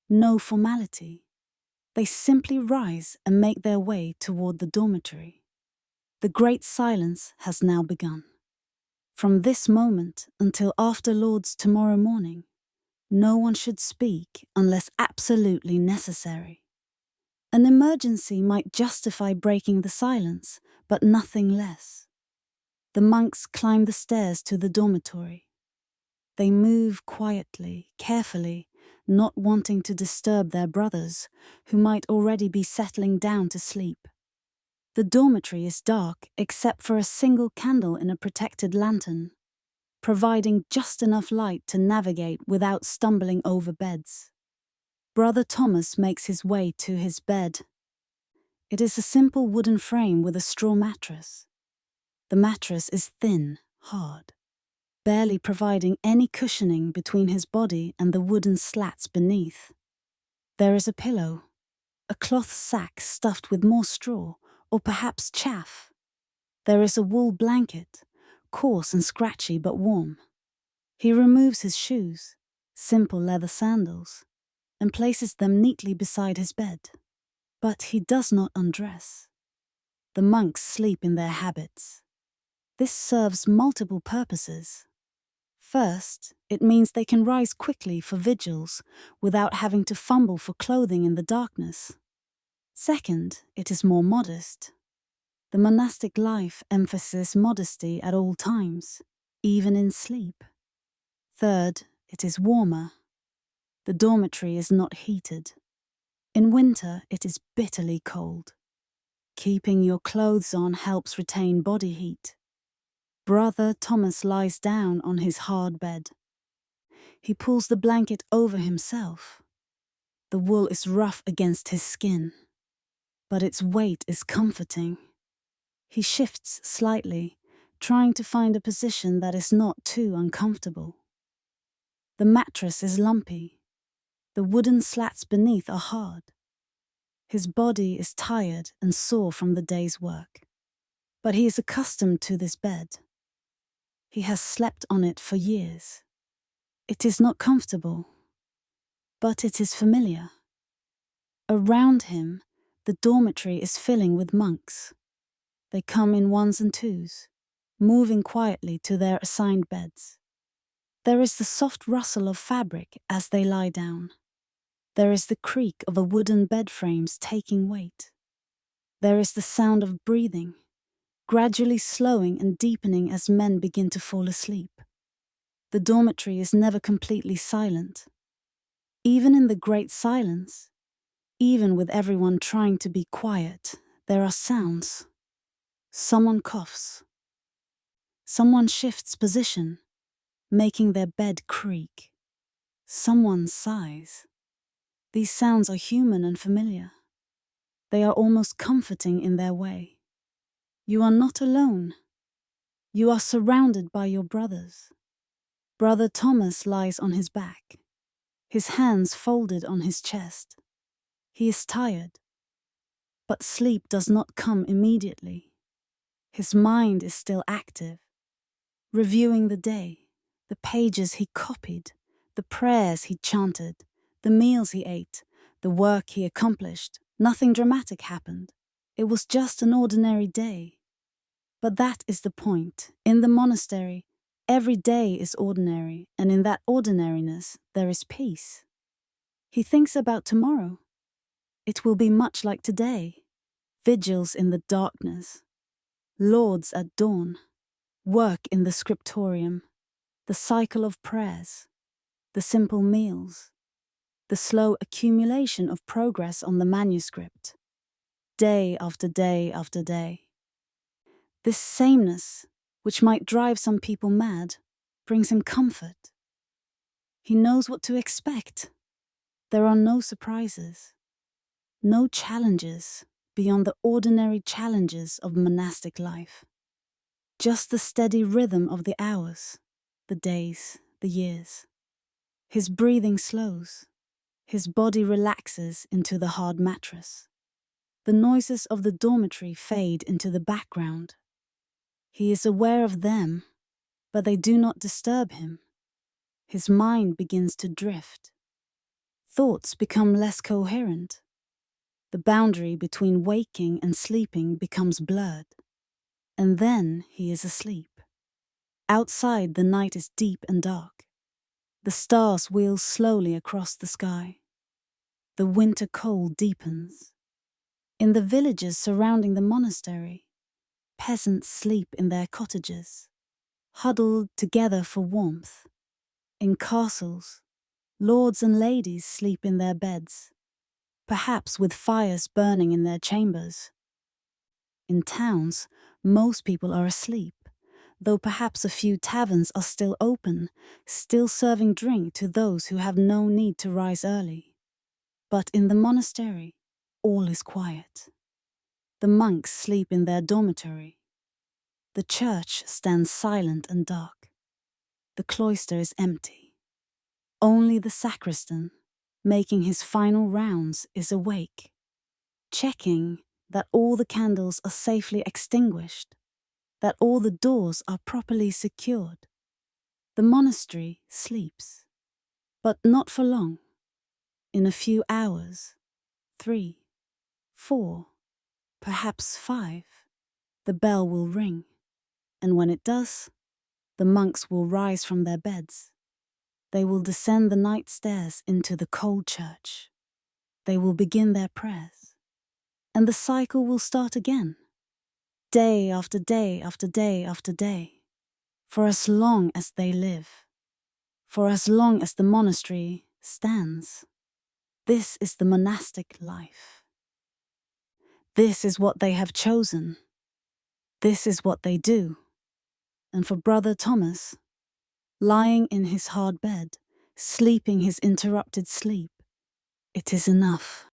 [SPEAKER 1] no formality. They simply rise and make their way toward the dormitory. The great silence has now begun. From this moment until after Lord's tomorrow morning, no one should speak unless absolutely necessary. An emergency might justify breaking the silence, but nothing less. The monks climb the stairs to the dormitory. They move quietly, carefully, not wanting to disturb their brothers, who might already be settling down to sleep. The dormitory is dark except for a single candle in a protected lantern, providing just enough light to navigate without stumbling over beds. Brother Thomas makes his way to his bed. It is a simple wooden frame with a straw mattress. The mattress is thin, hard, barely providing any cushioning between his body and the wooden slats beneath. There is a pillow, a cloth sack stuffed with more straw, or perhaps chaff. There is a wool blanket, coarse and scratchy but warm. He removes his shoes, simple leather sandals, and places them neatly beside his bed. But he does not undress. The monks sleep in their habits. This serves multiple purposes. First, it means they can rise quickly for vigils without having to fumble for clothing in the darkness. Second, it is more modest. The monastic life emphasizes modesty at all times, even in sleep. Third, it is warmer. The dormitory is not heated. In winter, it is bitterly cold. Keeping your clothes on helps retain body heat. Brother Thomas lies down on his hard bed. He pulls the blanket over himself. The wool is rough against his skin, but its weight is comforting. He shifts slightly, trying to find a position that is not too uncomfortable. The mattress is lumpy. The wooden slats beneath are hard. His body is tired and sore from the day's work, but he is accustomed to this bed. He has slept on it for years. It is not comfortable, but it is familiar. Around him, the dormitory is filling with monks. They come in ones and twos, moving quietly to their assigned beds. There is the soft rustle of fabric as they lie down. There is the creak of a wooden bed frames taking weight. There is the sound of breathing, gradually slowing and deepening as men begin to fall asleep. The dormitory is never completely silent. Even in the great silence, even with everyone trying to be quiet, there are sounds. Someone coughs. Someone shifts position, making their bed creak. Someone sighs. These sounds are human and familiar. They are almost comforting in their way. You are not alone. You are surrounded by your brothers. Brother Thomas lies on his back, his hands folded on his chest. He is tired, but sleep does not come immediately. His mind is still active, reviewing the day, the pages he copied, the prayers he chanted, the meals he ate, the work he accomplished. Nothing dramatic happened. It was just an ordinary day. But that is the point. In the monastery, every day is ordinary, and in that ordinariness there is peace. He thinks about tomorrow. It will be much like today. Vigils in the darkness, lauds at dawn, work in the scriptorium, the cycle of prayers, the simple meals, the slow accumulation of progress on the manuscript, day after day after day. This sameness, which might drive some people mad, brings him comfort. He knows what to expect. There are no surprises, no challenges beyond the ordinary challenges of monastic life. Just the steady rhythm of the hours, the days, the years. His breathing slows. His body relaxes into the hard mattress. The noises of the dormitory fade into the background. He is aware of them, but they do not disturb him. His mind begins to drift. Thoughts become less coherent. The boundary between waking and sleeping becomes blurred. And then he is asleep. Outside, the night is deep and dark. The stars wheel slowly across the sky. The winter cold deepens. In the villages surrounding the monastery, peasants sleep in their cottages, huddled together for warmth. In castles, lords and ladies sleep in their beds, perhaps with fires burning in their chambers. In towns, most people are asleep, though perhaps a few taverns are still open, still serving drink to those who have no need to rise early. But in the monastery, all is quiet. The monks sleep in their dormitory. The church stands silent and dark. The cloister is empty. Only the sacristan, making his final rounds, is awake, checking that all the candles are safely extinguished, that all the doors are properly secured. The monastery sleeps, but not for long. In a few hours, 3, 4, perhaps 5, the bell will ring, and when it does, the monks will rise from their beds. They will descend the night stairs into the cold church. They will begin their prayers, and the cycle will start again, day after day after day after day, for as long as they live, for as long as the monastery stands. This is the monastic life. This is what they have chosen. This is what they do. And for Brother Thomas, lying in his hard bed, sleeping his interrupted sleep, it is enough.